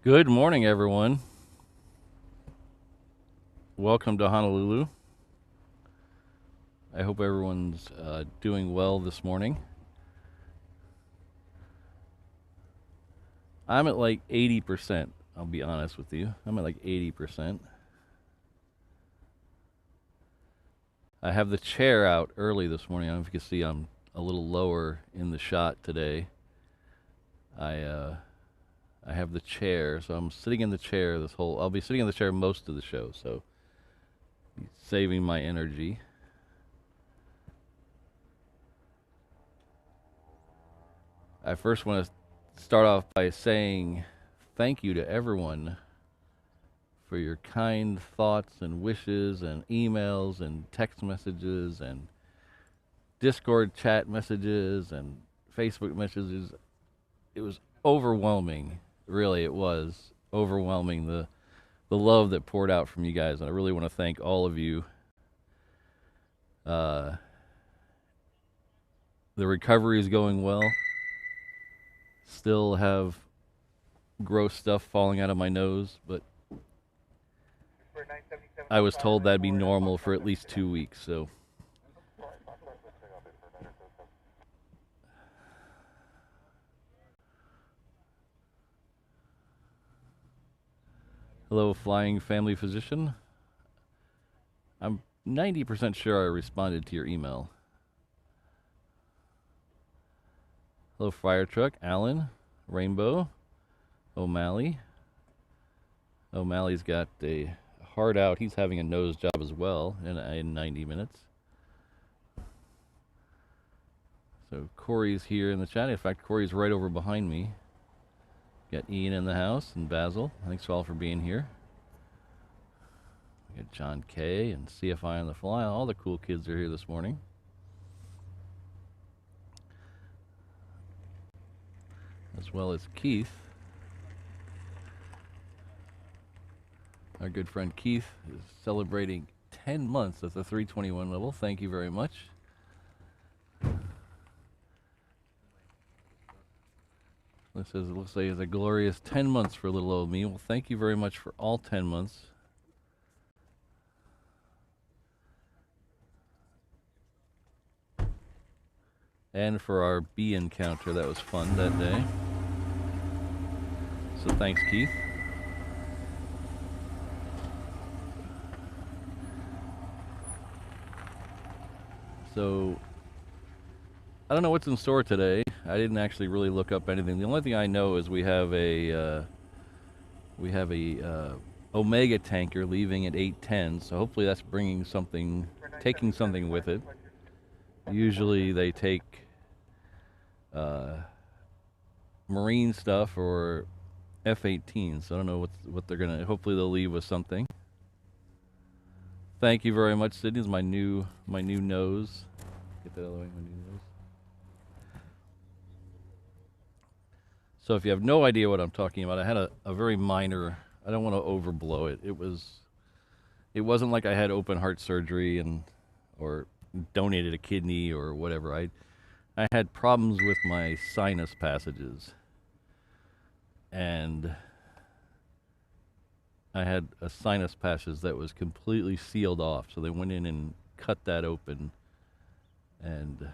Good morning, everyone. Welcome to Honolulu. I hope everyone's doing well this morning. I'm at like 80%. I'll be honest with you. I'm at like 80%. I have the chair out early this morning. I don't know if you can see I'm a little lower in the shot today. I have the chair, so I'm sitting in the chair I'll be sitting in the chair most of the show, so saving my energy. I first want to start off by saying thank you to everyone for your kind thoughts and wishes and emails and text messages and Discord chat messages and Facebook messages. It was overwhelming. Really, it was overwhelming, the love that poured out from you guys. And I really want to thank all of you. The recovery is going well. Still have gross stuff falling out of my nose, but I was told that'd be normal for at least 2 weeks, so. Hello, flying family physician. I'm 90% sure I responded to your email. Hello, fire truck, Alan, Rainbow, O'Malley. O'Malley's got a heart out. He's having a nose job as well in 90 minutes. So Corey's here in the chat. In fact, Corey's right over behind me. Got Ian in the house and Basil. Thanks all for being here. We got John K and CFI on the fly. All the cool kids are here this morning. As well as Keith. Our good friend Keith is celebrating 10 months at the 321 level. Thank you very much. It looks like it's a glorious 10 months for little old me. Well, thank you very much for all 10 months. And for our bee encounter, that was fun that day. So thanks, Keith. So I don't know what's in store today. I didn't actually really look up anything. The only thing I know is we have a Omega tanker leaving at 8:10. So hopefully that's bringing something, taking something with it. Usually they take marine stuff or F-18. So I don't know what they're gonna. Hopefully they'll leave with something. Thank you very much, Sydney. It's my new nose. Get that out of the way. My new nose. So if you have no idea what I'm talking about, I had a very minor. I don't want to overblow it. It wasn't like I had open heart surgery or donated a kidney or whatever. I had problems with my sinus passages, and I had a sinus passage that was completely sealed off. So they went in and cut that open, and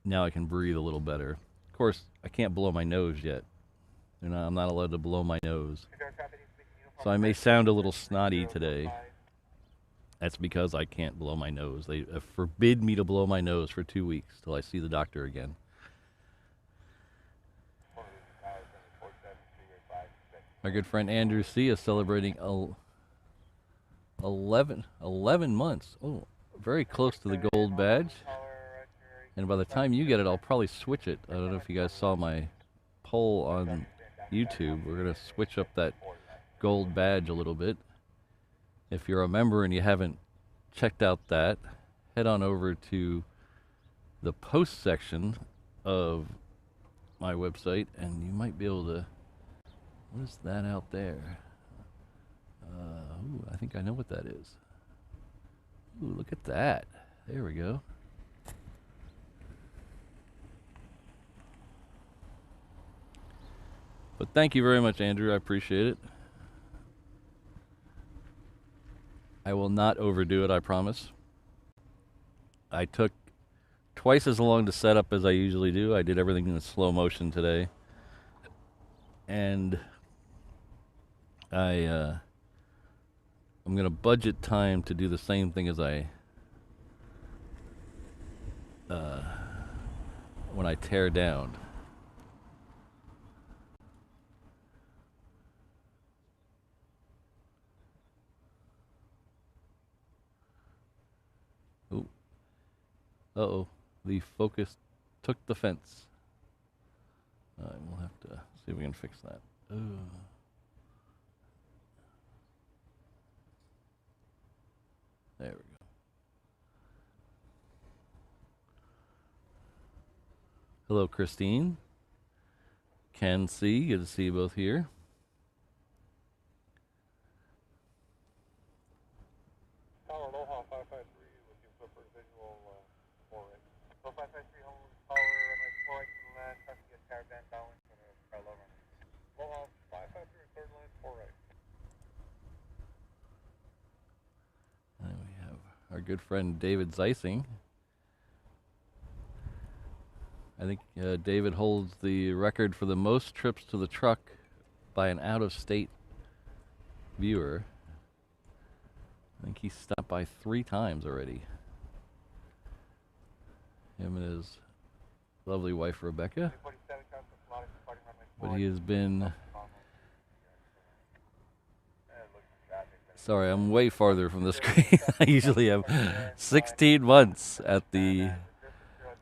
now I can breathe a little better. Of course, I can't blow my nose yet. I'm not allowed to blow my nose. So I may sound a little snotty today. That's because I can't blow my nose. They forbid me to blow my nose for 2 weeks till I see the doctor again. My good friend Andrew C. is celebrating 11 months. Oh, very close to the gold badge. And by the time you get it, I'll probably switch it. I don't know if you guys saw my poll on YouTube. We're going to switch up that gold badge a little bit. If you're a member and you haven't checked out that, head on over to the post section of my website, and you might be able to. What is that out there? Ooh, I think I know what that is. Ooh, look at that. There we go. But thank you very much, Andrew. I appreciate it. I will not overdo it, I promise. I took twice as long to set up as I usually do. I did everything in slow motion today. And I'm going to budget time to do the same thing as when I tear down. Ooh. Uh-oh. The focus took the fence. We'll have to see if we can fix that. There we go. Hello, Christine. Can see. Good to see you both here. Tower Aloha 553 looking for visual 4 right. So 553 Honu Tower runway 4 right to the land, trying to get caravan balance on a parallel run. Aloha 553 third line 4 right. And we have our good friend David Zeising. I think David holds the record for the most trips to the truck by an out-of-state viewer. I think he stopped by 3 times already. Him and his lovely wife Rebecca. But he has been... Sorry, I'm way farther from the screen. I usually have 16 months at the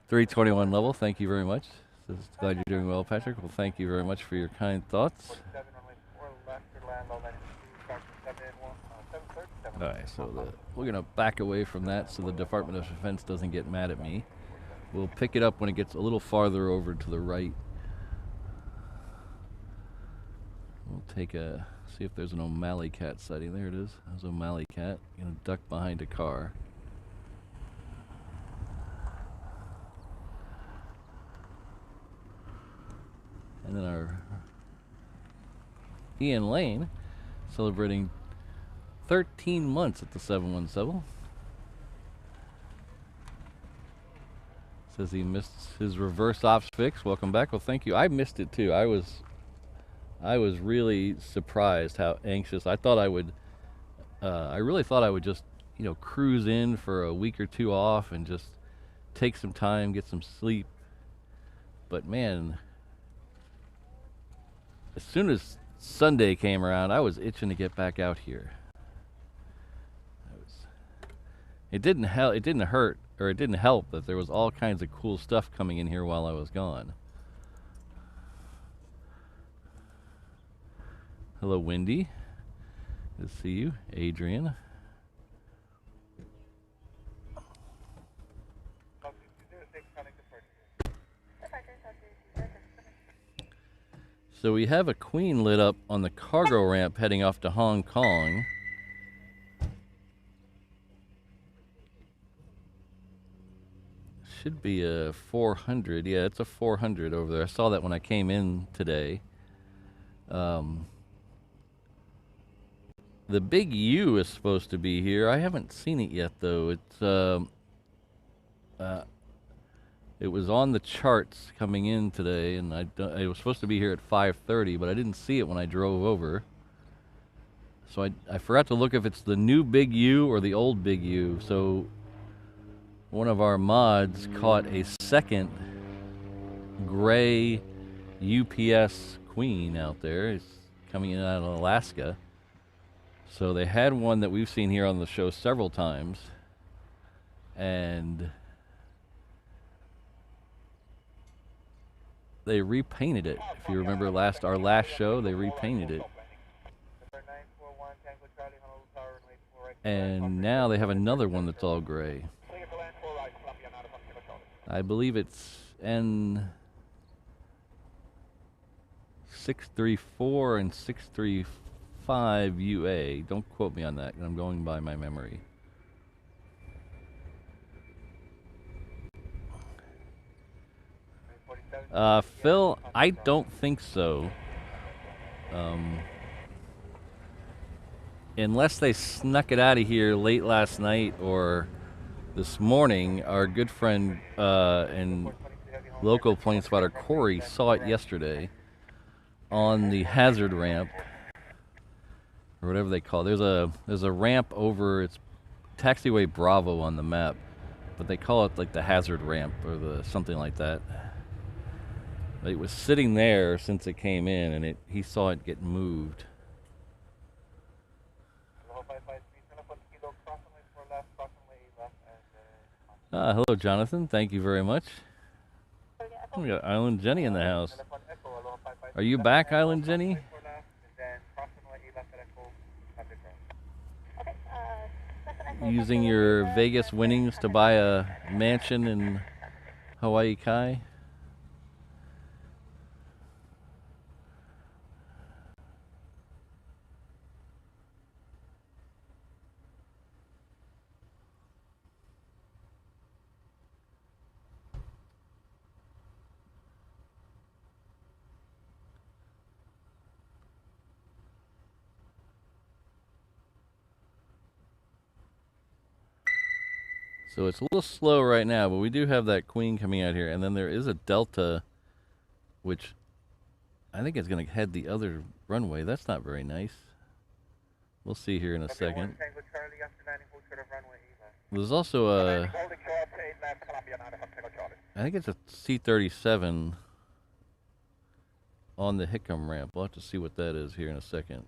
321 level. Thank you very much. Glad you're doing well, Patrick. Well, thank you very much for your kind thoughts. Alright, so we're going to back away from that so the Department of Defense doesn't get mad at me. We'll pick it up when it gets a little farther over to the right. We'll take a... see if there's an O'Malley cat sighting. There it is. There's O'Malley cat. Gonna duck behind a car. And then our Ian Lane celebrating 13 months at the 717. Says he missed his reverse ops fix. Welcome back. Well, thank you. I missed it too. I was really surprised how anxious. I thought I would. I really thought I would just, cruise in for a week or two off and just take some time, get some sleep. But man, as soon as Sunday came around, I was itching to get back out here. It didn't hurt, or it didn't help that there was all kinds of cool stuff coming in here while I was gone. Hello, Wendy. Good to see you. Adrian. So we have a Queen lit up on the cargo ramp heading off to Hong Kong. Should be a 400. Yeah, it's a 400 over there. I saw that when I came in today. The big U is supposed to be here. I haven't seen it yet, though. It was on the charts coming in today, and it was supposed to be here at 5:30, but I didn't see it when I drove over. So I forgot to look if it's the new big U or the old big U. So one of our mods caught a second gray UPS Queen out there. It's coming in out of Alaska. So they had one that we've seen here on the show several times, and they repainted it. If you remember our last show, they repainted it. And now they have another one that's all gray. I believe it's N634 and 635 UA. Don't quote me on that. I'm going by my memory. Phil, I don't think so. Unless they snuck it out of here late last night or this morning, our good friend and local plane spotter Corey saw it yesterday on the hazard ramp, or whatever they call it. There's a ramp over, it's taxiway Bravo on the map, but they call it like the hazard ramp or the something like that. It was sitting there since it came in, and he saw it get moved. Hello, Jonathan. Thank you very much. We got Island Jenny in the house. Are you back, Island Jenny? Using your Vegas winnings to buy a mansion in Hawaii Kai? So it's a little slow right now, but we do have that Queen coming out here. And then there is a Delta, which I think is going to head the other runway. That's not very nice. We'll see here in a second. There's also a, I think it's a C-37 on the Hickam ramp. We'll have to see what that is here in a second.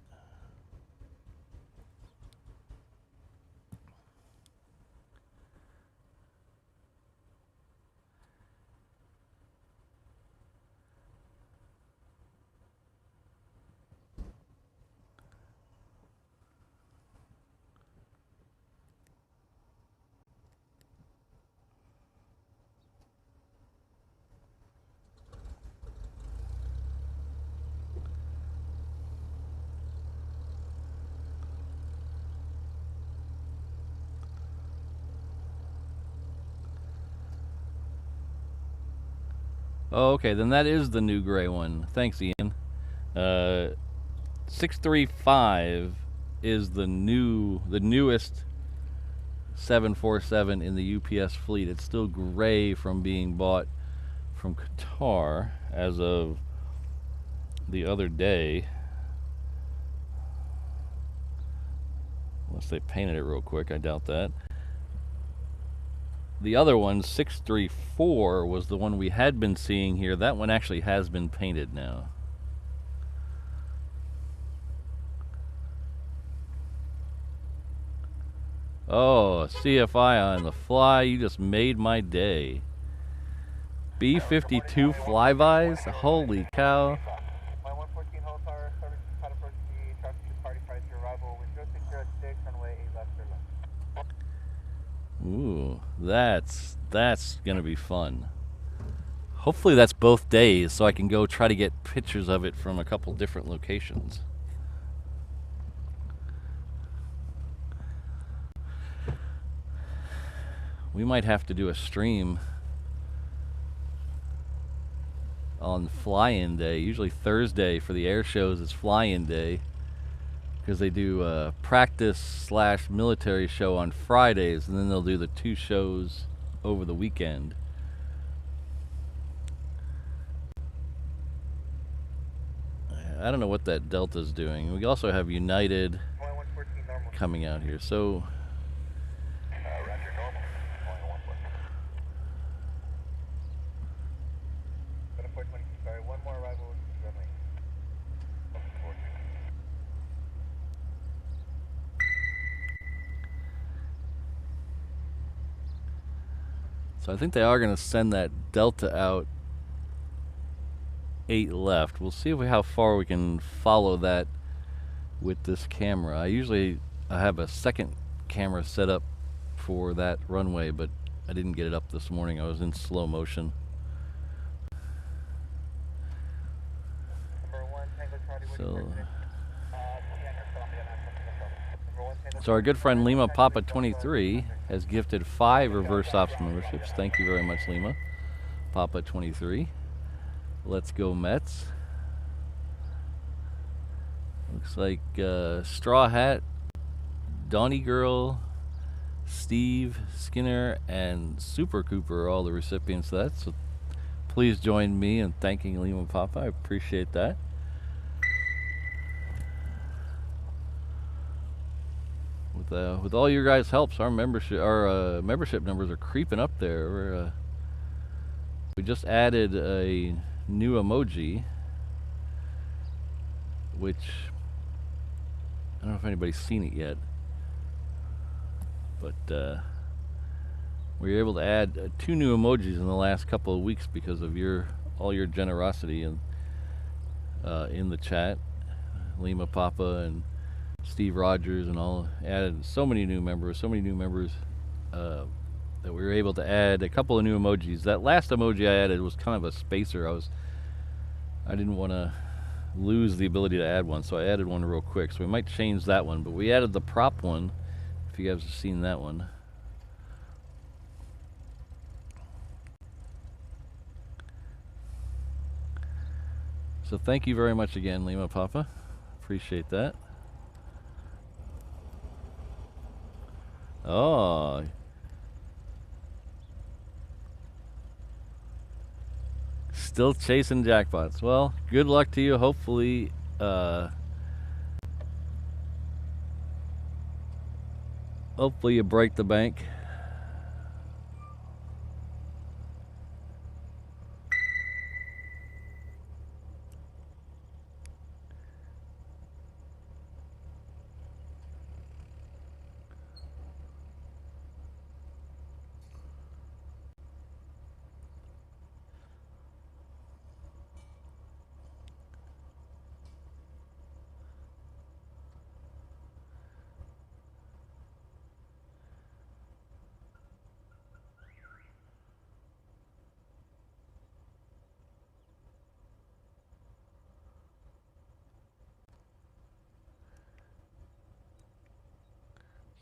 Oh, okay, then that is the new gray one. Thanks, Ian. 635 is the newest 747 in the UPS fleet. It's still gray from being bought from Qatar as of the other day. Unless they painted it real quick, I doubt that. The other one, 634, was the one we had been seeing here. That one actually has been painted now. Oh, CFI on the fly. You just made my day. B-52 flybys? Holy cow. Ooh, that's gonna be fun. Hopefully that's both days so I can go try to get pictures of it from a couple different locations. We might have to do a stream on fly-in day. Usually Thursday for the air shows is fly-in day, because they do a practice/military show on Fridays, and then they'll do the 2 shows over the weekend. I don't know what that Delta's doing. We also have United coming out here. So I think they are going to send that Delta out 8 left. We'll see how far we can follow that with this camera. I have a second camera set up for that runway, but I didn't get it up this morning. I was in slow motion. So our good friend Lima Papa 23 has gifted 5 reverse ops memberships. Thank you very much, Lima Papa 23. Let's go Mets. Looks like Straw Hat, Donnie Girl, Steve, Skinner, and Super Cooper are all the recipients of that. So please join me in thanking Lima Papa. I appreciate that. With all your guys' helps, our membership numbers are creeping up there. We just added a new emoji, which I don't know if anybody's seen it yet, but we were able to add 2 new emojis in the last couple of weeks because of all your generosity in the chat. Lima Papa and Steve Rogers and all added so many new members that we were able to add a couple of new emojis. That last emoji I added was kind of a spacer. I didn't want to lose the ability to add one, so I added one real quick. So we might change that one, but we added the prop one, if you guys have seen that one. So thank you very much again, Lima Papa. Appreciate that. Oh. Still chasing jackpots. Well, good luck to you. Hopefully, hopefully you break the bank.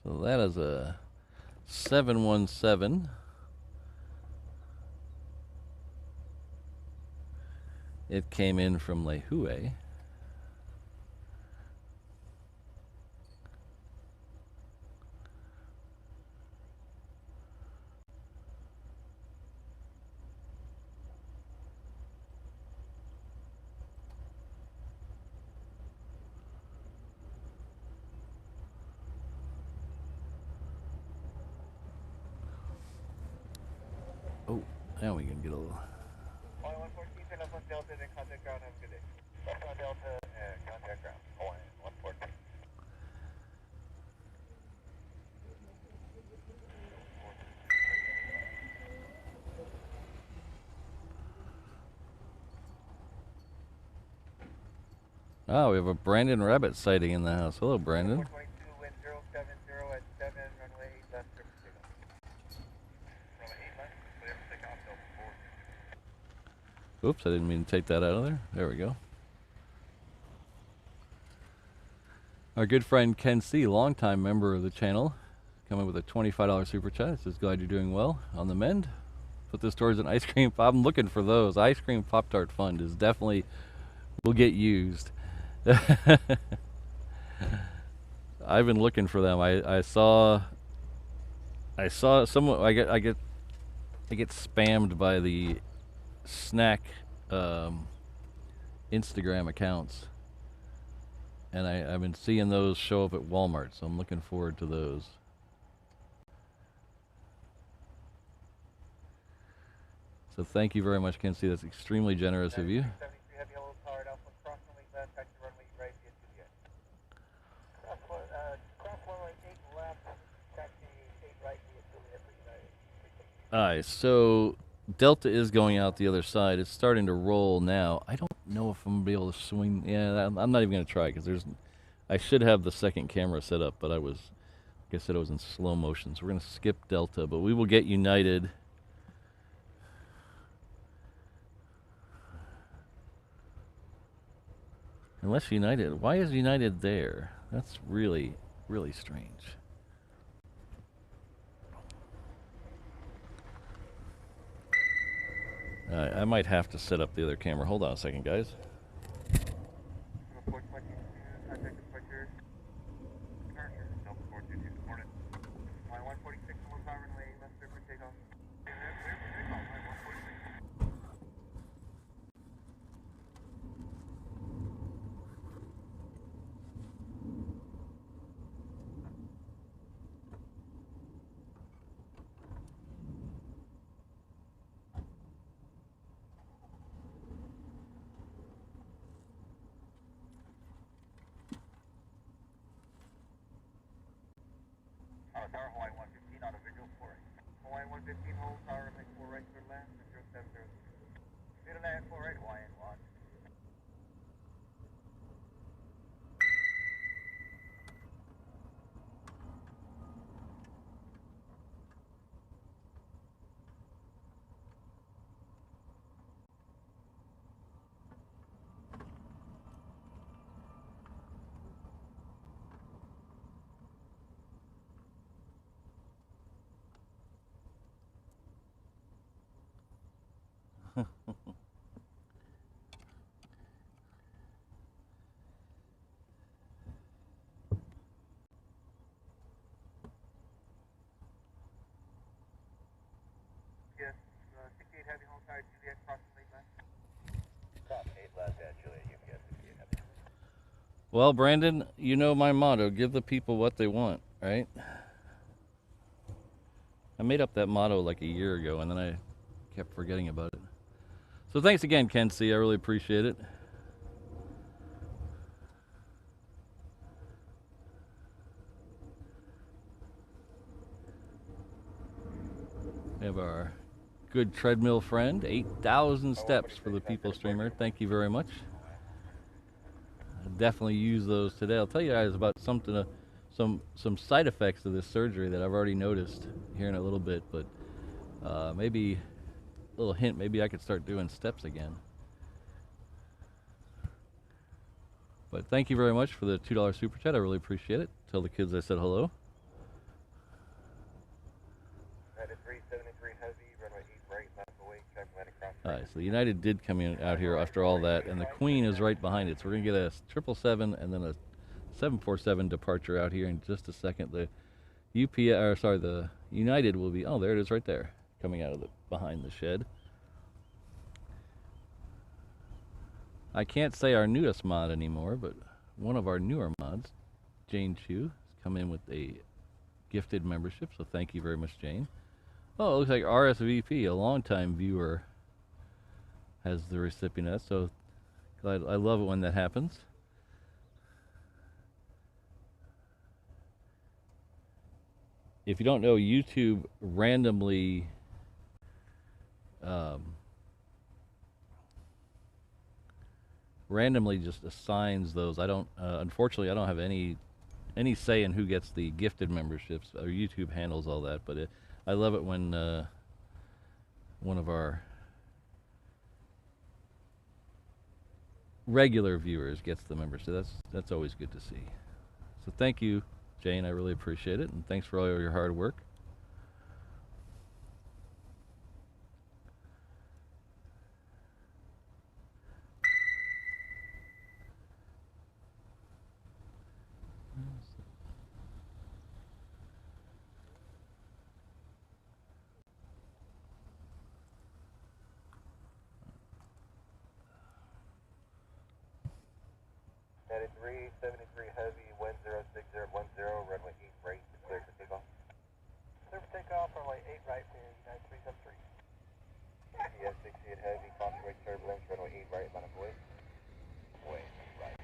So that is a 717. It came in from Lehue. Oh, now we can get a little. Hawaiian 114, turn up on Delta, then contact ground, have a good day. Left on Delta, and contact ground, Hawaiian 114. Oh, we have a Brandon Rabbit sighting in the house. Hello, Brandon. 422, wind 070 at 7, runway 8 left, surface takeoff. Runway 8 left, clear for takeoff, Delta 4. Oops, I didn't mean to take that out of there. There we go. Our good friend Ken C., longtime member of the channel, coming with a $25 super chat. It says, glad you're doing well on the mend. Put this towards an ice cream pop. I'm looking for those. Ice cream Pop-Tart fund is definitely will get used. I've been looking for them. I saw someone. I get spammed by the snack Instagram accounts, and I've been seeing those show up at Walmart, so I'm looking forward to those. So thank you very much, Kenzie. That's extremely generous of you. Alright, so Delta is going out the other side. It's starting to roll now. I don't know if I'm going to be able to swing. Yeah, I'm not even going to try because I should have the second camera set up, but like I said, I was in slow motion. So we're going to skip Delta, but we will get United. Unless United, why is United there? That's really, really strange. I might have to set up the other camera. Hold on a second, guys. Report 22, contact 15 hold, tower, runway 4 right clear land, 0703. Clear to land 4 right, YN watch. Yes, 68 heavy hold, tower, Juliet, crossing late land. Stop, 8 left at Juliet, UPS 68 heavy. Well, Brandon, you know my motto, give the people what they want, right? I made up that motto like a year ago, and then I kept forgetting about it. So thanks again, Ken C. I really appreciate it. We have our good treadmill friend, 8,000 steps for the people streamer. Thank you very much. I'll definitely use those today. I'll tell you guys about something, some side effects of this surgery that I've already noticed here in a little bit, but maybe a little hint, maybe I could start doing steps again. But thank you very much for the $2 super chat. I really appreciate it. Tell the kids I said hello. United 373 heavy, runway 8 right, left away, check land across. All right, so United did come in out here after all that, and the Queen is right behind it. So we're gonna get a 777 and then a 747 departure out here in just a second. The the United will be, oh, there it is right there, coming out of behind the shed. I can't say our newest mod anymore, but one of our newer mods, Jane Chu, has come in with a gifted membership, so thank you very much, Jane. Oh, it looks like RSVP, a longtime viewer, has the recipient of that, so I love it when that happens. If you don't know, YouTube randomly just assigns those. I don't, unfortunately, I don't have any say in who gets the gifted memberships. Or YouTube handles all that, but I love it when one of our regular viewers gets the membership. That's always good to see. So thank you, Jane. I really appreciate it, and thanks for all your hard work. United 373 heavy, wind 06010, runway 8 right, clear for takeoff. Clear for takeoff, runway 8 right for United 373. UPS 68 heavy, crossing turbulence, runway 8 right, line of way. Way right.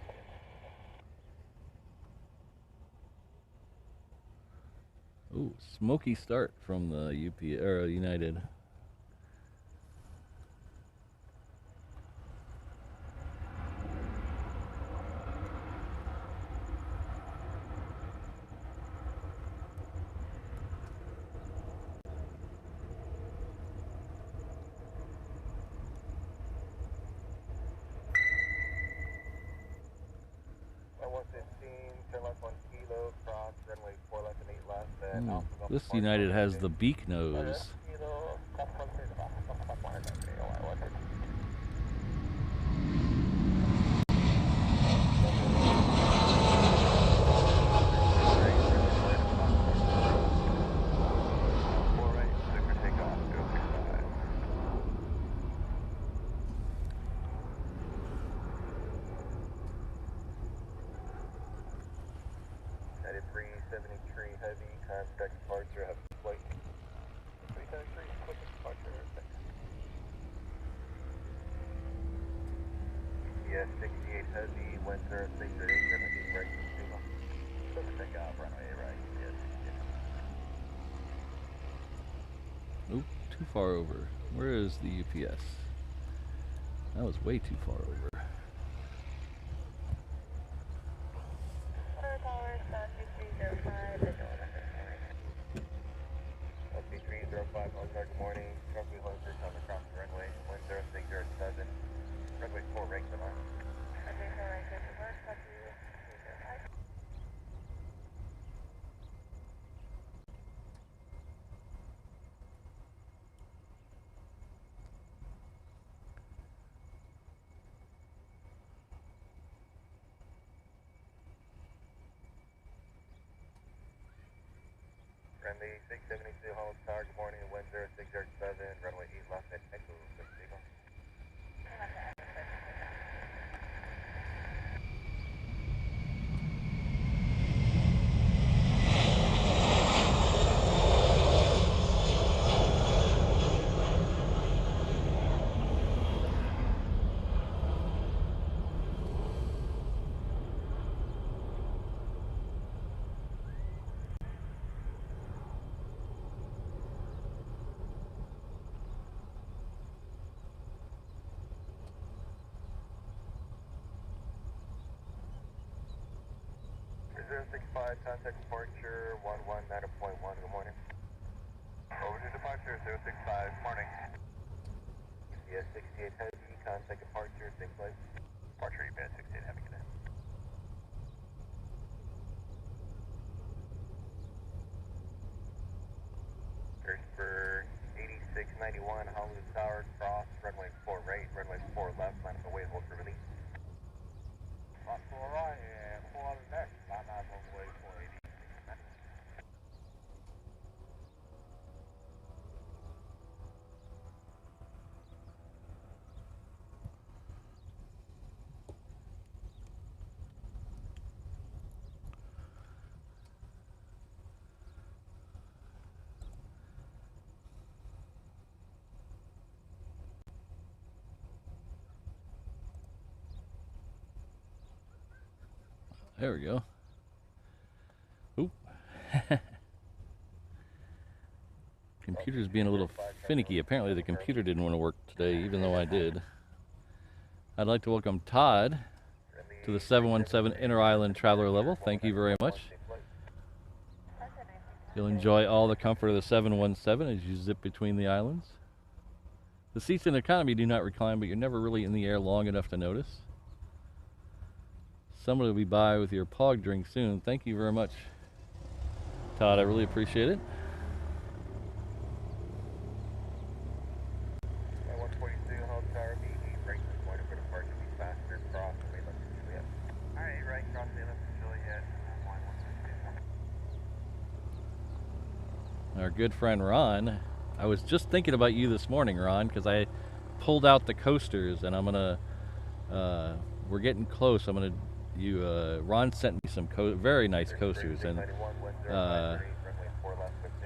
Ooh, smoky start from the United. This United has the beak nose. Oop, too far over. Where is the UPS? That was way too far over. LC305, good morning. Trophy Hoser coming across the runway, 10607, runway 4 right to line. Okay, so right, good to work, copy you. Friendly 672 Holland Tower, good morning, 10607, runway 8 left at Echo, Eagle. Reserve 65, contact departure 119.1, good morning. Over to departure 065, good morning. UPS 68 Heavy, contact departure, same place. Departure UPS 68 Heavy, good day. Harrisburg 8691, Honolulu Tower, cross, runway 4 right, runway 4 left, line up the way, hold for release. Cross 4 right, and 4 on the next, line up on the way 480. There we go. Oop. Computer's being a little finicky. Apparently the computer didn't want to work today, even though I did. I'd like to welcome Todd to the 717 Inter-Island Traveler level. Thank you very much. You'll enjoy all the comfort of the 717 as you zip between the islands. The seats in economy do not recline, but you're never really in the air long enough to notice. Someone will be by with your POG drink soon. Thank you very much, Todd. I really appreciate it. At 142, hold tower, B8 right this morning for departure, be faster, cross, and wait, let's Juliet. Alright, right, cross the left Juliet, line 162. Our good friend Ron. I was just thinking about you this morning, Ron, because I pulled out the coasters, and I'm gonna. We're getting close. Ron sent me some very nice coasters, and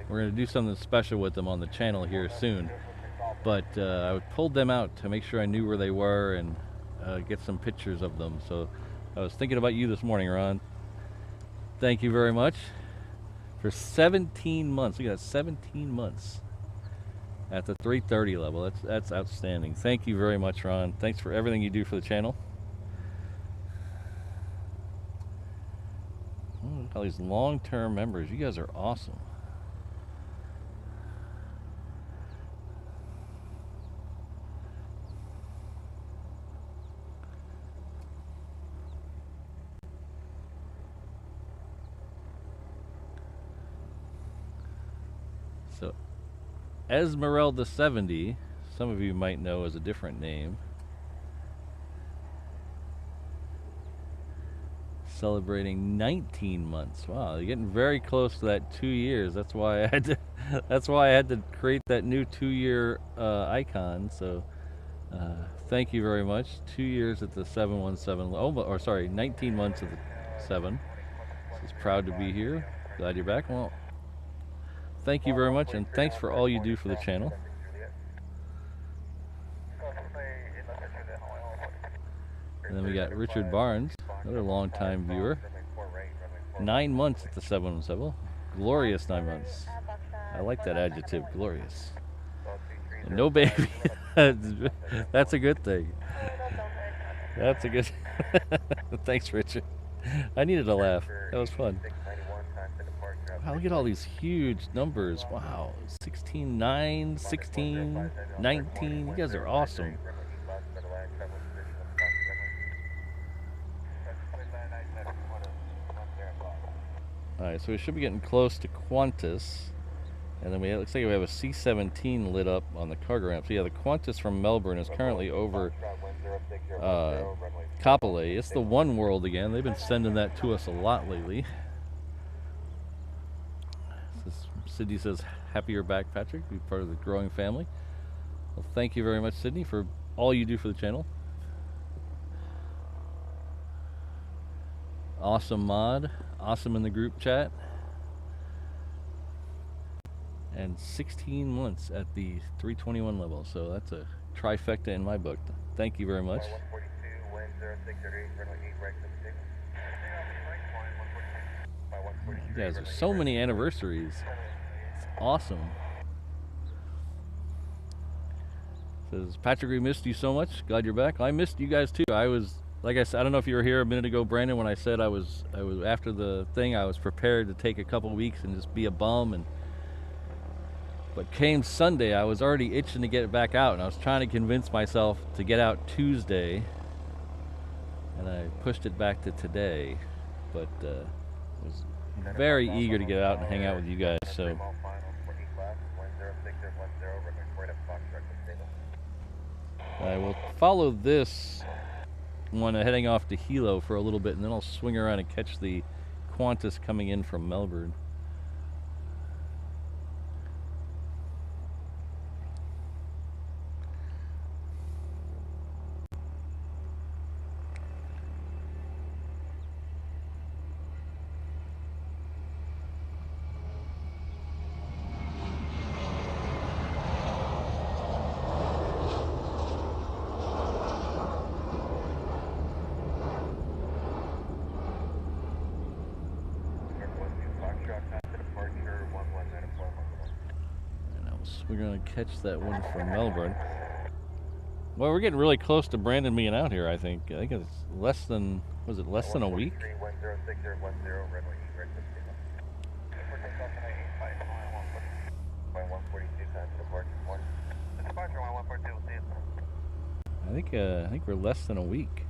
we're gonna do something special with them on the channel here soon. But I pulled them out to make sure I knew where they were and get some pictures of them. So I was thinking about you this morning, Ron. Thank you very much for 17 months. We got 17 months at the 330 level. That's outstanding. Thank you very much, Ron. Thanks for everything you do for the channel. All these long-term members, you guys are awesome. So Esmeralda 70, some of you might know as a different name, celebrating 19 months. Wow, you're getting very close to that 2 years. That's why I had to create that new 2-year icon. So thank you very much. 2 years at the 717. Or sorry, 19 months at the 7. Just proud to be here. Glad you're back. Well, thank you very much, and thanks for all you do for the channel. And then we got Richard Barnes, another long-time viewer. 9 months at the 717. Glorious 9 months. I like that adjective, glorious. No baby. That's a good thing. That's a good. Thanks, Richard. I needed a laugh. That was fun. Wow, look at all these huge numbers. Wow. 16, 9, 16, 19. You guys are awesome. Alright, so we should be getting close to Qantas. And then looks like we have a C-17 lit up on the cargo ramp. So yeah, the Qantas from Melbourne is currently over Kapolei. It's the One World again. They've been sending that to us a lot lately. Sydney says, happy you're back, Patrick. Be part of the growing family. Well, thank you very much, Sydney, for all you do for the channel. Awesome mod. Awesome in the group chat. And 16 months at the 321 level. So that's a trifecta in my book. Thank you very much. You guys, there's so many anniversaries. It's awesome. Says, Patrick, we missed you so much. Glad you're back. I missed you guys too. I was, like I said, I don't know if you were here a minute ago, Brandon, when I said I was after the thing, I was prepared to take a couple weeks and just be a bum. But came Sunday, I was already itching to get back out, and I was trying to convince myself to get out Tuesday, and I pushed it back to today. But was very eager to get out and hang out with you guys. So I will follow this one heading off to Hilo for a little bit, and then I'll swing around and catch the Qantas coming in from Melbourne. We're going to catch that one from Melbourne. Well, we're getting really close to Brandon being out here, I think. I think it's less than, was it less than a week? I think we're less than a week.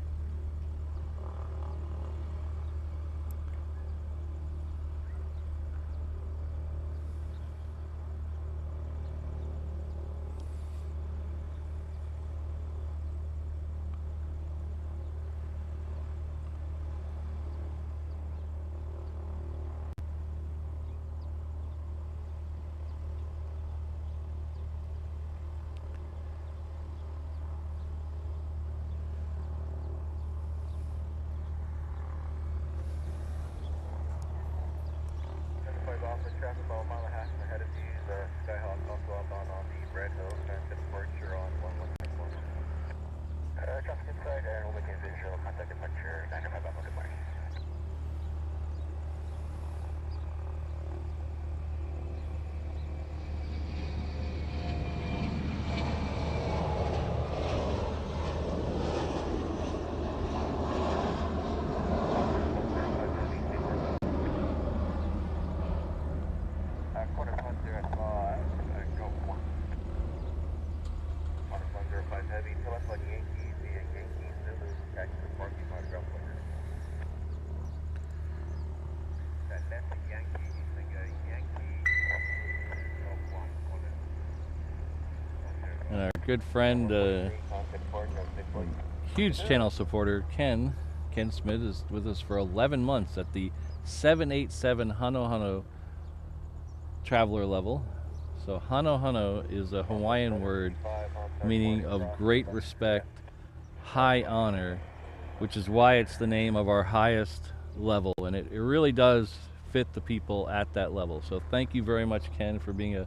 And our good friend, huge channel supporter, Ken Smith is with us for 11 months at the 787 Honu traveler level. So Honu is a Hawaiian word meaning of great respect, high honor, which is why it's the name of our highest level, and it really does fit the people at that level. So thank you very much, Ken, for being a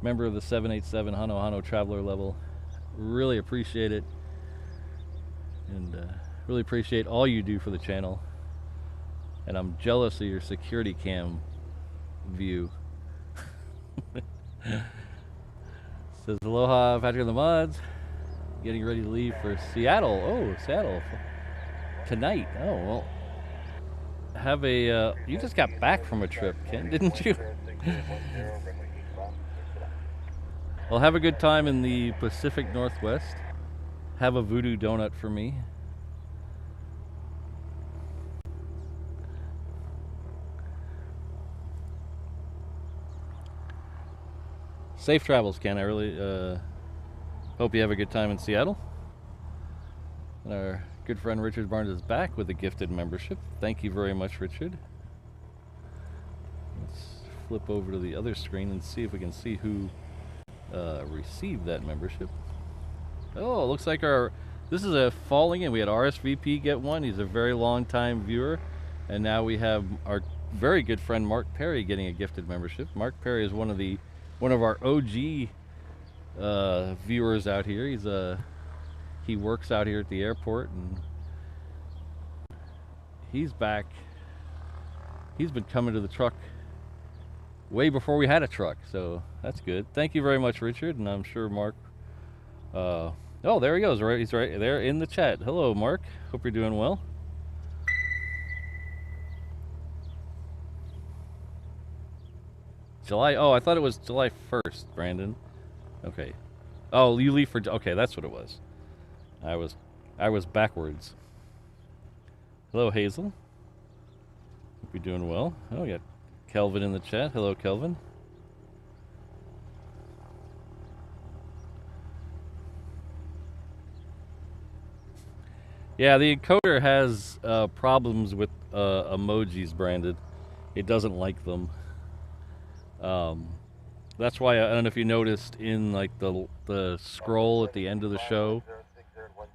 member of the 787 Honu traveler level. Really appreciate it, and really appreciate all you do for the channel. And I'm jealous of your security cam view. Says aloha, Patrick of the Mods. Getting ready to leave for Seattle. Oh, Seattle. Tonight. Oh, well. Have a, you just got back from a trip, Ken, didn't you? Well, have a good time in the Pacific Northwest. Have a voodoo donut for me. Safe travels, Ken. I really hope you have a good time in Seattle. And our good friend Richard Barnes is back with a gifted membership. Thank you very much, Richard. Let's flip over to the other screen and see if we can see who received that membership. Oh, it looks like this is a falling in. We had RSVP get one. He's a very long time viewer. And now we have our very good friend Mark Perry getting a gifted membership. Mark Perry is one of our OG viewers out here. He works out here at the airport, and he's back. He's been coming to the truck way before we had a truck, so that's good. Thank you very much, Richard, and I'm sure Mark. Oh, there he goes. He's right there in the chat. Hello, Mark. Hope you're doing well. July. Oh, I thought it was July 1st, Brandon. Okay. Oh, you leave for. Okay, that's what it was. I was backwards. Hello, Hazel. Hope you're doing well. Oh, we got Kelvin in the chat. Hello, Kelvin. Yeah, the encoder has problems with emojis, Brandon. It doesn't like them. That's why I don't know if you noticed in like the scroll at the end of the show.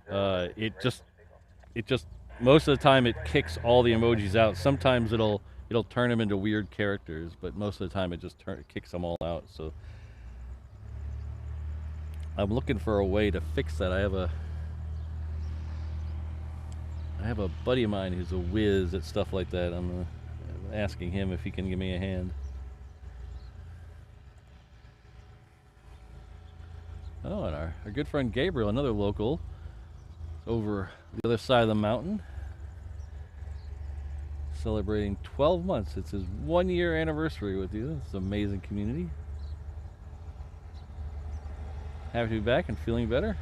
It just most of the time it kicks all the emojis out. Sometimes it'll turn them into weird characters, but most of the time it just kicks them all out. So I'm looking for a way to fix that. I have a buddy of mine who's a whiz at stuff like that. I'm asking him if he can give me a hand. Oh, and our good friend Gabriel, another local, over the other side of the mountain, celebrating 12 months. It's his 1-year anniversary with you. It's an amazing community. Happy to be back and feeling better.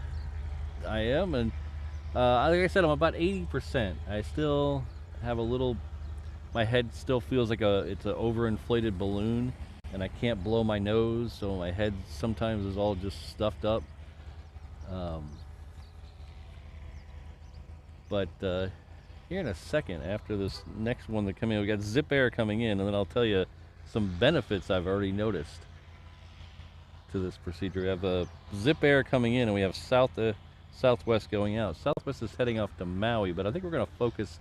I am, and like I said, I'm about 80%. I still have a little. My head still feels like it's an overinflated balloon, and I can't blow my nose, so my head sometimes is all just stuffed up. But here in a second, after this next one that coming in, we got Zip Air coming in, and then I'll tell you some benefits I've already noticed to this procedure. We have a Zip Air coming in, and we have Southwest going out. Southwest is heading off to Maui, but I think we're going to focus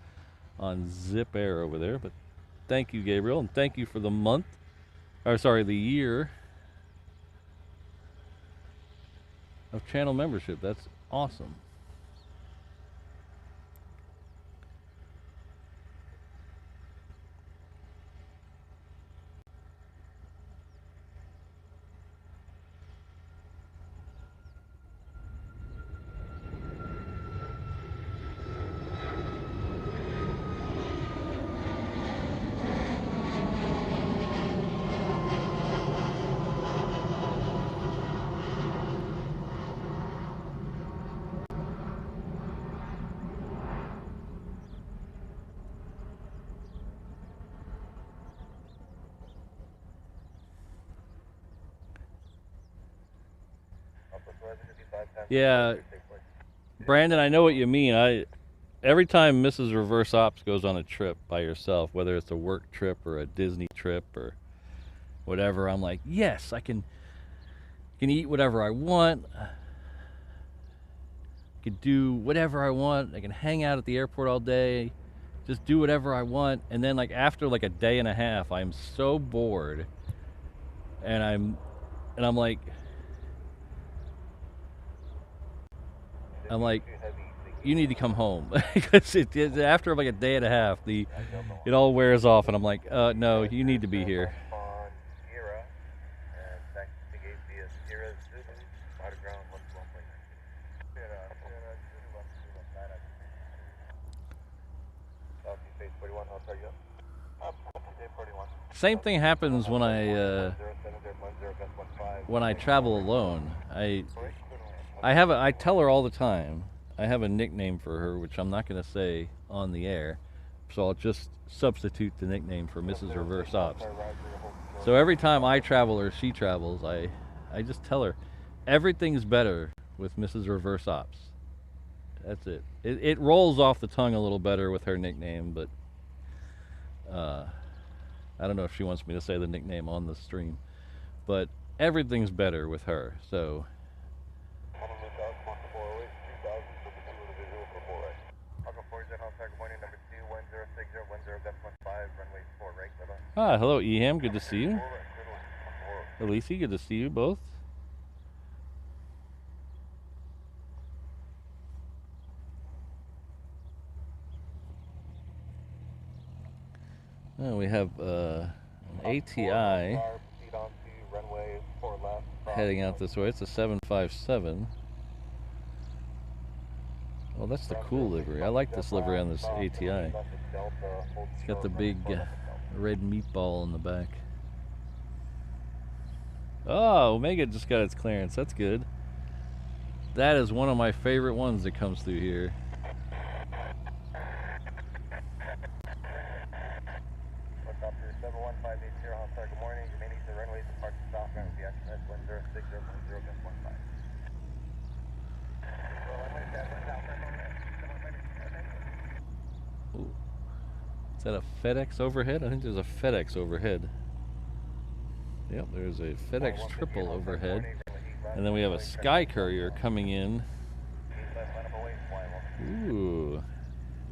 on Zip Air over there. But thank you, Gabriel, and thank you for the month. Or sorry, the year of channel membership. That's awesome. Yeah, Brandon, I know what you mean. Every time Mrs. Reverse Ops goes on a trip by herself, whether it's a work trip or a Disney trip or whatever, I'm like, yes, I can eat whatever I want. I can do whatever I want. I can hang out at the airport all day, just do whatever I want. And then like after like a day and a half, I'm so bored, and I'm like, you need to come home, because after like a day and a half, it all wears off, and I'm like, no, you need to be here. Same thing happens when I travel alone. I tell her all the time. I have a nickname for her, which I'm not going to say on the air, so I'll just substitute the nickname for Mrs. Reverse Ops. So every time I travel or she travels, I just tell her everything's better with Mrs. Reverse Ops. That's it. It rolls off the tongue a little better with her nickname, but I don't know if she wants me to say the nickname on the stream, but everything's better with her. So hello Eham, good to see you. Elise, good to see you both. We have an ATI heading out this way. It's a 757. Well, that's the cool livery. I like this livery on this ATI. It's got the big red meatball in the back. Oh, Omega just got its clearance. That's good. That is one of my favorite ones that comes through here. Ooh. Is that a FedEx overhead? I think there's a FedEx overhead. Yep, there's a FedEx triple overhead. And then we have a Sky Courier coming in. Ooh,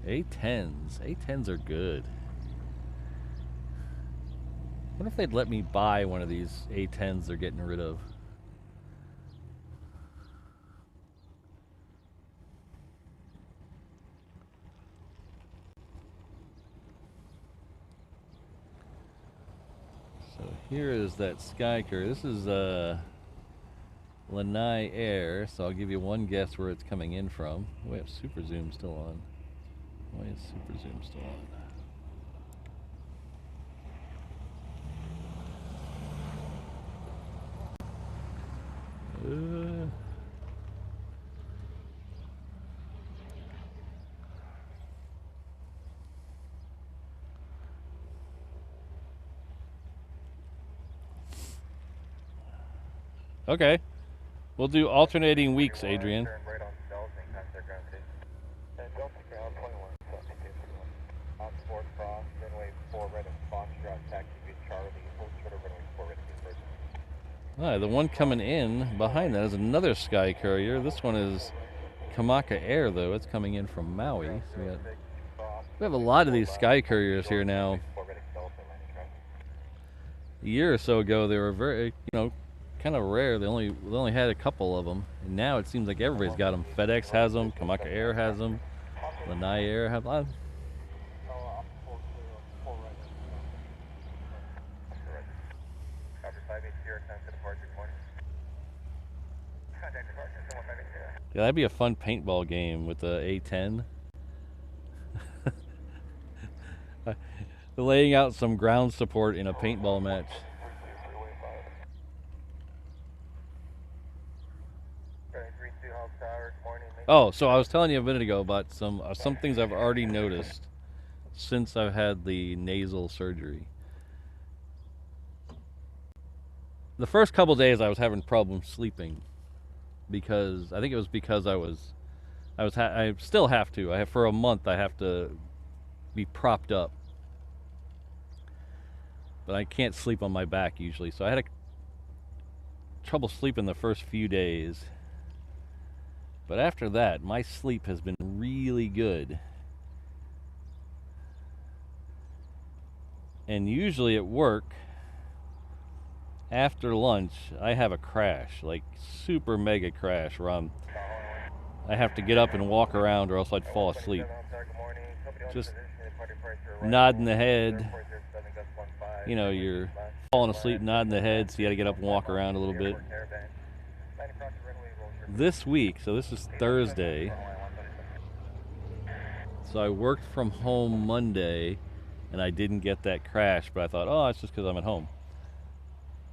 A10s. A10s are good. I wonder if they'd let me buy one of these A10s they're getting rid of. So here is that Sky Courier. This is Lanai Air, so I'll give you one guess where it's coming in from. We have Super Zoom still on. Why is Super Zoom still on? Okay. We'll do alternating weeks, Adrian. The one coming in behind that is another Sky Courier. This one is Kamaka Air, though. It's coming in from Maui. So we have a lot of these Sky Couriers here now. A year or so ago, they were very, kind of rare. They only had a couple of them, and now it seems like everybody's got them. FedEx has them, Kamaka Air has them, Lanai Air have them. Yeah, that'd be a fun paintball game with the A10. Laying out some ground support in a paintball match. Oh, so I was telling you a minute ago about some things I've already noticed since I've had the nasal surgery. The first couple days I was having problems sleeping because I think it was because I still have to. For a month I have to be propped up. But I can't sleep on my back usually, so I had trouble sleeping the first few days. But after that, my sleep has been really good. And usually at work, after lunch, I have a crash, like super mega crash, where I have to get up and walk around or else I'd fall asleep. Just nodding the head. You're falling asleep, nodding the head, so you gotta get up and walk around a little bit. This week, so this is Thursday, so I worked from home Monday, and I didn't get that crash, but I thought, oh, it's just because I'm at home.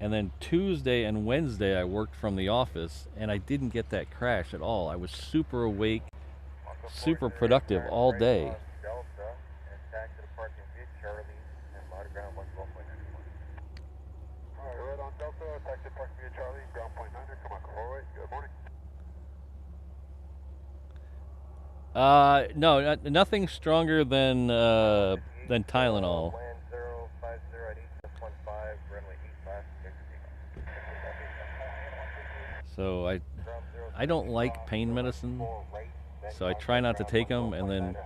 And then Tuesday and Wednesday, I worked from the office, and I didn't get that crash at all. I was super awake, super productive all day. No, nothing stronger than Tylenol. So I don't like pain medicine, so I try not to take them. And then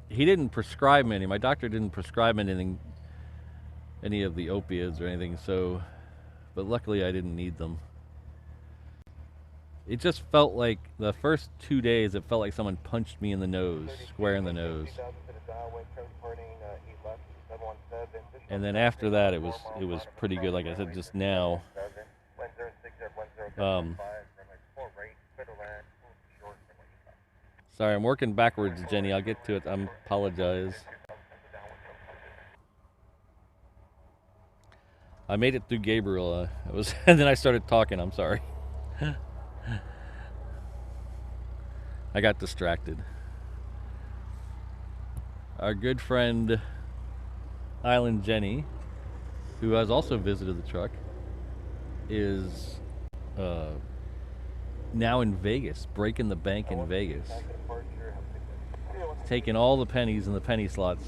he didn't prescribe me any. My doctor didn't prescribe me anything, any of the opiates or anything. So, but luckily I didn't need them. It just felt like the first 2 days, it felt like someone punched me in the nose, square in the nose. And then after that, it was pretty good. Like I said just now. Sorry, I'm working backwards, Jenny. I'll get to it. I apologize. I made it through Gabriel. And then I started talking. I'm sorry. I got distracted. Our good friend Island Jenny, who has also visited the truck, is now in Vegas, breaking the bank in Vegas, taking all the pennies in the penny slots.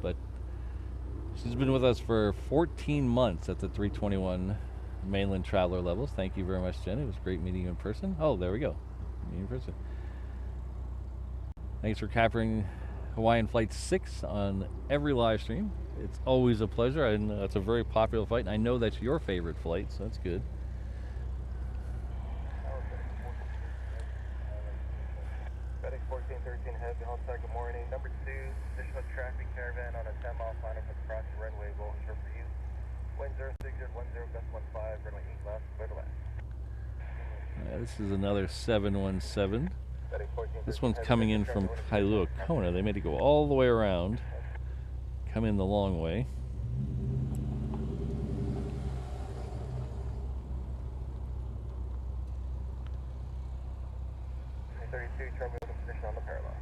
But she's been with us for 14 months at the 321 mainland traveler levels. Thank you very much, Jenny. It was great meeting you in person. Oh, there we go. Meeting in person. Thanks for capturing Hawaiian Flight 6 on every live stream. It's always a pleasure. I know it's a very popular flight, and I know that's your favorite flight, so that's good. FedEx 1413 head, good morning. Number 2, additional traffic caravan on a 10-mile final across the runway, will ensure for you. Wind 06010, gust 15, runway 8 left, clear to land. This is another 717. This one's coming in from Kailua Kona. They made it go all the way around, come in the long way. On the parallel.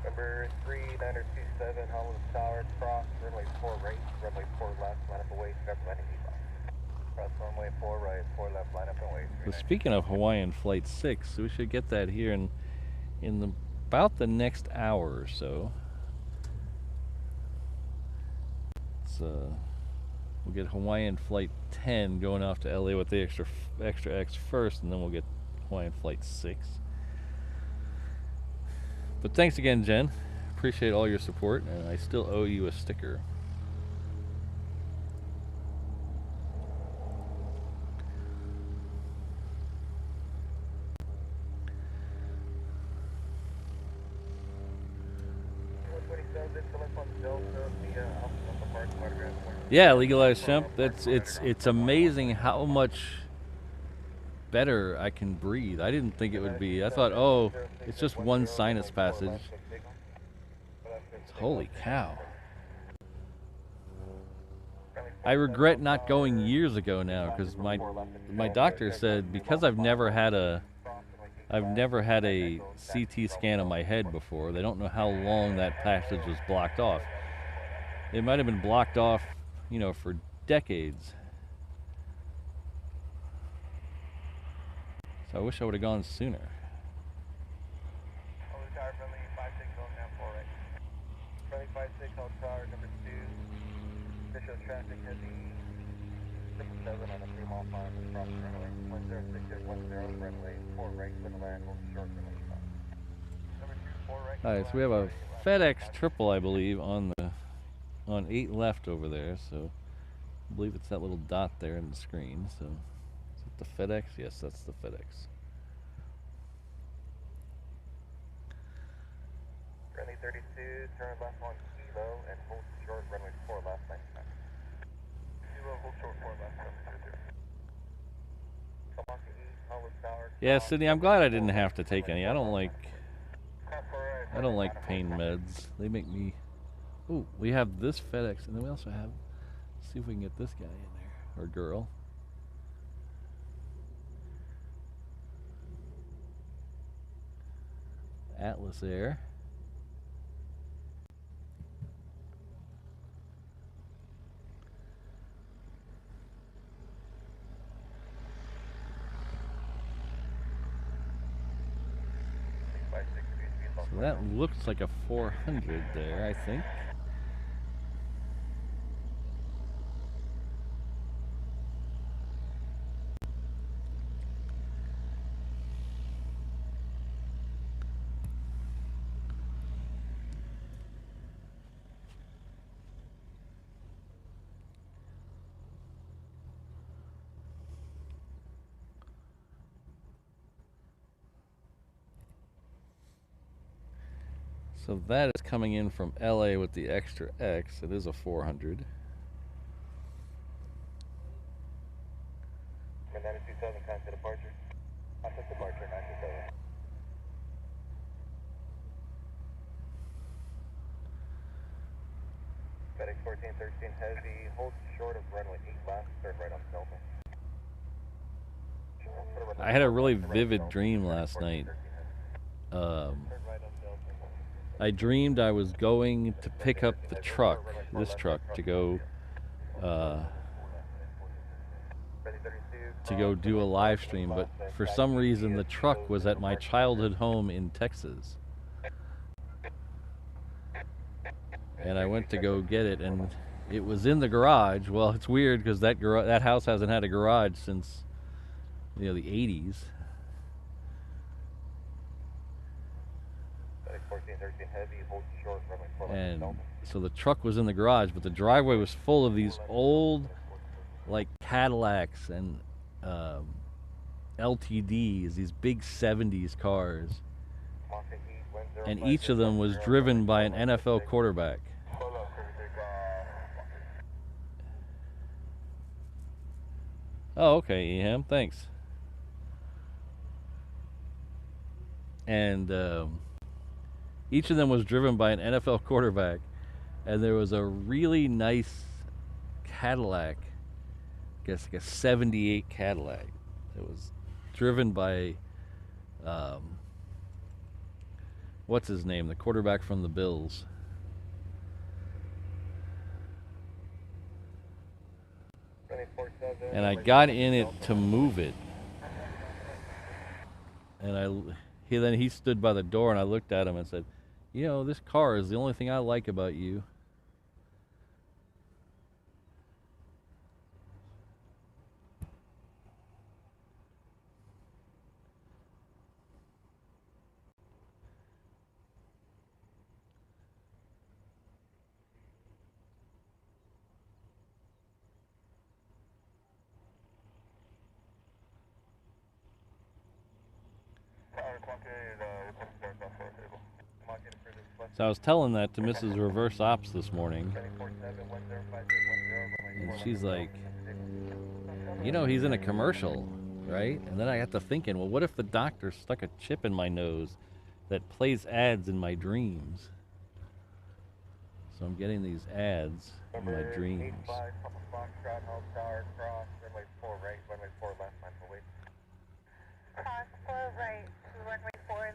Number 3927, Honu Tower, cross, runway 4 right, runway 4 left, line up away, start landing east. Cross runway 4 right, 4 left, line up away. So speaking of Hawaiian Flight 6, we should get that here in about the next hour or so. We'll get Hawaiian Flight 10 going off to LA with the extra X first, and then we'll get Hawaiian Flight 6. But thanks again, Jen. Appreciate all your support, and I still owe you a sticker. Yeah, legalized hemp. It's amazing how much better I can breathe. I didn't think it would be. I thought, oh, it's just one sinus passage. Holy cow. I regret not going years ago now, because my doctor said, because I've never had a CT scan of my head before, they don't know how long that passage was blocked off. It might have been blocked off, you know, for decades. So I wish I would have gone sooner. Alright, so we have a FedEx triple, I believe, on 8 left over there, so I believe it's that little dot there in the screen. So is it the FedEx? Yes, that's the FedEx. Runway 32, turn left on Kilo and hold short, runway 4 left, 99. Kilo, hold short 4 left, runway 22. Yeah, Sydney, I'm glad I didn't have to take any. I don't like pain meds. They make me. Oh, we have this FedEx, and then we also have. Let's see if we can get this guy in there or girl. Atlas Air. So that looks like a 400 there, I think. So that is coming in from LA with the extra X. It is a 400. Departure. Departure, 927. FedEx 1413 Heavy, hold short of runway 8 left, turn right on Delta. I had a really vivid dream last night. I dreamed I was going to pick up the truck, this truck, to go do a live stream, but for some reason the truck was at my childhood home in Texas. And I went to go get it, and it was in the garage. Well, it's weird because that house hasn't had a garage since, the 80s. And so the truck was in the garage, but the driveway was full of these old, like Cadillacs and LTDs, these big 70s cars. And each of them was driven by an NFL quarterback. Oh, okay, EM, thanks. And each of them was driven by an NFL quarterback. And there was a really nice Cadillac, I guess like a 78 Cadillac. It was driven by, what's his name, the quarterback from the Bills. And I got in it to move it. And he stood by the door, and I looked at him and said, this car is the only thing I like about you. So I was telling that to Mrs. Reverse Ops this morning, and she's like, he's in a commercial, right? And then I got to thinking, well, what if the doctor stuck a chip in my nose that plays ads in my dreams? So I'm getting these ads in my dreams. Cross 4 right, runway 4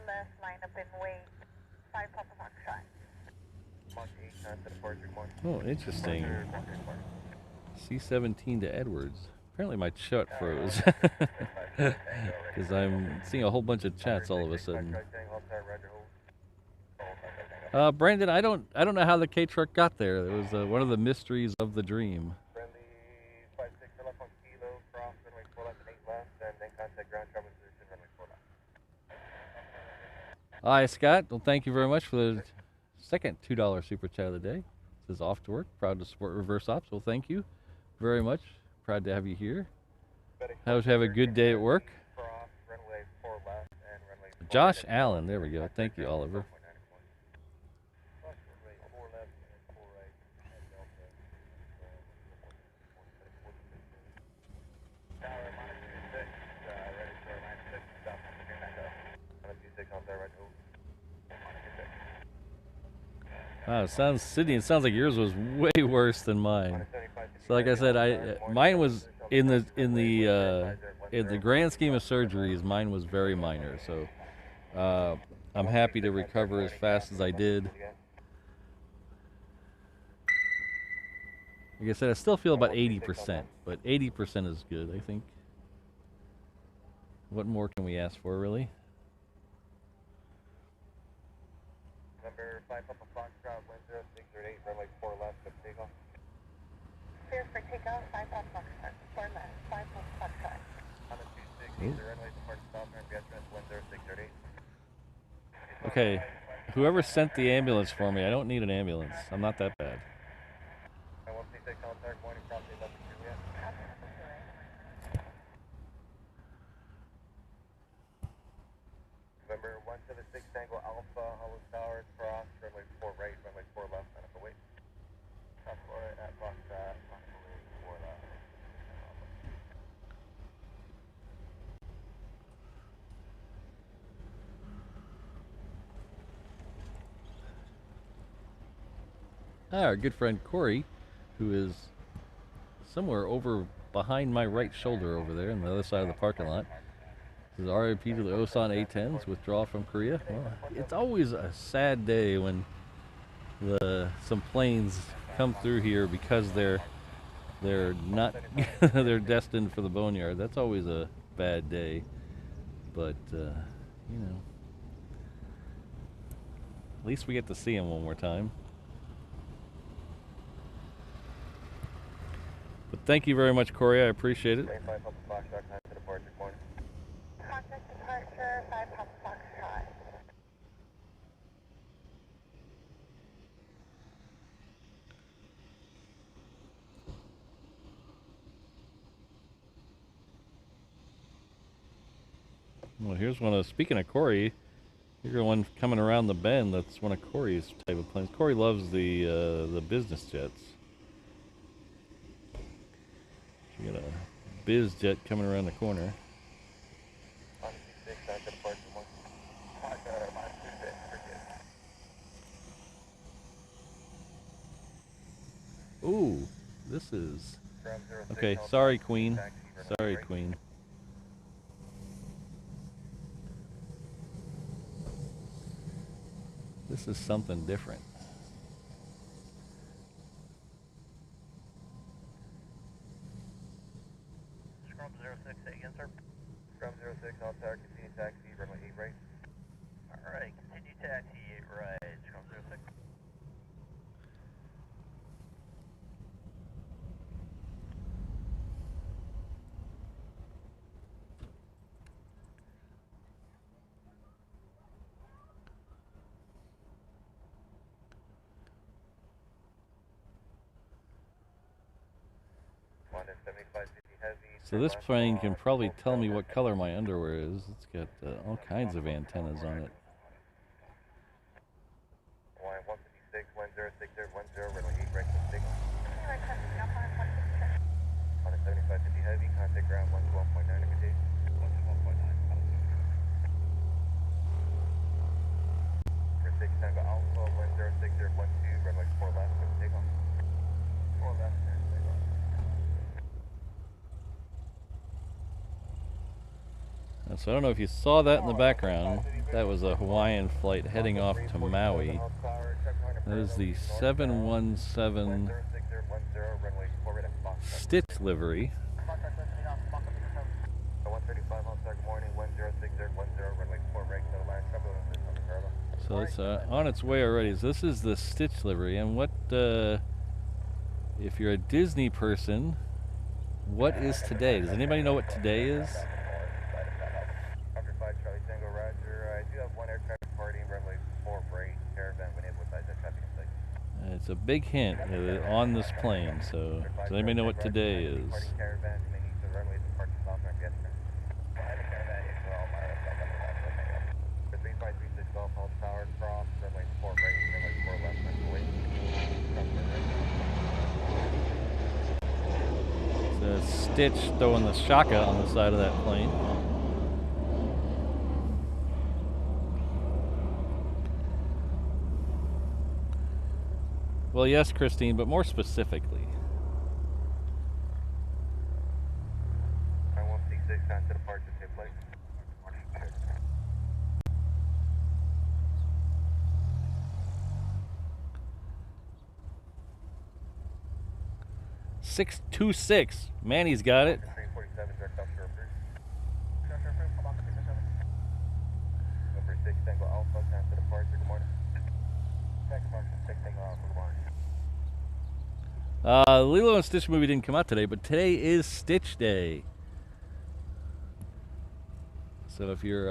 left, line up and wait. 5 Papa Foxtrot. Oh, interesting. C-17 to Edwards. Apparently my chat froze. Because I'm seeing a whole bunch of chats all of a sudden. Brandon, I don't know how the K-truck got there. It was one of the mysteries of the dream. Hi, Scott. Well, thank you very much for the second $2 super chat of the day. This is Off to Work. Proud to support Reverse Ops. Well, thank you very much. Proud to have you here. Hope you have a good day at work. Josh Allen. There we go. Thank you, Oliver. Wow, Sydney, it sounds like yours was way worse than mine. So like I said, mine was in the grand scheme of surgeries, mine was very minor. So I'm happy to recover as fast as I did. Like I said, I still feel about 80%, but 80% is good, I think. What more can we ask for, really? Number 5 Papa Foxtrot, wind 0638, runway 4 left, for takeoff. Clear for takeoff, 5 Papa Foxtrot, 4 left, 5 Papa Foxtrot. On the 260, the runway departure stop, Aviation, wind 0638. Okay, whoever sent the ambulance for me, I don't need an ambulance. I'm not that bad. I want to take contact, morning, property, left, Juliet. November 176 Tango Alpha, Hollow Tower, cross, runway 4 right, runway 4 left, and up away. Top floor at Foxtrot, 4 left. Our good friend Corey, who is somewhere over behind my right shoulder over there on the other side of the parking lot. This is RIP to the Osan A-10s, withdrawal from Korea. Well, it's always a sad day when some planes come through here because they're not they're destined for the boneyard. That's always a bad day, but you know, at least we get to see them one more time. But thank you very much, Corey. I appreciate it. Contact departure, 5 Papa Foxtrot. Well, here's one of, speaking of Corey, here's one coming around the bend. That's one of Corey's type of planes. Corey loves the business jets. So we got a biz jet coming around the corner. Ooh, this is okay. Sorry, Queen. Sorry, Queen. This is something different. Scrum 06, say again, sir. Scrum 06, all tower, continue taxi, runway 8 right. Alright, continue taxi, 8 right, Scrum 06. So this plane can probably tell me what color my underwear is. It's got all kinds of antennas on it. Line 156, 1060, 10, runway 8 right, take off. On a 7550 heavy, contact ground 112.9 invitation. 112.9. For 6 Tango Alpha, 1060, 12, runway 4 left, take off. 4 left, take off. So I don't know if you saw that in the background. That was a Hawaiian flight heading off to Maui. That is the 717 Stitch livery. So it's on its way already. So this is the Stitch livery. And what, if you're a Disney person, what is today? Does anybody know what today is? It's a big hint on this plane, so does anybody know what today is? It's a Stitch throwing the shaka on the side of that plane. Well, yes, Christine, but more specifically. 9166 on to departure, take place. 626. Manny's got it. 347, direct off to reverse. Number 6, Tango Alpha, on to departure, good morning. Thanks, Mark. 6 Tango Alpha, good morning. Lilo and Stitch movie didn't come out today, but today is Stitch Day. So if you're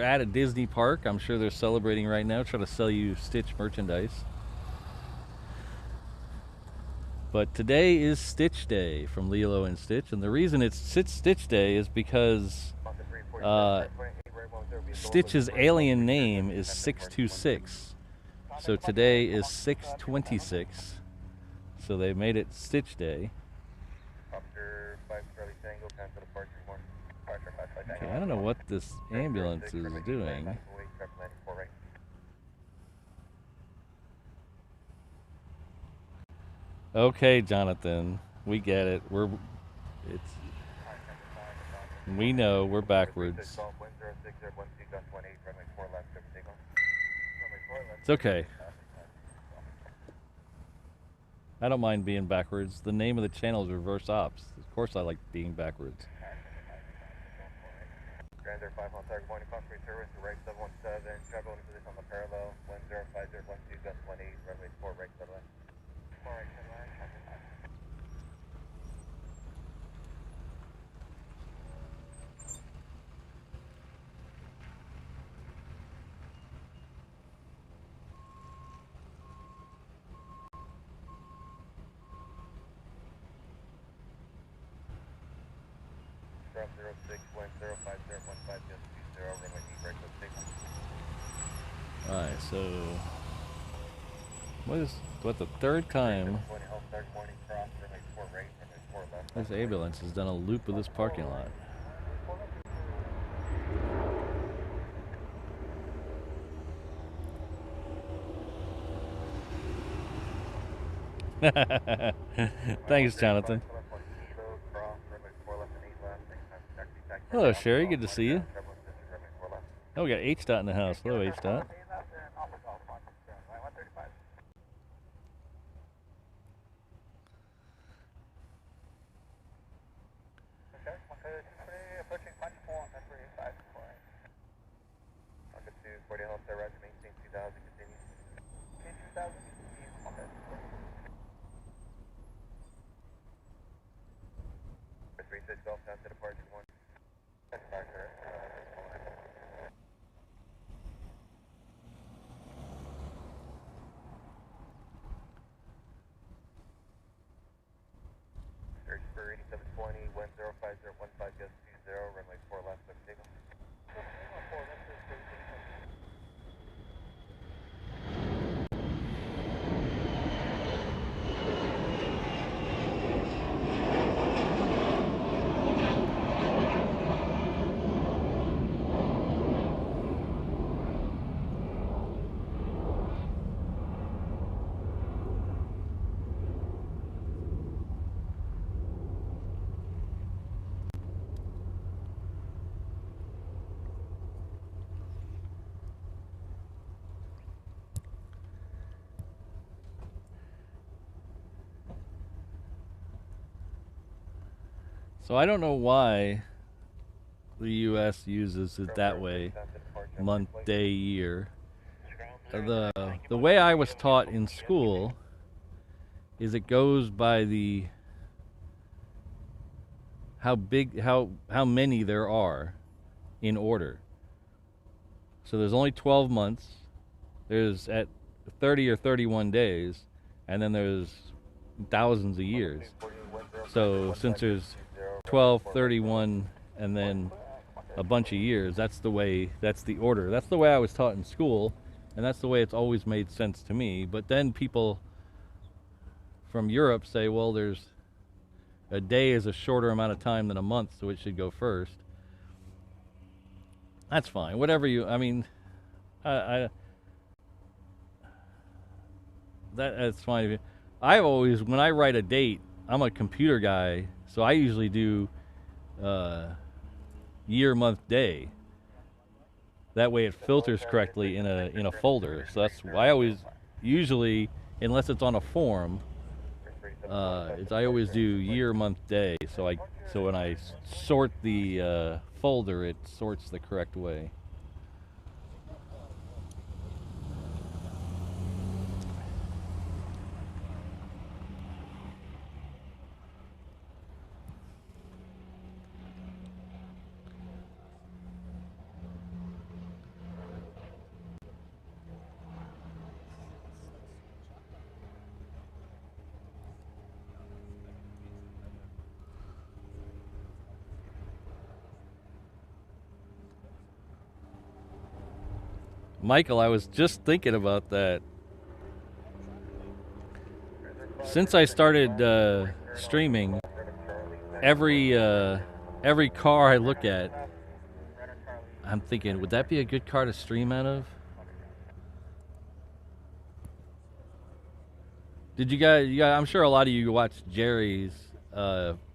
at a Disney park, I'm sure they're celebrating right now, trying to sell you Stitch merchandise. But today is Stitch Day from Lilo and Stitch, and the reason it's Stitch Day is because Stitch's alien name is 626. So today is 626. So they made it Stitch Day. Okay, I don't know what this ambulance is doing. Okay, Jonathan, we get it. We know we're backwards. It's okay. I don't mind being backwards. The name of the channel is Reverse Ops. Of course I like being backwards. Grand Air 5 on target, morning, Fox 3 service, right 717, travel into position on the parallel, 105012, gust 18, runway 4, right 7. 4 right 7, Drop 06, wind 05015, just 20, runway 8, right 6. Alright, so what the third time this ambulance has done a loop of this parking lot. Thanks, Jonathan. Hello, Sherry. Good to see you. Oh, we got H dot in the house. Hello, H dot. Search for 8720, wind 05015, just 20, runway 4 left, left takeoff. So I don't know why the U.S. uses it that way, month, day, year. The way I was taught in school is it goes by the how many there are in order. So there's only 12 months. There's at 30 or 31 days, and then there's thousands of years. So since there's 12, 31, and then a bunch of years, that's the order. That's the way I was taught in school, and that's the way it's always made sense to me. But then people from Europe say, well, a day is a shorter amount of time than a month, so it should go first. That's fine. Whatever I mean, the That's fine. I always, when I write a date, I'm a computer guy, so I usually do year, month, day. That way it filters correctly in a folder. So that's why I always usually, unless it's on a form, I always do year, month, day. So when I sort the folder, it sorts the correct way. Michael, I was just thinking about that. Since I started streaming, every car I look at, I'm thinking, would that be a good car to stream out of? Did you guys? I'm sure a lot of you watched Jerry's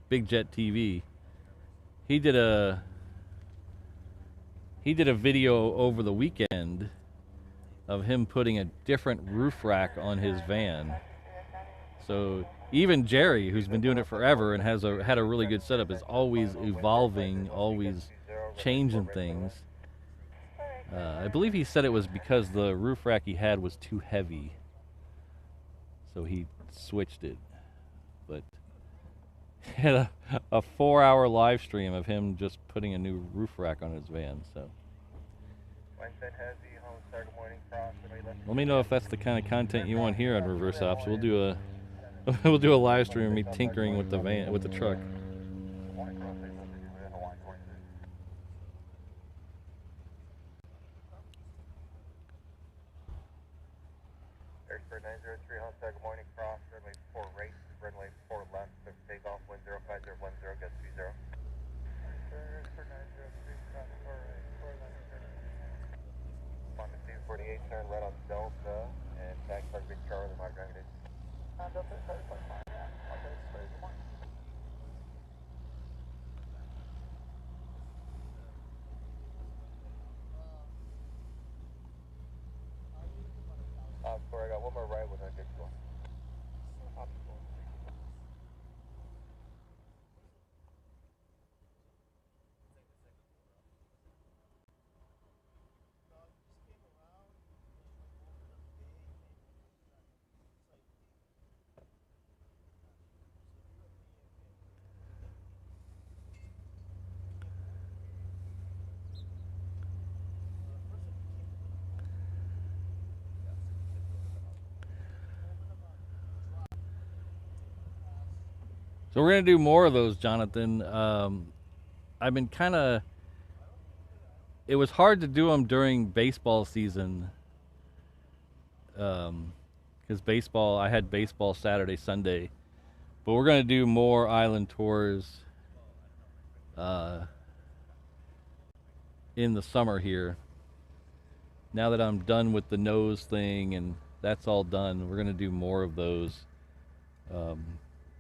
Big Jet TV. He did a video over the weekend of him putting a different roof rack on his van. So even Jerry, who's been doing it forever and had a really good setup, is always evolving, always changing things. I believe he said it was because the roof rack he had was too heavy, so he switched it. But he had a 4-hour live stream of him just putting a new roof rack on his van. So let me know if that's the kind of content you want here on Reverse Ops. We'll do a we'll do a live stream of me tinkering with the van, with the truck. Airspur 903 Honda, good morning, cross, runway 4 right, runway 4 left, takeoff, wind 05010, get 30. Airspur 903, cross 4 right, 4 left, Honda 248, turn right on Delta, and tag target Charlie, my grounded. Delta, sorry, fine, yeah, okay, sorry, good morning. Sorry, I got one more right with a good score. So we're gonna do more of those, Jonathan. I've been kind of. It was hard to do them during baseball season, because baseball. I had baseball Saturday, Sunday, but we're gonna do more island tours in the summer here. Now that I'm done with the nose thing and that's all done, we're gonna do more of those.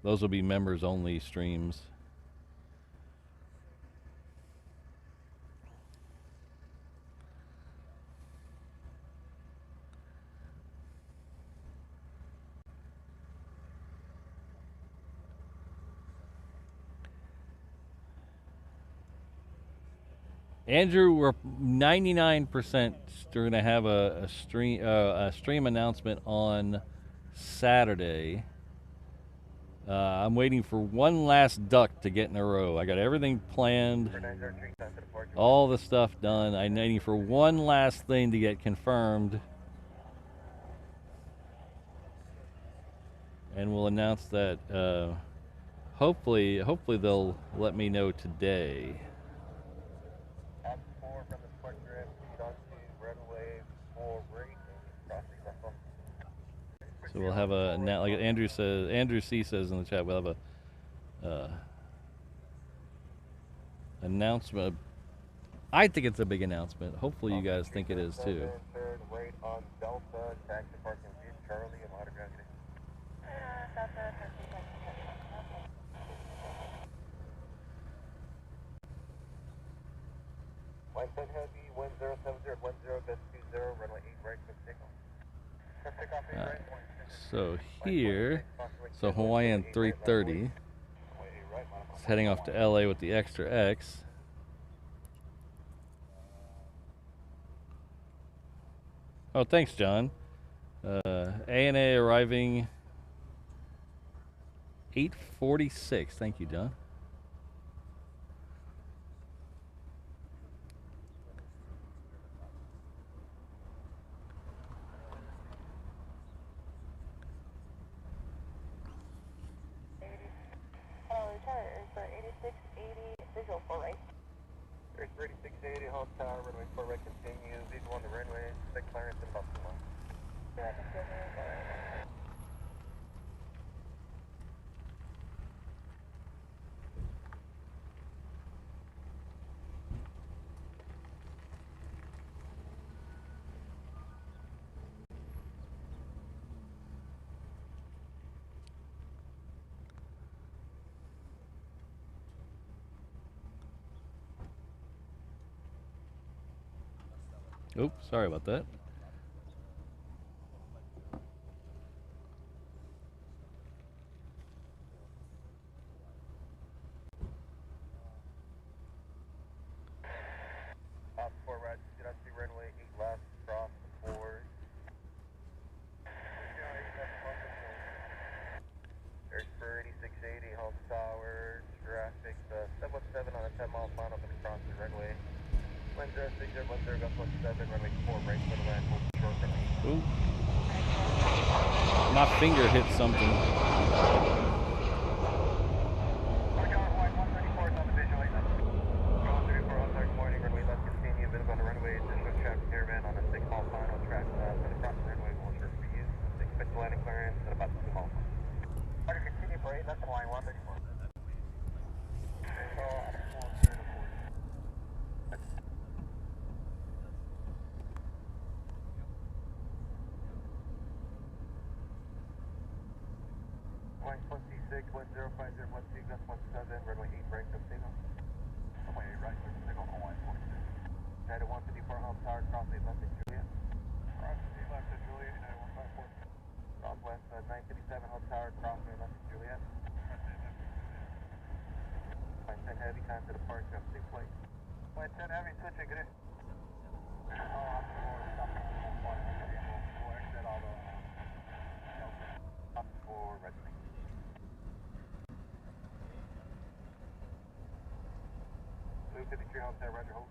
Those will be members only streams. Andrew, we're 99% going to have a stream announcement on Saturday. I'm waiting for one last duck to get in a row. I got everything planned, all the stuff done. I'm waiting for one last thing to get confirmed, and we'll announce that. Hopefully they'll let me know today. So we'll have a, like Andrew says, Andrew C says in the chat, we'll have a announcement. I think it's a big announcement. Hopefully you guys think it is too. Right on Delta, taxi parking view, Charlie, and autograph. Line 10 heavy, 1070, 10.20, runway 8 right for takeoff. For takeoff 8 right. So here, so Hawaiian 330. It's heading off to LA with the extra X. Oh, thanks, John. ANA arriving 8:46. Thank you, John. There's 3680, hold tower, runway 4 right continue, visual on the runway, expect clearance in about 2 miles. Oops, sorry about that. Top 4 right, did I see runway 8 left, cross the 4. There's 3680, hold tower, traffic, 717 on a 10-mile final, gonna cross the runway. 1060, 10.17, runway 4 right for the land, hold short runway. Ooh. My finger hit something. Line 26, 1050, 16, that's 17, runway 8 right, up takeoff. Runway 8 right, up takeoff, Hawaii 46. United 154, home tower, cross 8 left at Juliet. Cross 8 left at Juliet, United 154. Southwest 957, home tower, cross 8 left at Juliet. Line 10 heavy, time to depart, have safe flight. Line 10 heavy, switching, good in. Up for resume. Blue 53 hotel, roger, hold.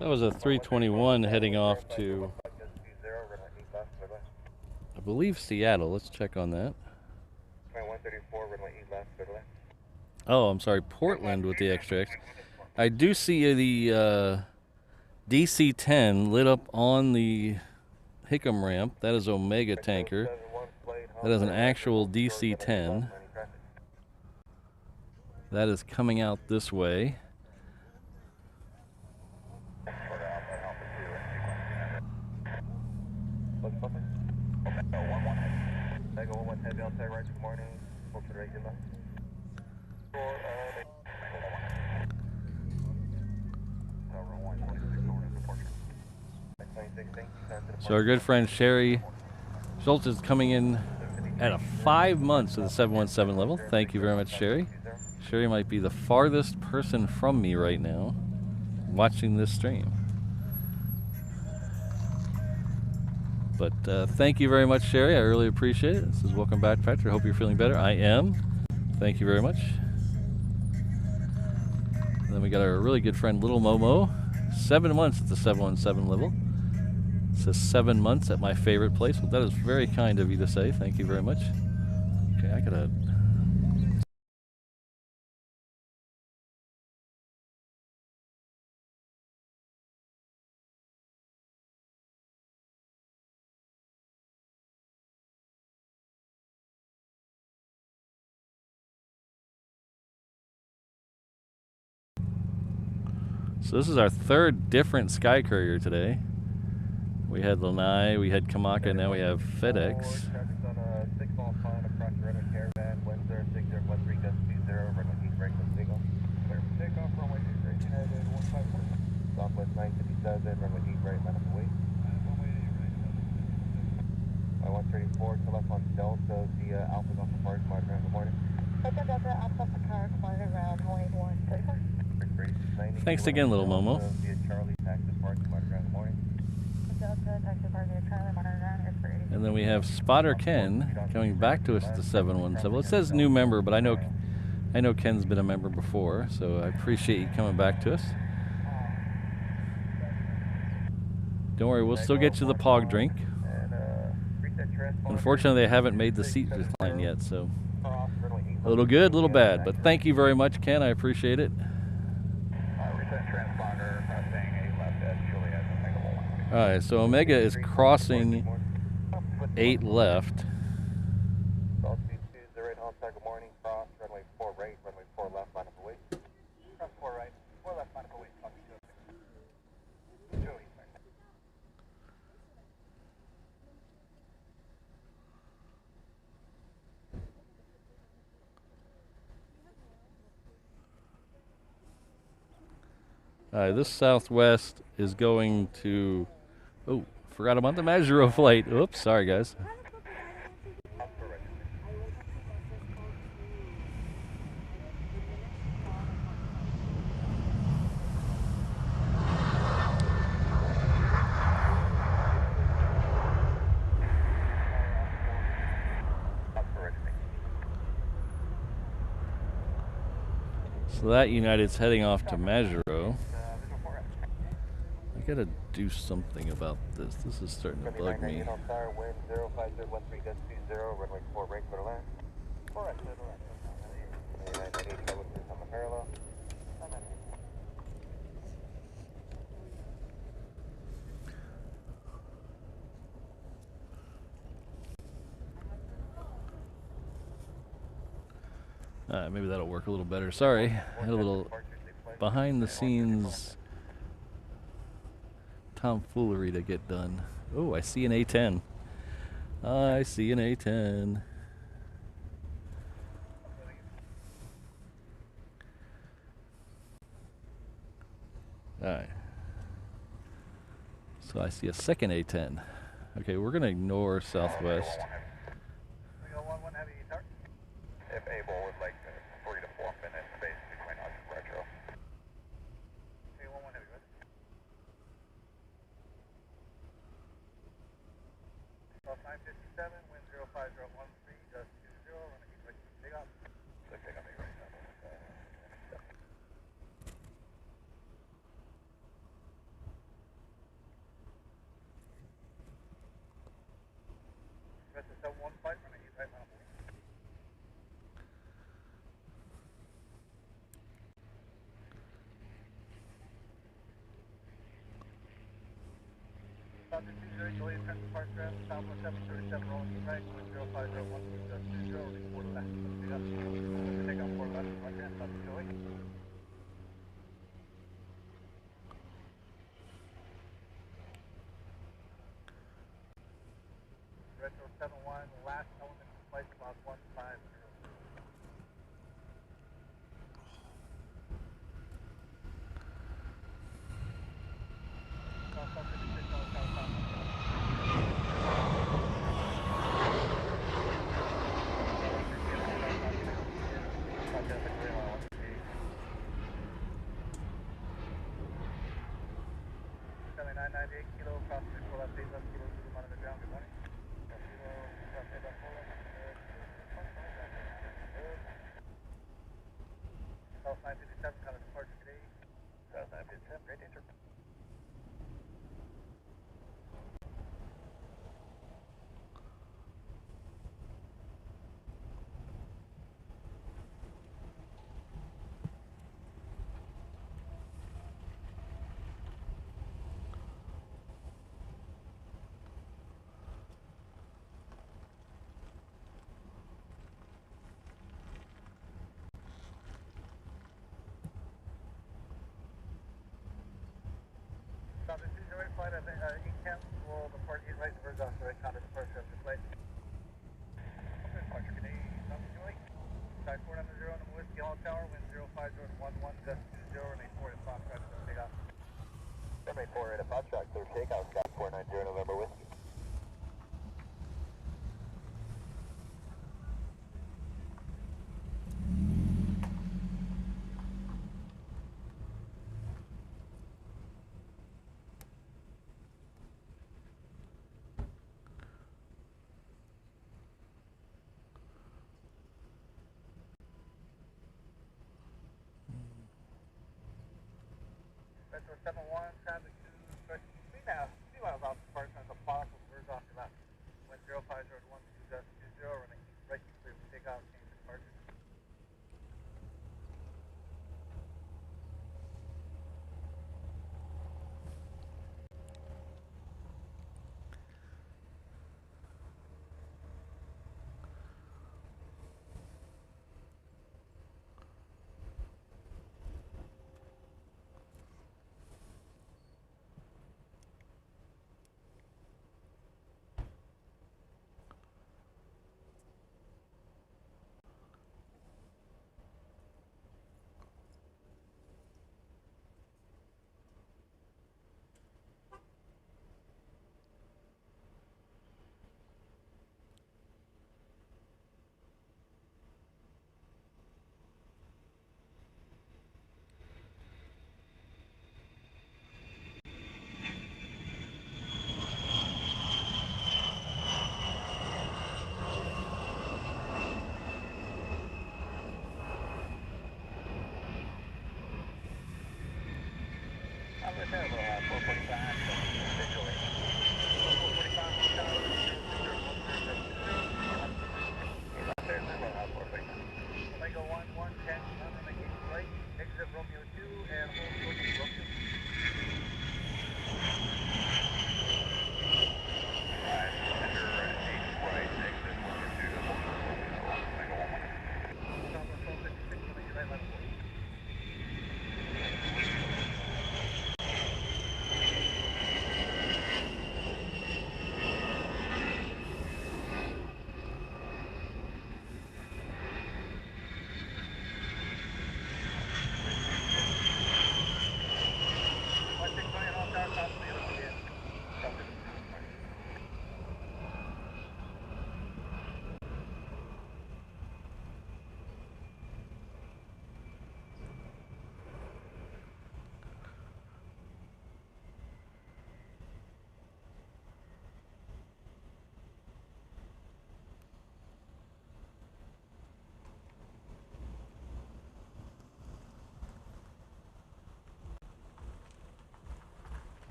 That was a 321 heading off to, I believe, Seattle. Let's check on that. Oh, I'm sorry, Portland with the extra X. I do see the DC-10 lit up on the Hickam ramp. That is Omega tanker. That is an actual DC-10. That is coming out this way. So our good friend Sherry Schultz is coming in at a 5 months of the 717 level. Thank you very much, Sherry. Sherry might be the farthest person from me right now watching this stream. But thank you very much, Sherry. I really appreciate it. This is Welcome Back, Patrick. I hope you're feeling better. I am. Thank you very much. And then we got our really good friend Little Momo. 7 months at the 717 level. It says 7 months at my favorite place. Well, that is very kind of you to say. Thank you very much. Okay, I gotta So this is our third different sky courier today. We had Lanai, we had Kamaka, now we have FedEx. Traffic's on a 6 mile pond across the runway caravan, winds are 6013, gust 20, runway heat break with takeoff. Clear for takeoff, runway 23, United 154. Southwest 957, runway heat right, line up the weight. Runway right, 134 to left on Delta, the Alpha's off the park, monitor around the morning. Delta, Alpha off the park, monitor around, Hawaii 134. Thanks again, little Momo. And then we have Spotter Ken coming back to us at the 717. Well, it says new member, but I know Ken's been a member before, so I appreciate you coming back to us. Don't worry, we'll still get you the POG drink. Unfortunately, they haven't made the seat recline yet, so a little good, a little bad. But thank you very much, Ken. I appreciate it. All right, so Omega is crossing 8 left. This Southwest is going to, oh, forgot about the Majuro flight. Oops, sorry guys. So that United's heading off to Majuro. I gotta do something about this. This is starting to bug me. Maybe that'll work a little better. Sorry, I had a little behind the scenes tomfoolery to get done. Oh, I see an A10. I see an A10. Alright. So I see a second A10. Okay, we're gonna ignore Southwest. If able, would like 3 to 4 minutes space between us and retro. Okay, 11 heavy, ready? South 957, wind 05013, gust 20, and a heat break takeoff. So takeoff right now. Rest of 71 flight, running heat right now. Delayed transfer park ground, Southwest 737 rolling right, 05012, just 20, report left. Take off 4 left, right hand, stop the delay. Retro 71, last element of flight about 150. South 957, kind of departure today. South 957, great danger. flight at 8:10 will depart 8 right reverse off the right Qantas departure of the flight. Departure Canadian, Thunderbolt. Sky 490 Number Whiskey, All Tower, wind 05011, gust 20, runway 4 at Pop-Tarts, clear takeoff. Runway 4 at Pop-Tarts, clear takeoff, Sky 490 November Whiskey. Metro 71, traffic to stretch 3 miles off the departure of the Pop, reverse off your left. Wind 05012, gust 20, running right clear for takeoff, change departure.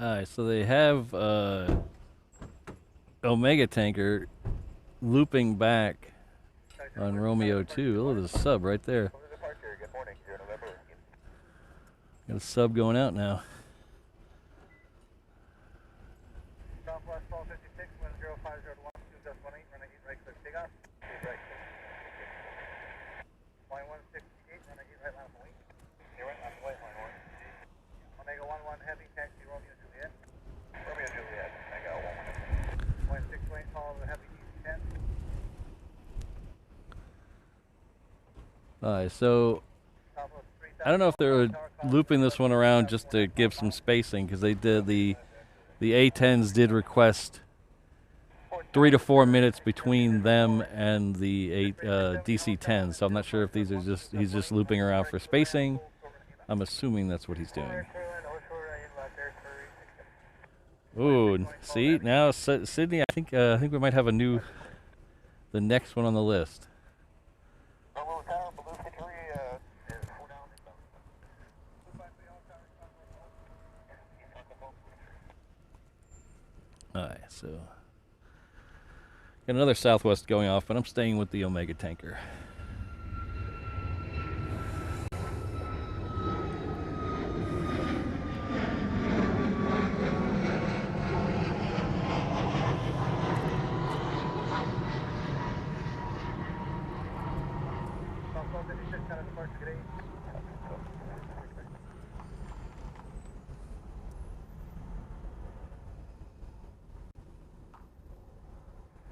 Alright, so they have Omega Tanker looping back on Romeo 2. Oh, there's a sub right there. Got a sub going out now. Southwest 1256, wind 05012, gust 18, running 8 right clear takeoff. 8 right clear. Line 168, running 8 right line of wing. You're right on the white line 1. Omega 11 heavy, taxi Romeo Juliet. Romeo Juliet, Omega 11. Line 6 lane, follow the heavy DC-10. Alright, so I don't know if they're looping this one around just to give some spacing, because they did the A10s did request 3 to 4 minutes between them and the DC-10s. So I'm not sure if these are he's just looping around for spacing. I'm assuming that's what he's doing. Ooh, see now Sydney. I think we might have the next one on the list. Alright, so got another Southwest going off, but I'm staying with the Omega Tanker. good day.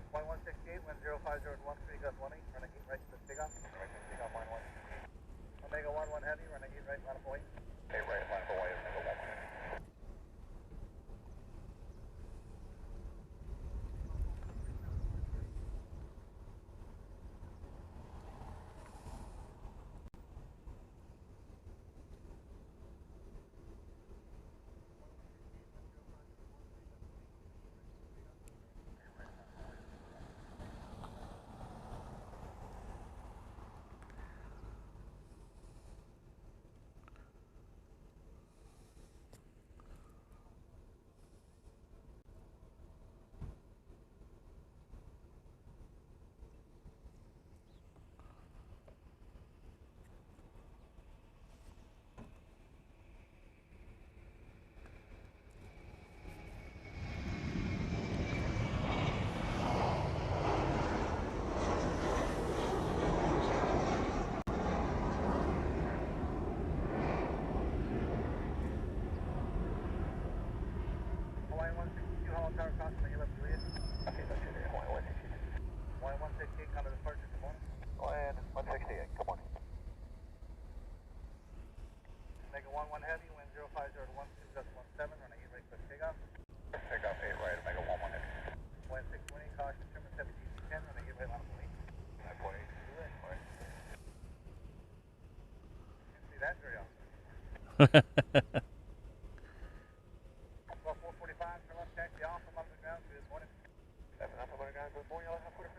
1168, wind 050 at 13, gust 18, running 8 right to takeoff. Right to takeoff, line 1. Omega 11 heavy, running 8 right, line up away. 8 right, line up away, Omega 11. Hawaii 162, Hollow Tower, crossing the 11 Juliet. Okay, that's it. Hawaii 162. Hawaii 168, counter departure, good morning. Hawaii 168, good morning. Omega 11 heavy, wind 050 at 12, gust 17, running 8 right to takeoff. Takeoff 8 right, Omega 11 heavy. Wind 620, caution, Sherman 7 DC10, running 8 right, line up away. 9.8, Juliet, right. Didn't see that very often. 445, turn left, taxi off, from under the ground, good morning. 7 up, under the ground, good morning, yellow, 45.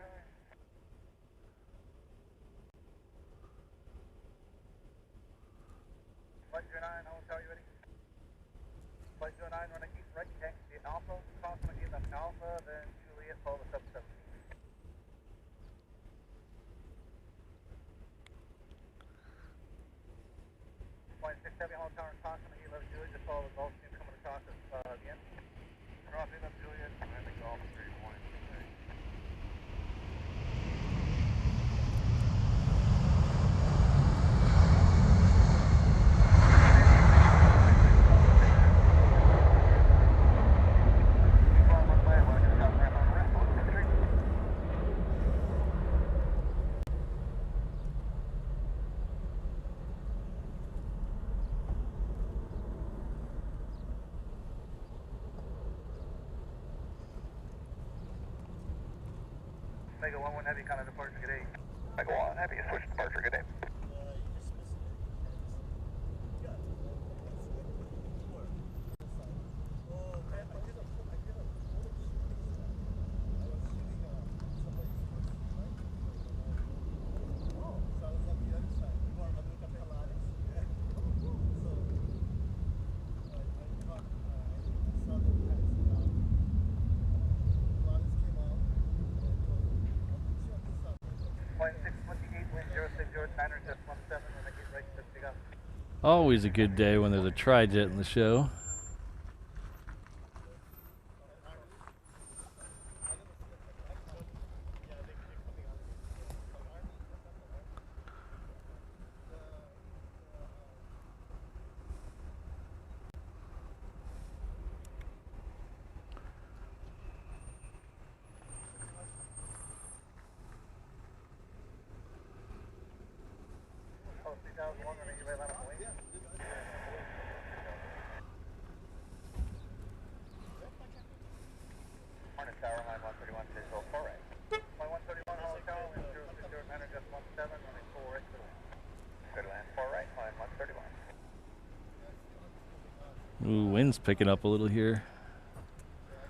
Flight 09, Hollow Tower, you ready? Flight 09, running east right, taxi Alpha, crossing the gate left Alpha, then Juliet, follow the 717. Flight 670, Hollow Tower, crossing the 11 Juliet, just follow the Gulf Stream coming across the end. Cross 11 Juliet, and then Gulf Stream 1. Omega 11 heavy, counter departure, good day. Omega 1 heavy, switch departure, good day. Flight 628, wind 060 at 9 just 17, running 8 right to takeoff. Always a good day when there's a tri-jet in the show. Oh, 3001, running 8 right, line up away. Hornet Tower, line 131, visual 4 right. Line 131, Hollow Tower, wind 060 at 9 just 17, running 4 right, clear land. Clear land 4 right, line 131. Ooh, wind's picking up a little here.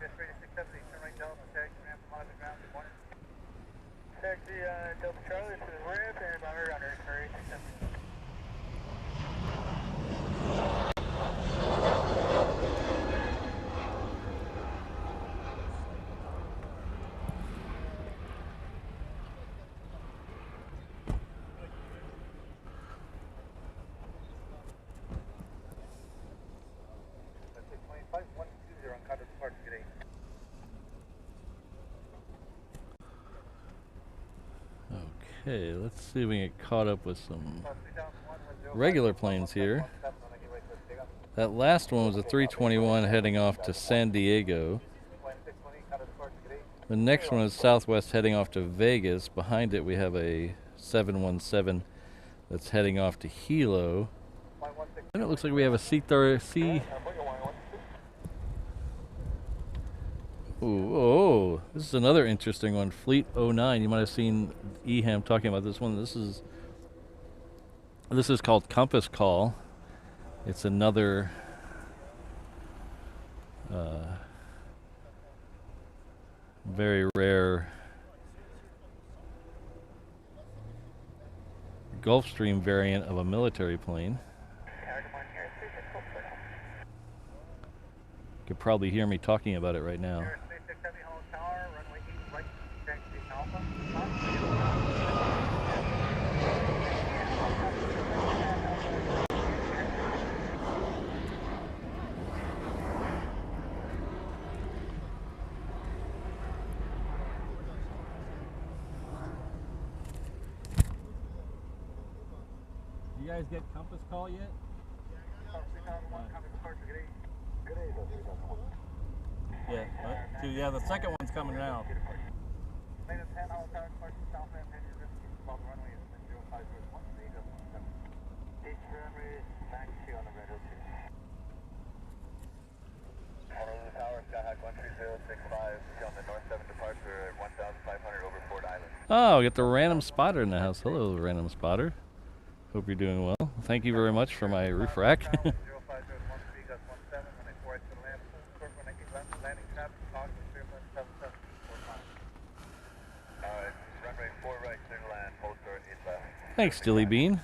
Just 3670, turn right, Delta, taxi ramp from under the ground, good morning. Taxi Delta Charlie, this is ramp, and I'm under 3670. Flight 120 on counter departure, good day. Okay, let's see if we can get caught up with some Call 3001, regular planes here. That last one was a 321 heading off to San Diego. The next one is Southwest heading off to Vegas. Behind it we have a 717 that's heading off to Hilo. And it looks like we have a C. Oh, this is another interesting one. Fleet 09. You might have seen Eham talking about this one. This is called Compass Call. It's another very rare Gulfstream variant of a military plane. You could probably hear me talking about it right now. You guys get Compass Call yet? Yeah, the second one's coming now. Oh, we got the random spotter in the house. Hello, random spotter. Hope you're doing well. Thank you very much for my roof rack. Thanks, Dilly Bean.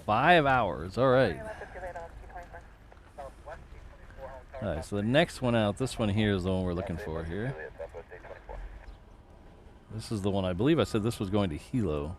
Five hours, all right. All right, so the next one out, this one here is the one we're looking for here. This is the one, I believe I said this was going to Hilo.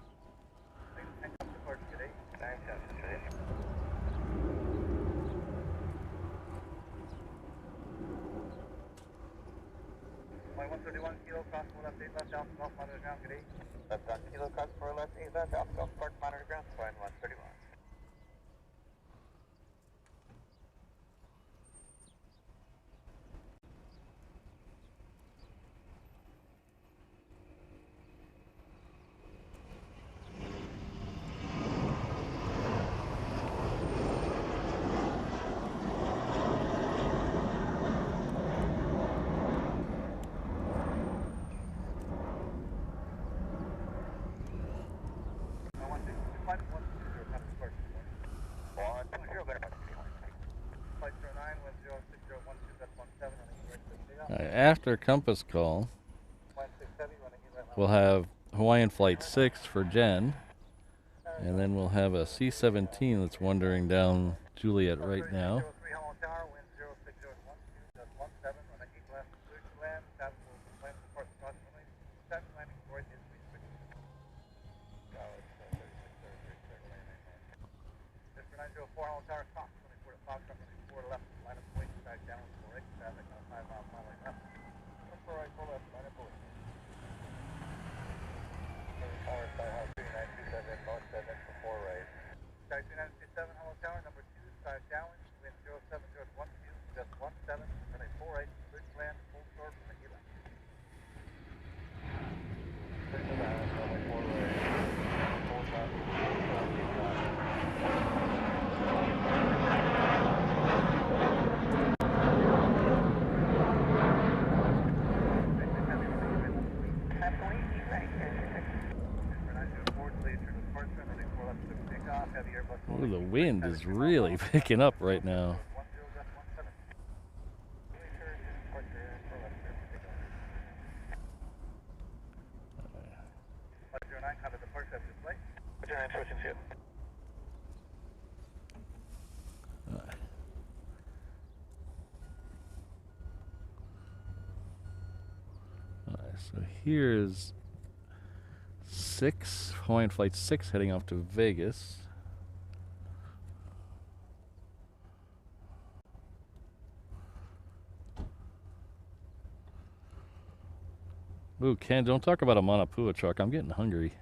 After Compass Call, we'll have Hawaiian Flight 6 for Jen, and then we'll have a C-17 that's wandering down Juliet right now. Ooh, the wind is really picking up right now. So here's 6, Hawaiian Flight 6 heading off to Vegas. Ooh, Ken, don't talk about a Manapua truck. I'm getting hungry.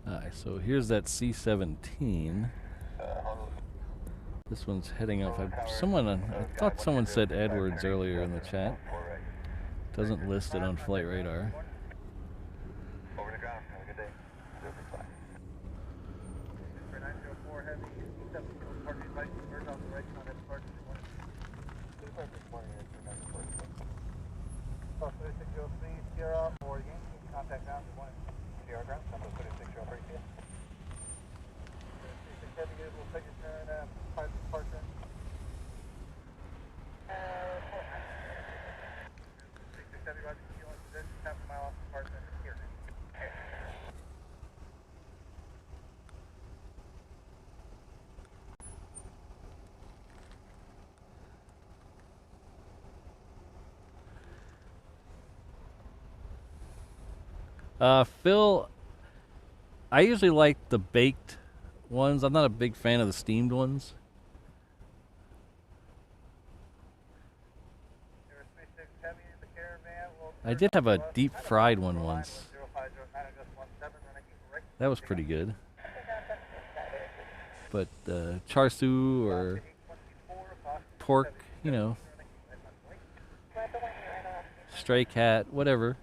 Alright, so here's that C-17. This one's heading off. I thought someone said Edwards earlier in the chat. Doesn't list it on flight radar. Phil, I usually like the baked ones. I'm not a big fan of the steamed ones. I did have a deep fried one once. That was pretty good. But char siu or pork, you know, stray cat, whatever.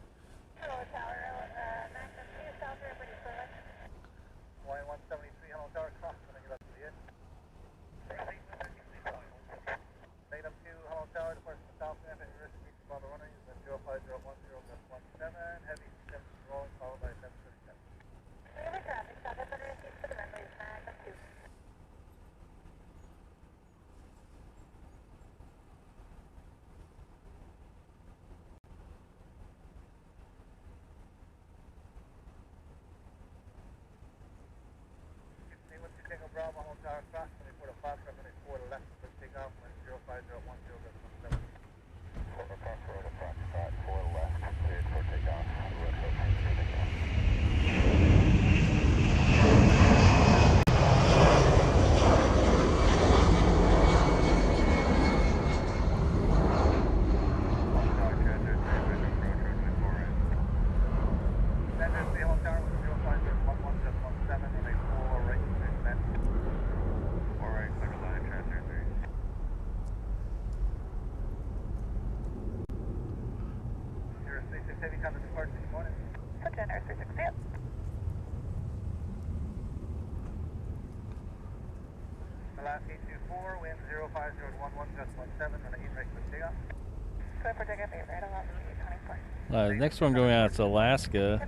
Next one going out to Alaska,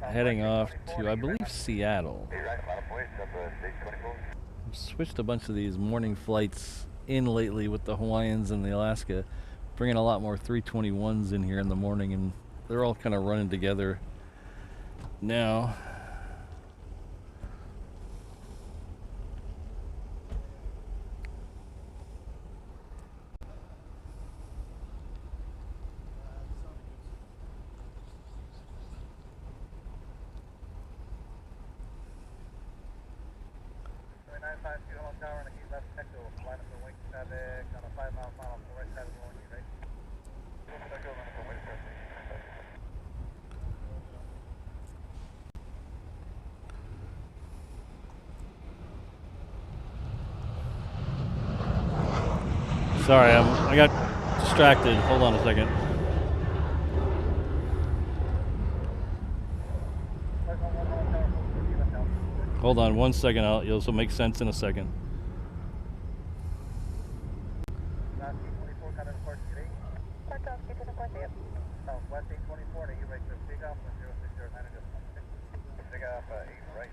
heading off to, I believe, Seattle. I've switched a bunch of these morning flights in lately with the Hawaiians and the Alaska, bringing a lot more 321s in here in the morning, and they're all kind of running together now. Sorry, I got distracted. Hold on a second. Hold on 1 second. This will make sense in a second. T24 kind of report to today. West 824, are you ready to take off? 1060 manager. Take off 8 right,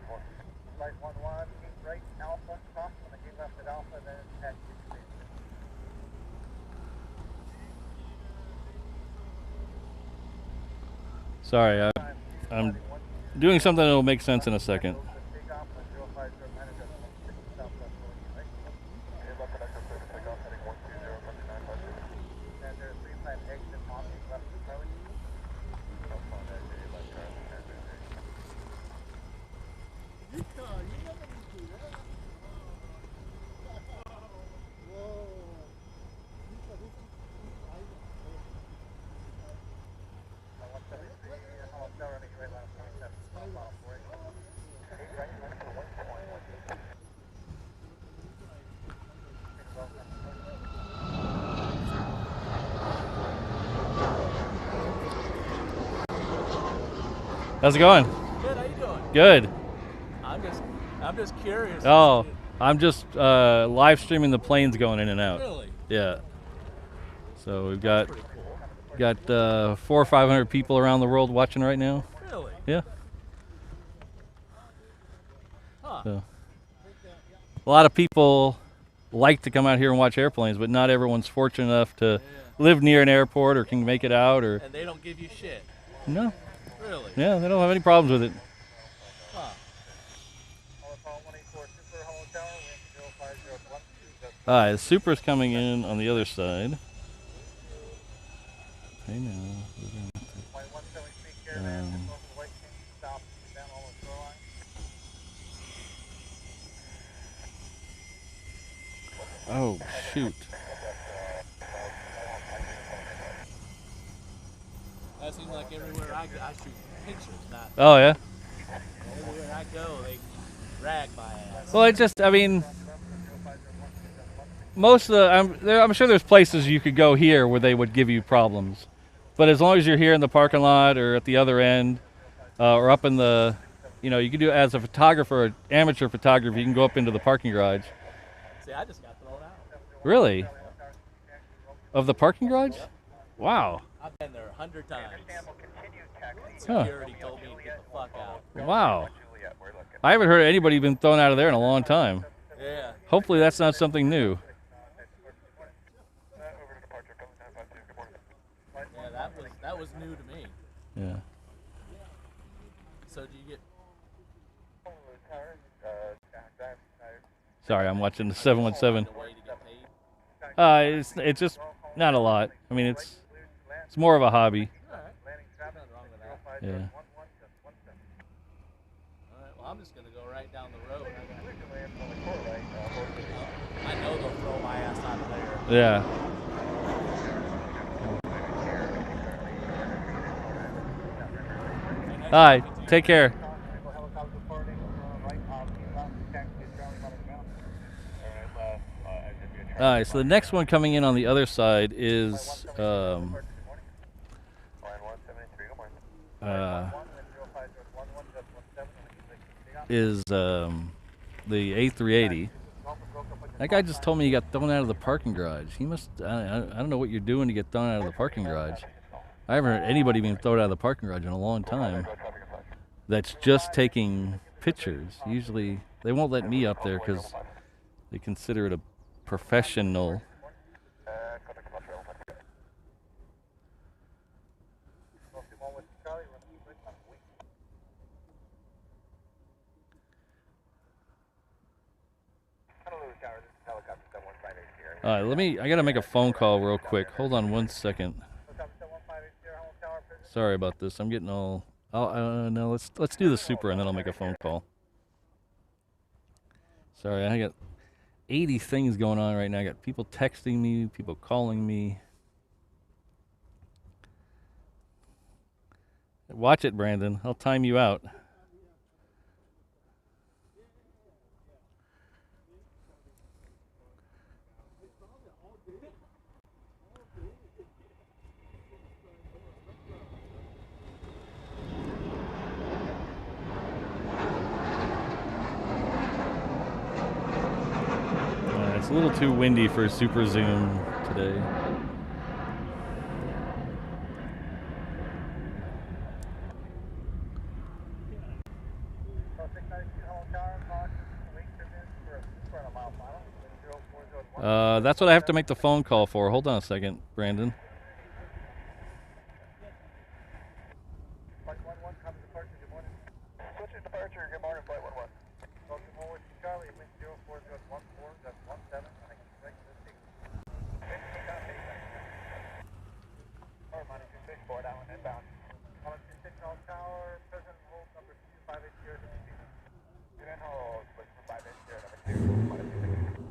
824. Flight 11, 8 right, Alpha, cross, when I get left at Alpha, then taxi to base. Sorry, I'm doing something that will make sense in a second. How's it going? Good, how you doing? Good. I'm just curious. Oh, I'm just live streaming the planes going in and out. Really? Yeah. So we've got Pretty cool. got 400 or 500 people around the world watching right now. Really? Yeah. Huh. So, a lot of people like to come out here and watch airplanes, but not everyone's fortunate enough to live near an airport or can make it out. Or And they don't give you shit. no. Really? Yeah, they don't have any problems with it. Huh. All right, the Super's coming in on the other side. Hey now. Oh shoot. That seems like everywhere I go, I shoot pictures, not Oh yeah. everywhere I go, they drag my ass. Well, I mean, most of the, I'm sure there's places you could go here where they would give you problems, but as long as you're here in the parking lot or at the other end, or up in the, you can do as a photographer, amateur photographer, you can go up into the parking garage. See, I just got thrown out. Really? Of the parking garage? Wow. I've been there 100 times. Huh. Security told me to get the fuck out. Wow. I haven't heard anybody been thrown out of there in a long time. Yeah. Hopefully that's not something new. Yeah, that was new to me. Yeah. So do you get? Sorry, I'm watching the 717. A way to get paid? It's just not a lot. I mean, it's more of a hobby. All right. Nothing wrong with that. Yeah. All right. Well, I'm just gonna go right down the road. I know they'll throw my ass out of there. Yeah. All right. Take care. All right. So the next one coming in on the other side is the A380. That guy just told me he got thrown out of the parking garage. He must, I don't know what you're doing to get thrown out of the parking garage. I haven't heard anybody being thrown out of the parking garage in a long time. That's just taking pictures. Usually they won't let me up there because they consider it a professional. All right, I gotta make a phone call real quick. Hold on 1 second. Sorry about this. I'm getting all. No, let's do the Super and then I'll make a phone call. Sorry, I got 80 things going on right now. I got people texting me, people calling me. Watch it, Brandon. I'll time you out. little too windy for super zoom today. That's what I have to make the phone call for. Hold on a second, Brandon. Flight 11 comes departure, good morning. Switching departure, good morning, Flight 11. Welcome forward to Charlie, wind 04, 14, that's 17, and I expect to see. Or money 264, that one inbound. On 26 Hall Tower, President hold number 2580, good in hold, with 2580, number 2, 2580.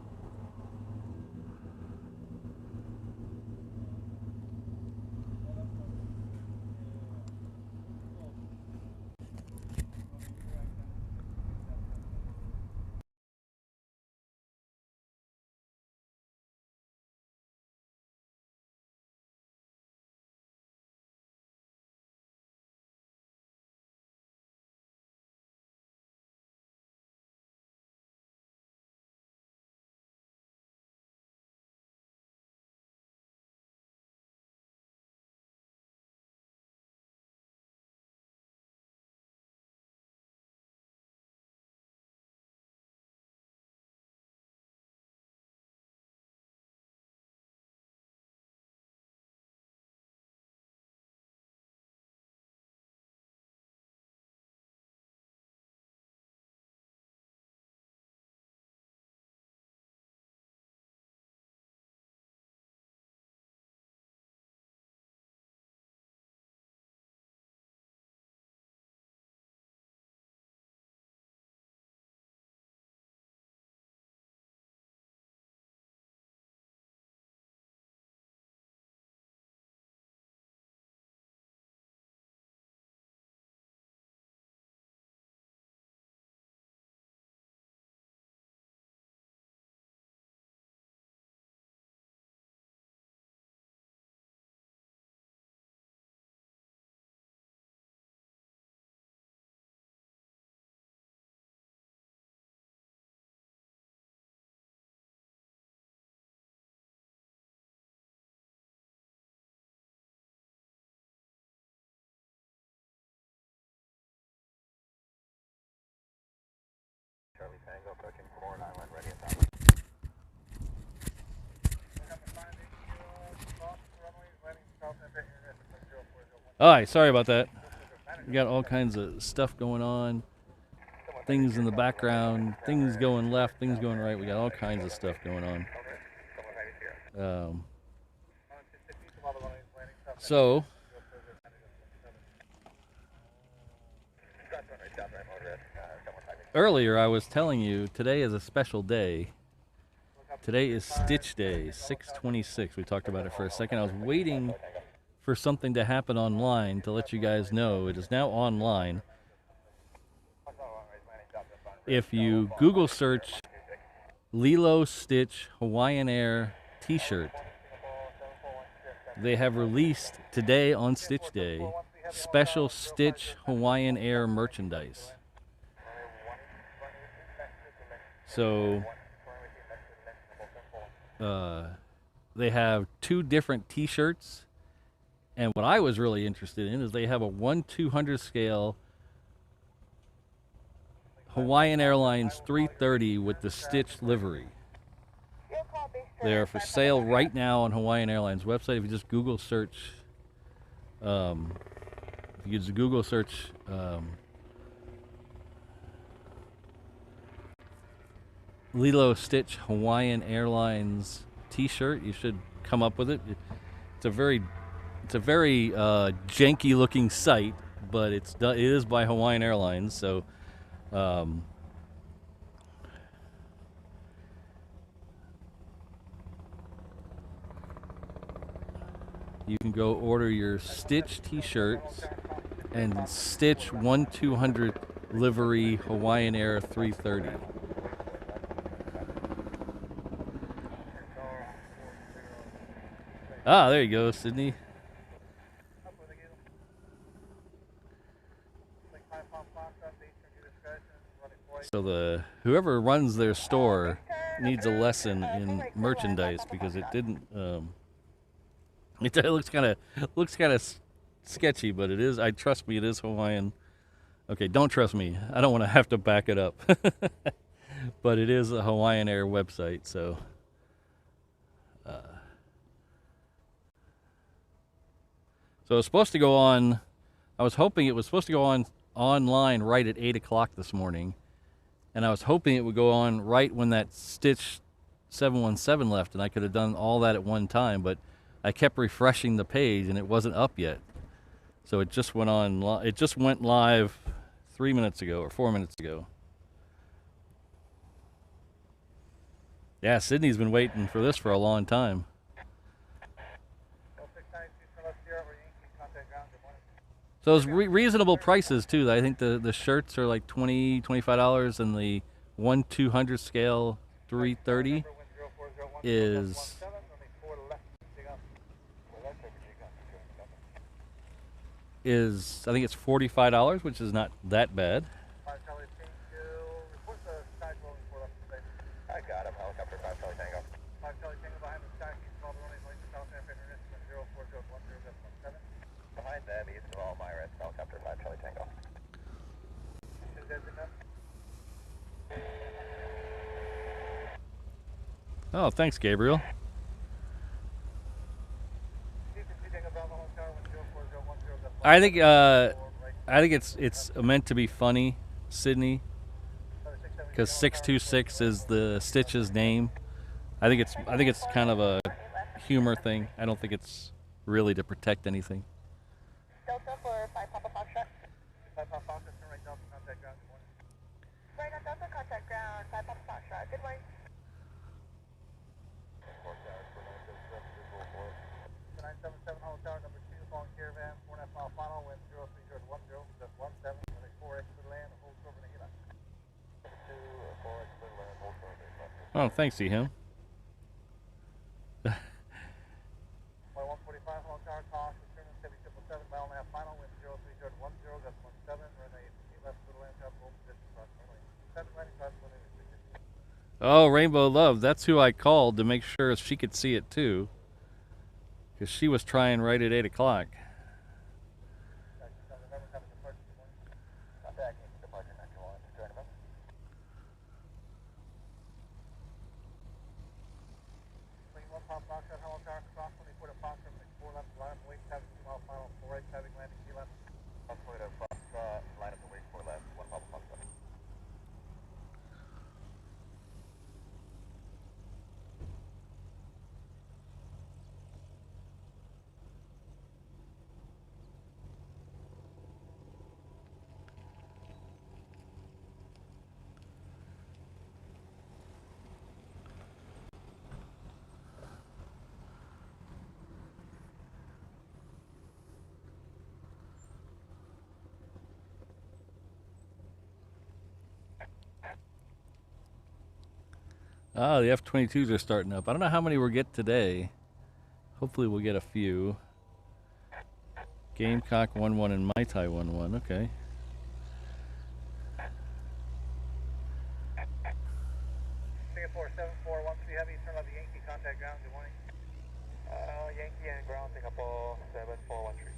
Charlie Tango, approaching 4 Island, ready at that. All right, sorry about that. We got all kinds of stuff going on. Things in the background, things going left, things going right. We got all kinds of stuff going on. So, earlier I was telling you today is a special day. Today is Stitch Day, 6/26. We talked about it for a second. I was waiting for something to happen online to let you guys know it is now online. If you Google search Lilo Stitch Hawaiian Air t-shirt, they have released today on Stitch Day special Stitch Hawaiian Air merchandise. So they have 2 different t-shirts, and what I was really interested in is they have a 1/200 scale Hawaiian Airlines 330 with the Stitch livery. They are for sale right now on Hawaiian Airlines website. If you just Google search, Lilo Stitch Hawaiian Airlines T-shirt, you should come up with it. It's a very janky looking site, but it is by Hawaiian Airlines, so you can go order your Stitch T-shirts and Stitch 1/200 livery Hawaiian Air 330. Ah, there you go, Sydney. So whoever runs their store needs a lesson in merchandise because it didn't. It looks kind of sketchy, but it is. I trust me, it is Hawaiian. Okay, don't trust me. I don't want to have to back it up. But it is a Hawaiian Air website, so. So it's supposed to go on. I was hoping it was supposed to go on online right at 8 o'clock this morning, and I was hoping it would go on right when that Stitch 717 left, and I could have done all that at one time. But I kept refreshing the page, and it wasn't up yet. So it just went on. It just went live 3 minutes ago or 4 minutes ago. Yeah, Sydney's been waiting for this for a long time. So it's reasonable prices too. I think the shirts are like $25, and the 1/200 scale 330 is I think it's $45, which is not that bad. I got him. Helicopter 5 Charlie Tango. 5 Charlie Tango behind the sky. He's 12 running late to South Airport International 04 behind them, east of all Myra, helicopter 5 Charlie Tango. Oh, thanks, Gabriel. I think it's meant to be funny, Sydney, because 626 is the Stitch's name. I think it's kind of a humor thing. I don't think it's really to protect anything. Delta for 5 Papa Foxtrot. 5 Papa Foxtrot, turn right Delta, contact ground, good morning. Right on Delta, contact ground, 5 Papa Foxtrot, good morning. 977 Holo Tower, number 2, following caravan, 4.5 mile final, wind 03010, just 17, running 4X to land, hold over to Gila. 2, 4X to land, hold over to Gila. Oh, thanks, Ehim. 145 Holo Tower, toss, return 7777, mile and a half final, wind 03010, just 17, running 8 left to the land, top, hold position, cross runway. 7 landing, cross runway, restricted. Oh, Rainbow Love, that's who I called to make sure she could see it too, because she was trying right at 8 o'clock. Ah, the F-22s are starting up. I don't know how many we'll get today. Hopefully we'll get a few. Gamecock 1-1 and Mai Tai 1-1. Okay. Singapore 7413 Heavy, turn left Yankee, contact ground, good morning. Yankee and ground, Singapore 7413.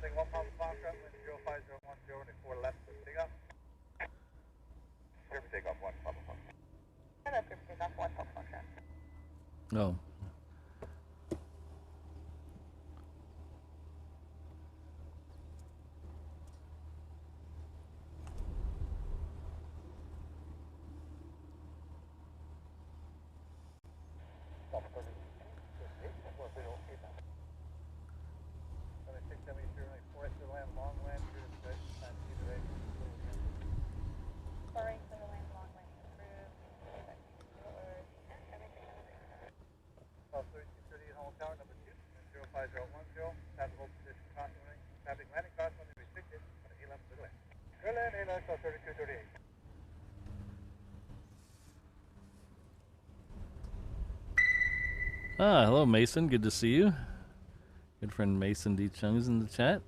Sing 1 Papa Foxtrot, wind 05010, and 4 left for takeoff. Clear for takeoff, 1 Papa Foxtrot. Hello, clear for takeoff, 1 Papa Foxtrot. Oh. Ah, hello Mason, good to see you. Good friend Mason D. Chung is in the chat.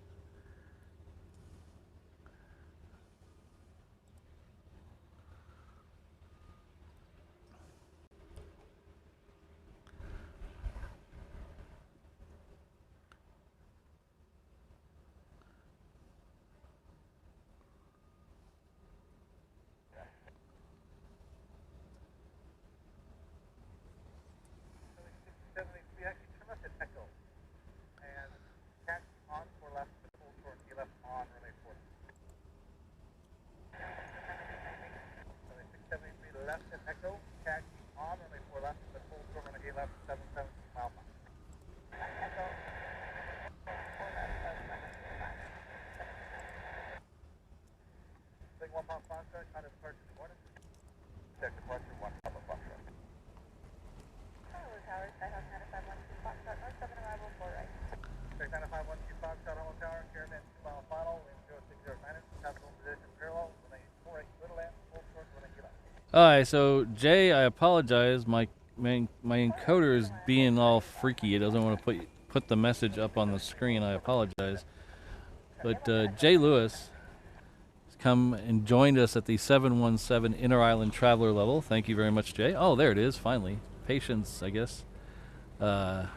Pop Foxtrot, kind of departure good morning. Check departure 1 Papa Foxtrot. Hello, Tower, Skyhawk 951 Foxtrot, North 7 arrival, 4 right. Check 951 Foxtrot, Hello Tower, Caravan 2 mile final, wind 060 minus, tactical position parallel, runway 48 little land, full course, runway left. Alright, so Jay, I apologize. My encoder is being all freaky. It doesn't want to put the message up on the screen. I apologize. But Jay Lewis has come and joined us at the 717 Inter-Island Traveler level. Thank you very much, Jay. Oh, there it is, finally. Patience, I guess. But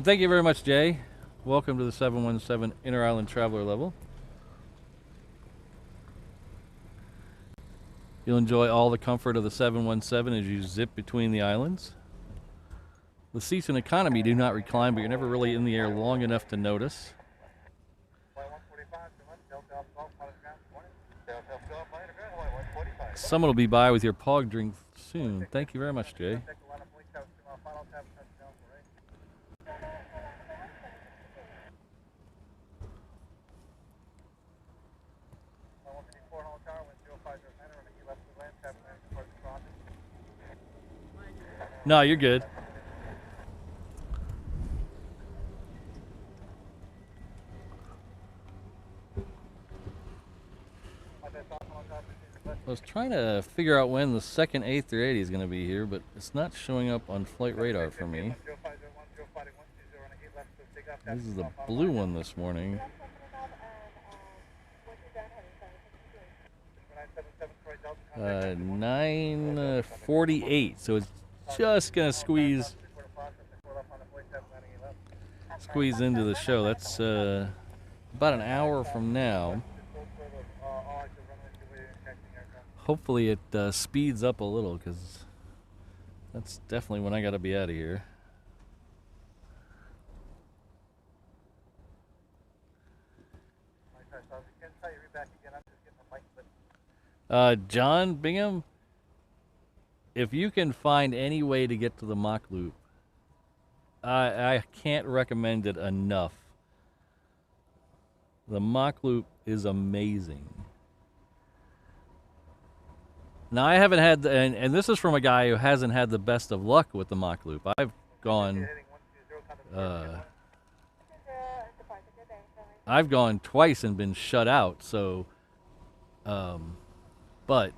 thank you very much, Jay. Welcome to the 717 Inter-Island Traveler level. You'll enjoy all the comfort of the 717 as you zip between the islands. The seats in economy do not recline, but you're never really in the air long enough to notice. Someone will be by with your POG drink soon. Thank you very much, Jay. No, you're good. I was trying to figure out when the second A380 is going to be here, but it's not showing up on flight radar for me. This is the blue one this morning. 9:48, so it's just going to squeeze into the show. That's about an hour from now. Hopefully it speeds up a little, because that's definitely when I got to be out of here. John Bingham, if you can find any way to get to the Mach Loop, I can't recommend it enough. The Mach Loop is amazing. Now, I haven't had, and this is from a guy who hasn't had the best of luck with the Mach Loop. I've gone twice and been shut out, so, but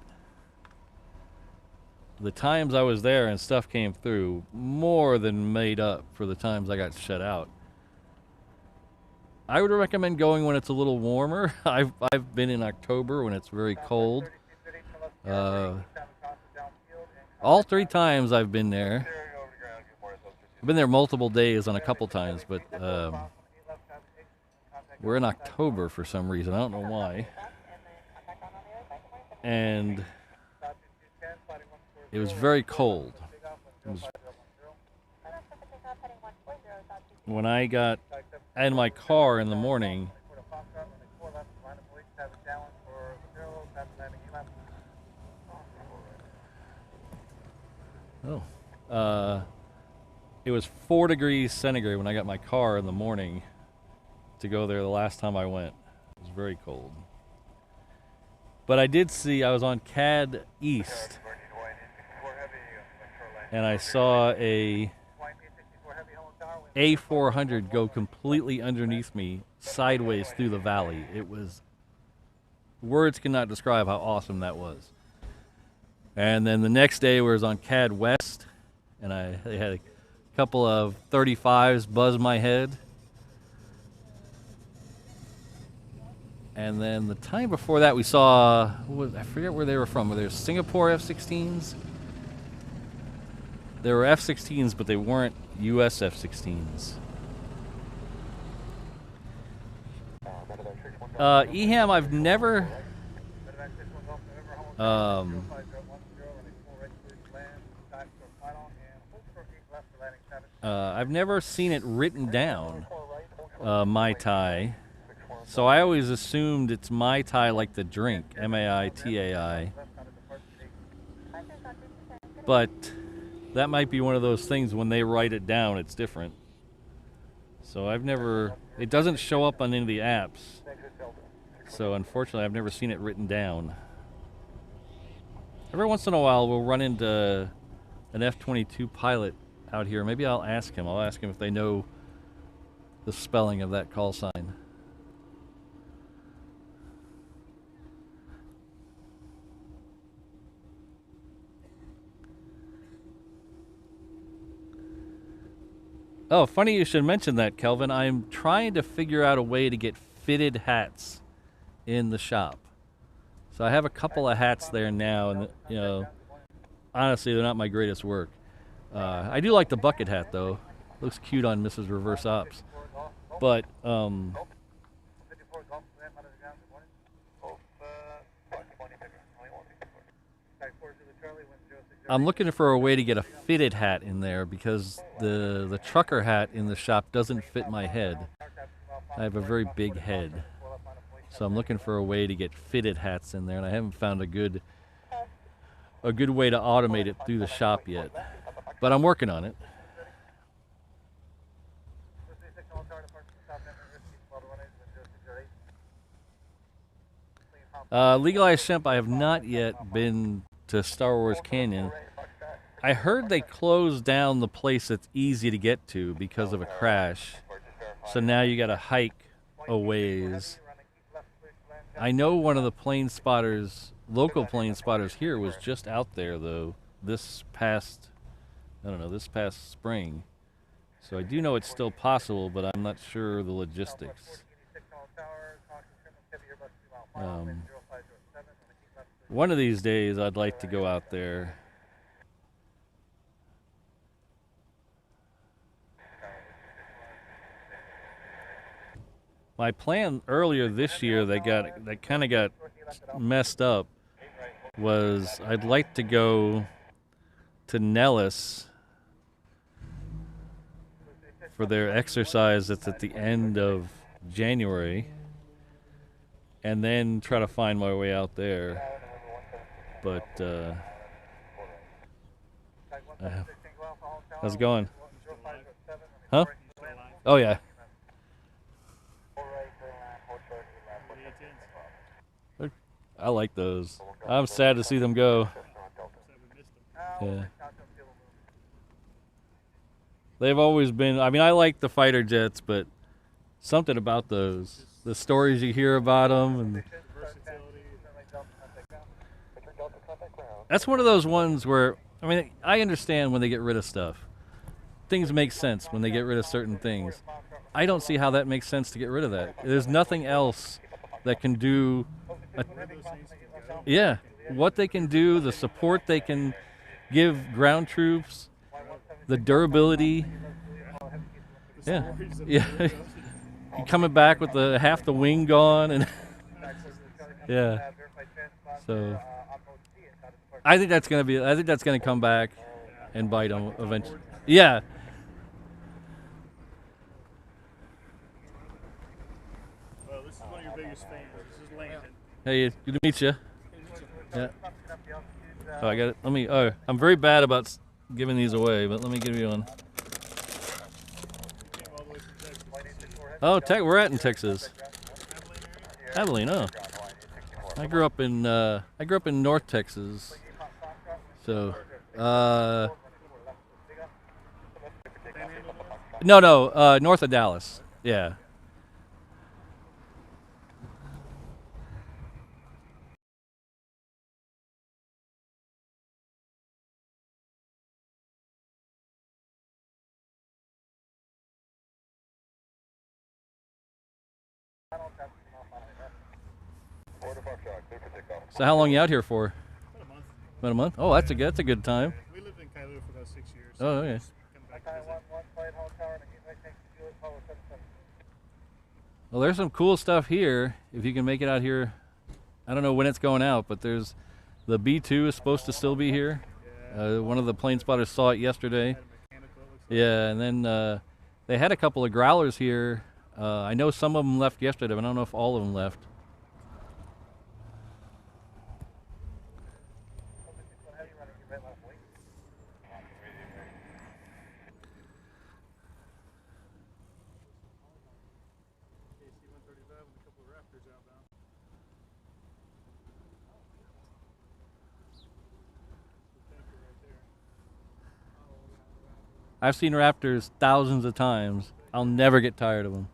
the times I was there and stuff came through more than made up for the times I got shut out. I would recommend going when it's a little warmer. I've been in October when it's very cold. All 3 times I've been there. I've been there multiple days on a couple times, but we're in October for some reason. I don't know why. And it was very cold. When I got in my car in the morning, it was 4 degrees centigrade when I got my car in the morning to go there the last time I went. It was very cold. But I did see, I was on CAD East, and I saw a A400 go completely underneath me, sideways through the valley. It was, words cannot describe how awesome that was. And then the next day we was on CAD West, and they had a couple of 35s buzz my head. And then the time before that we saw, I forget where they were from. Were there Singapore F-16s? There were F-16s, but they weren't US F-16s. EHAM, I've never... I've never seen it written down, Mai Tai. So I always assumed it's Mai Tai like the drink, M-A-I-T-A-I. But that might be one of those things when they write it down, it's different. So I've never, it doesn't show up on any of the apps. so unfortunately I've never seen it written down. Every once in a while we'll run into an F-22 pilot out here. Maybe I'll ask him. I'll ask him if they know the spelling of that call sign. Oh, funny you should mention that, Kelvin. I'm trying to figure out a way to get fitted hats in the shop. So I have a couple of hats there now, and you know, honestly, they're not my greatest work. I do like the bucket hat though; looks cute on Mrs. Reverse Ops. But I'm looking for a way to get a fitted hat in there because the trucker hat in the shop doesn't fit my head. I have a very big head. So I'm looking for a way to get fitted hats in there, and I haven't found a good way to automate it through the shop yet. But I'm working on it. Legalized Shemp, I have not yet been to Star Wars Canyon. I heard they closed down the place that's easy to get to because of a crash. So now you gotta hike a ways. I know one of the plane spotters, local plane spotters here, was just out there though this past spring. So I do know it's still possible, but I'm not sure the logistics. One of these days I'd like to go out there. My plan earlier this year that kind of got messed up was I'd like to go to Nellis for their exercise that's at the end of January, and then try to find my way out there. But how's it going? Huh? Oh yeah. I like those. I'm sad to see them go. Yeah. They've always been, I mean, I like the fighter jets, but something about those. The stories you hear about them. And that's one of those ones where, I mean, I understand when they get rid of stuff. Things make sense when they get rid of certain things. I don't see how that makes sense to get rid of that. There's nothing else that can do yeah, what they can do, the support they can give ground troops, the durability. Yeah, yeah. You coming back with the half the wing gone, and yeah. So I think that's gonna come back and bite them eventually. Yeah. Well, this is one of your biggest fans. This is Landon. Hey, good to meet you. Yeah. Oh, I got it. Let me. Oh, I'm very bad about giving these away, but let me give you one. Oh, we're in Texas. Abilene. Oh. I grew up in North Texas. So. No. North of Dallas. Yeah. So how long you out here for? About a month. About a month? Oh, that's a good time. We lived in Kailua for about 6 years. Oh, okay. Come back to visit. Well, there's some cool stuff here. If you can make it out here, I don't know when it's going out, but there's the B-2 is supposed to still be here. One of the plane spotters saw it yesterday. Yeah, and then they had a couple of growlers here. I know some of them left yesterday, but I don't know if all of them left. I've seen Raptors thousands of times. I'll never get tired of them.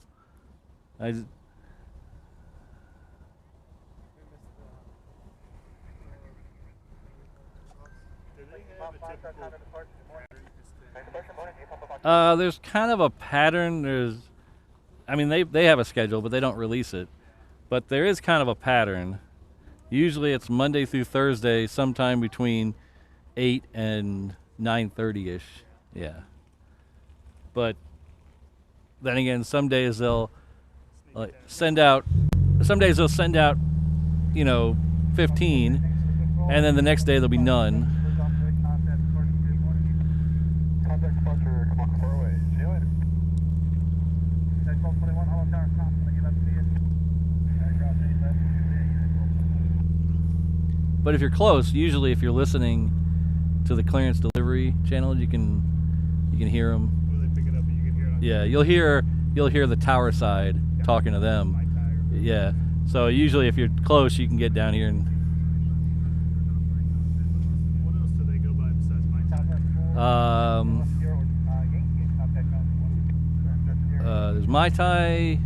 There's kind of a pattern. I mean, they have a schedule, but they don't release it. But there is kind of a pattern. Usually it's Monday through Thursday, sometime between 8 and 9:30ish. Yeah. But then again, some days they'll send out. Some days they'll send out, 15, and then the next day there'll be none. But if you're close, usually if you're listening to the clearance delivery channel, you can hear them. Will they pick it up and you can hear it on Yeah, you'll hear the tower side talking to them. Yeah. So usually if you're close, you can get down here and. What else do they go by besides my There's Mai Tai.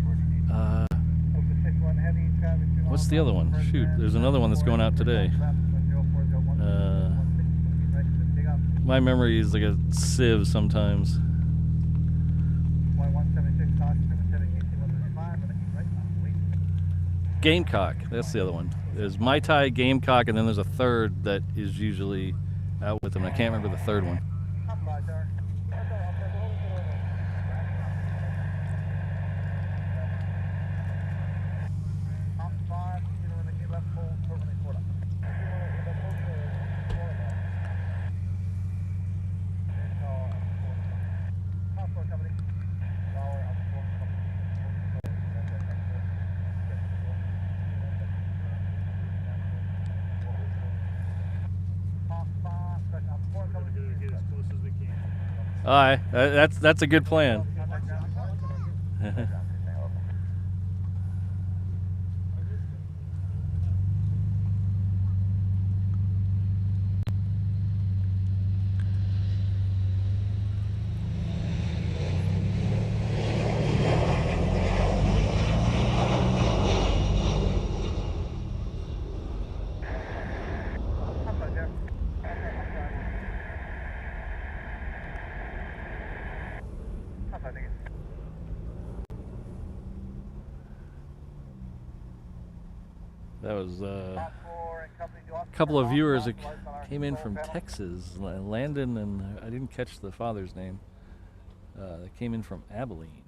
What's the other one? Shoot, there's another one that's going out today. My memory is like a sieve sometimes. Gamecock, that's the other one. There's Mai Tai, Gamecock, and then there's a third that is usually out with them. I can't remember the third one. All right, that's a good plan. That was a couple of viewers that came in from Texas, Landon, and I didn't catch the father's name. They came in from Abilene.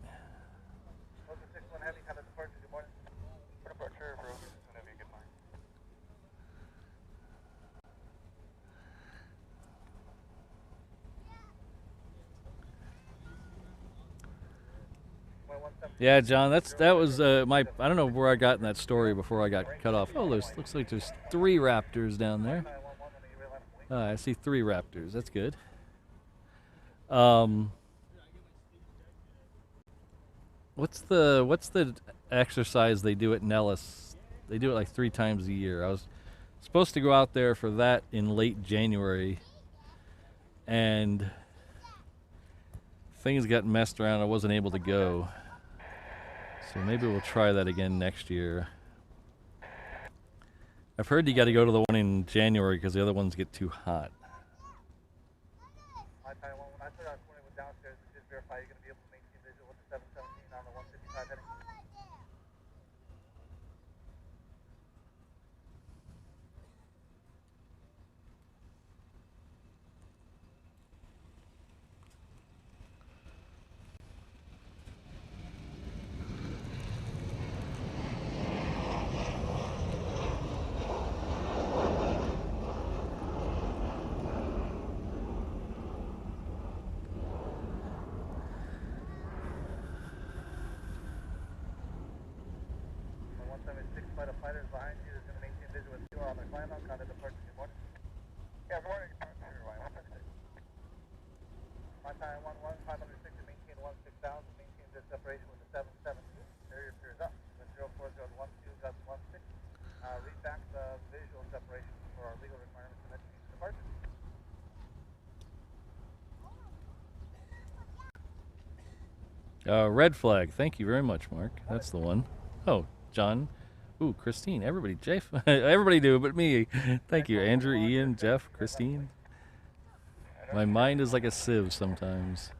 Yeah, John, that was my. I don't know where I got in that story before I got cut off. Oh, looks like there's 3 Raptors down there. I see 3 Raptors. That's good. What's the exercise they do at Nellis? They do it like 3 times a year. I was supposed to go out there for that in late January, and things got messed around. I wasn't able to go. So maybe we'll try that again next year. I've heard you got to go to the one in January because the other ones get too hot. Red flag. Thank you very much, Mark. That's the one. Oh, John. Ooh, Christine. Everybody. Jeff. Everybody do, but me. Thank you. Andrew, Ian, Jeff, Christine. My mind is like a sieve sometimes.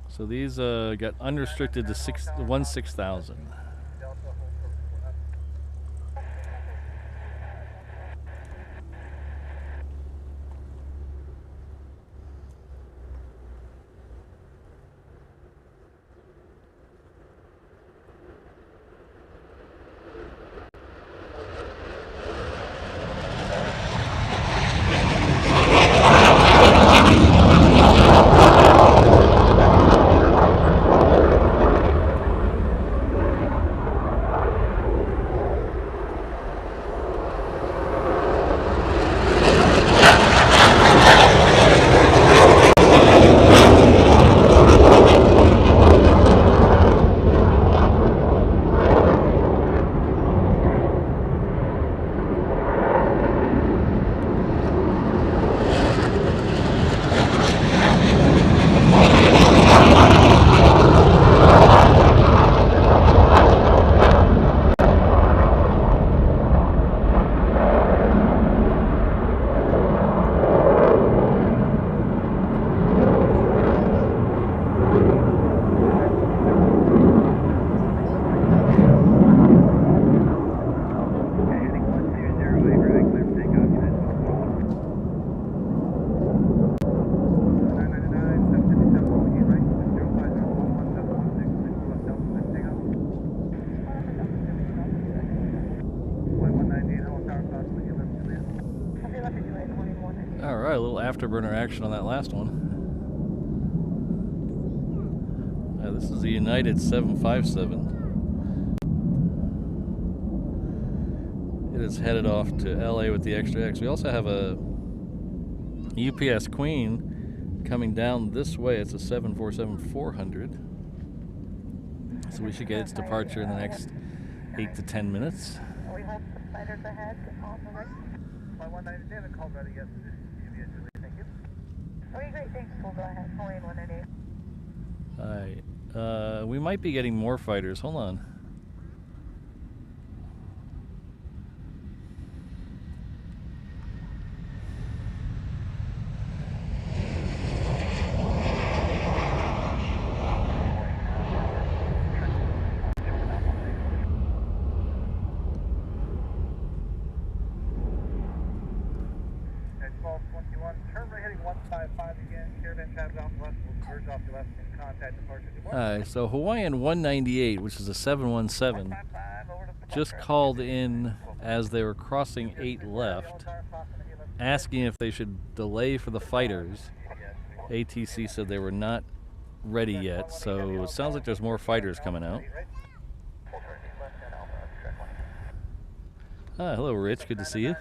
So these got unrestricted to 6,000. Alright, a little afterburner action on that last one. This is the United 757. It is headed off to LA with the Extra X. We also have a UPS Queen coming down this way. It's a 747-400. So we should get its departure in the next 8 to 10 minutes. We have some fighters ahead on the right. My 190, they haven't called ready yet, so just Aviation, thank you. Okay, great, thanks. We'll go ahead. Hawaiian 198. Alright, we might be getting more fighters. Hold on. At 1221, turn right heading 155 again. Caravan travels out west, will converge off the left and contact departure. Alright, so Hawaiian 198, which is a 717, just called in as they were crossing 8 left, asking if they should delay for the fighters. ATC said they were not ready yet, so it sounds like there's more fighters coming out. Ah, hello Rich, good to see you.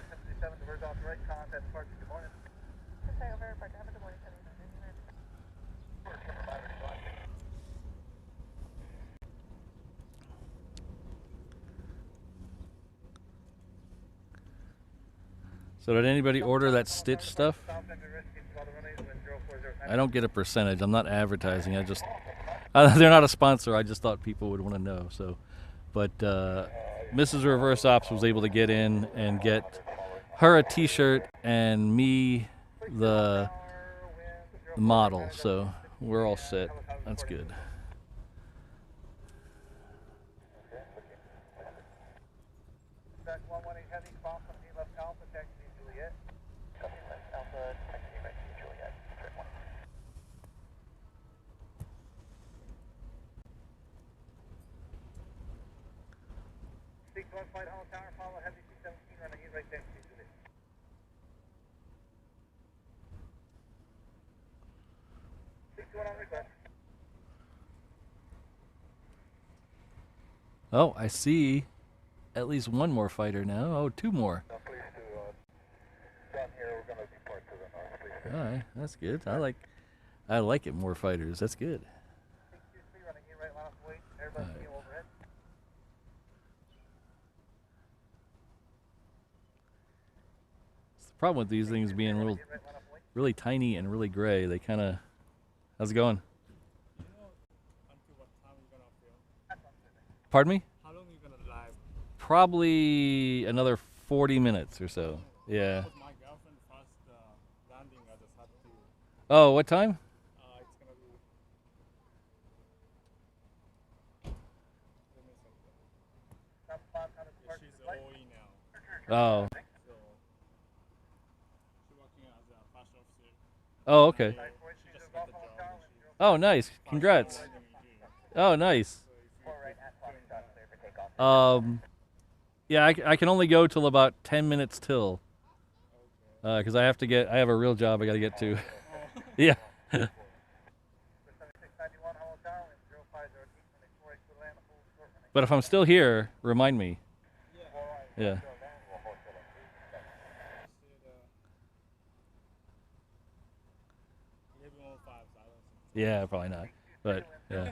So did anybody order that Stitch stuff? I don't get a percentage. I'm not advertising. I just they're not a sponsor. I just thought people would want to know. So, but Mrs. Reverse Ops was able to get in and get her a T-shirt and me the model. So we're all set. That's good. Flight Hall Tower, follow heavy C-17 running in right there. Oh, I see at least one more fighter now. Oh, two more. All right, that's good. I like it, more fighters. That's good. All right. Problem with these things being really tiny and really gray, they kind of. How's it going? Until what time are you gonna film? Pardon me? How long are you gonna live? Probably another 40 minutes or so. Yeah. Because my girlfriend first landing, I just had to. Oh, what time? It's gonna be. Give me a second. Yeah, she's OE now. Oh. So she's working as a fast officer. Oh, okay. She just got the job. And she Oh, nice. Congrats. Oh, nice. Yeah, I can only go till about 10 minutes till. Because I have a real job I got to get to. Yeah. But if I'm still here, remind me. Yeah. Yeah, probably not. But yeah.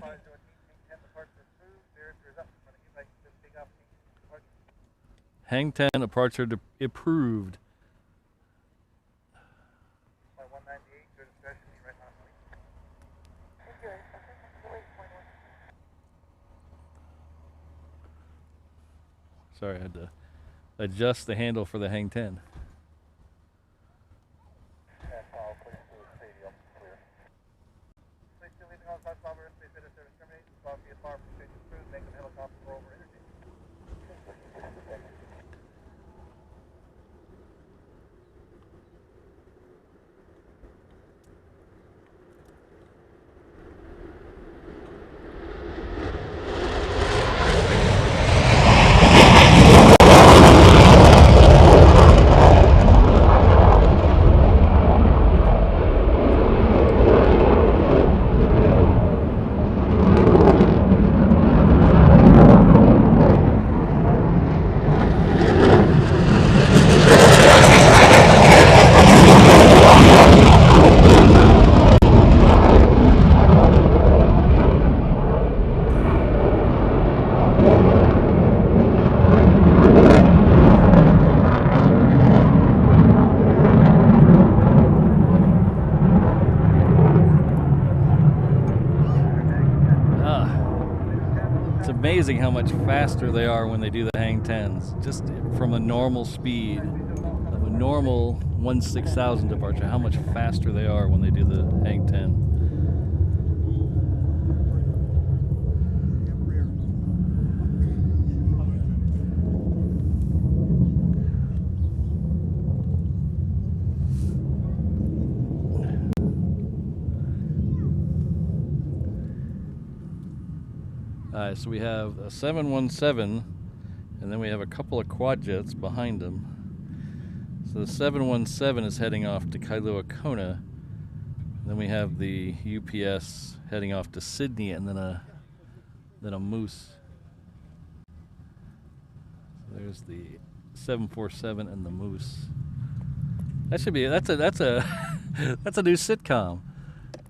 Hang 10 departure approved. Sorry, I had to adjust the handle for the Hang 10. Amazing how much faster they are when they do the hang 10s, just from a normal speed of a normal 1/6000 departure, how much faster they are when they do the hang 10. So we have a 717, and then we have a couple of quad jets behind them. So the 717 is heading off to Kailua Kona. Then we have the UPS heading off to Sydney, and then a Moose. So there's the 747 and the Moose. That's a that's a new sitcom.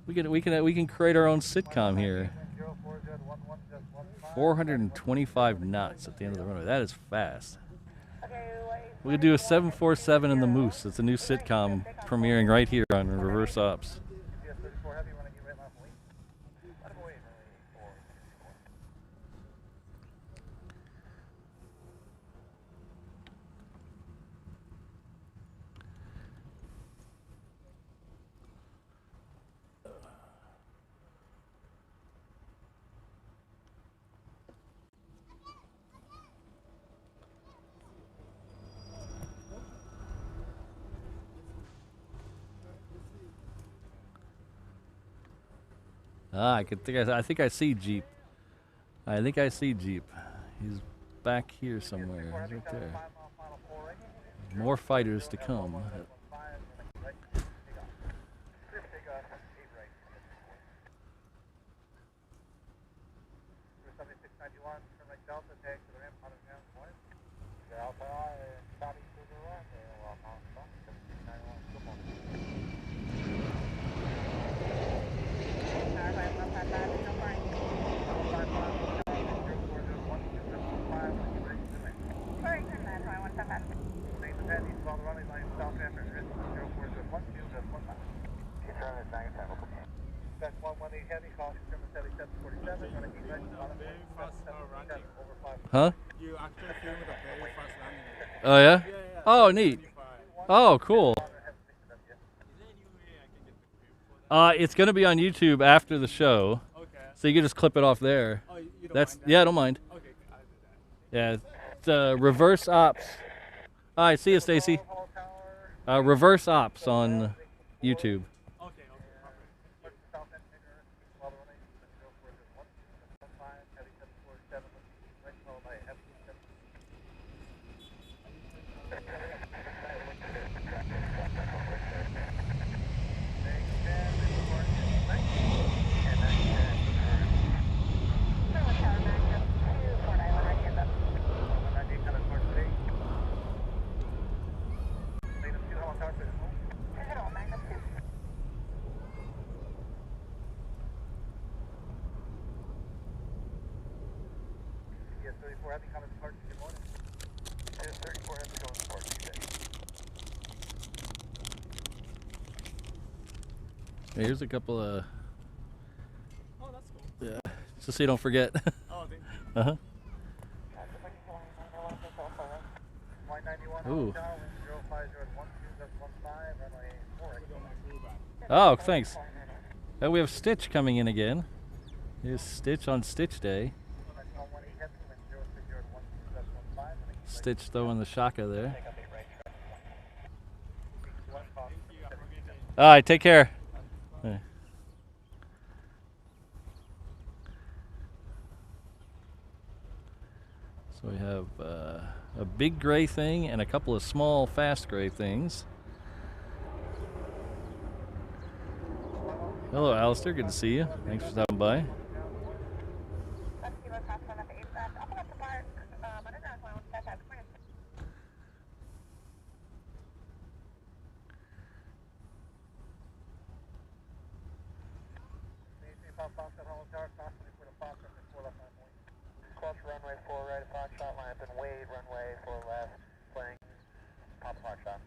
We can create our own sitcom here. 425 knots at the end of the runway. That is fast. We could do a 747 and the Moose. It's a new sitcom premiering right here on Reverse Ops. I think I see Jeep. I think I see Jeep. He's back here somewhere. He's right there. More fighters to come. Follow the runway line south after 0401, just 15. She's running at 9 time. That's 118 heavy, caution from the 7747, running 8 right, Very fast running. over 5. Huh? You actually filmed a very fast landing. Oh yeah? Yeah, yeah. Oh, neat. 25. Oh, cool. Is there any way I can get the clip for that? It's gonna be on YouTube after the show, Okay. so you can just clip it off there. Oh, you don't That's mind that? yeah, I don't mind. Okay, I'll do that. Yeah, it's reverse ops. All right, see you, Stacy. Reverse ops on YouTube. Okay, perfect. Yes, 34 heavy, coming to park, good morning. Yes, 34 heavy, going to park, Here's a couple of Oh, that's cool. yeah, just so you don't forget. Oh, thank you. Uh huh. Line 91, Ooh. 0501, that's 15, runway 4. Put on my crew back. Oh, thanks. We have Stitch coming in again. Here's Stitch on Stitch Day. Stitch throwing the shaka there. Thank you. Have a good day. All right, take care. Yeah. So we have a big gray thing and a couple of small fast gray things. Hello, Alistair. Good to see you. Thanks for stopping by. Cross runway 4 right, approach shot line up and wade runway 4 left, flank, pop apart shot.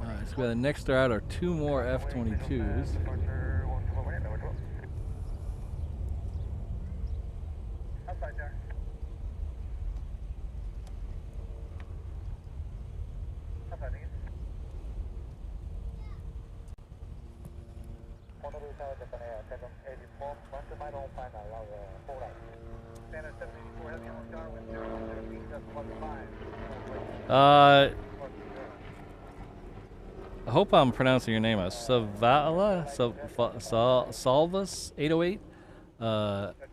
Alright, so we got next out are two more F-22s. Outside there. Outside again. I hope I'm pronouncing your name. Savala? Salvas 808?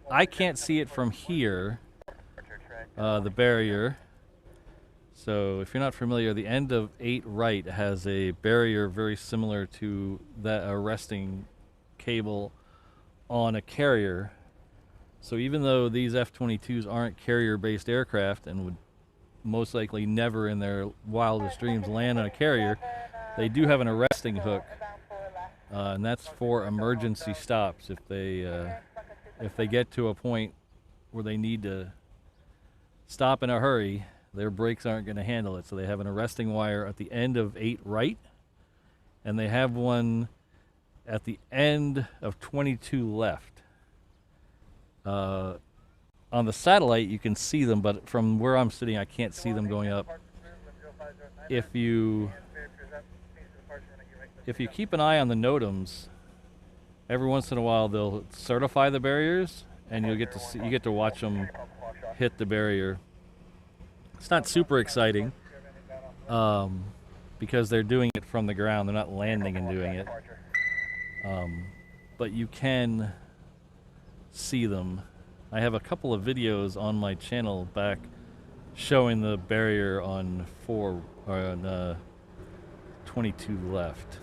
I can't see it from here, the barrier. So if you're not familiar, the end of 8 right has a barrier very similar to that arresting cable on a carrier. So even though these F-22s aren't carrier-based aircraft and would most likely never in their wildest dreams land on a carrier, they do have an arresting hook, and that's for emergency stops. If they get to a point where they need to stop in a hurry, their brakes aren't going to handle it. So they have an arresting wire at the end of 8 right, and they have one at the end of 22 left. On the satellite, you can see them, but from where I'm sitting, I can't see them going up. If you keep an eye on the NOTAMs, every once in a while they'll certify the barriers, and you get to watch them hit the barrier. It's not super exciting because they're doing it from the ground. They're not landing and doing it. But you can see them. I have a couple of videos on my channel back showing the barrier on 22 left.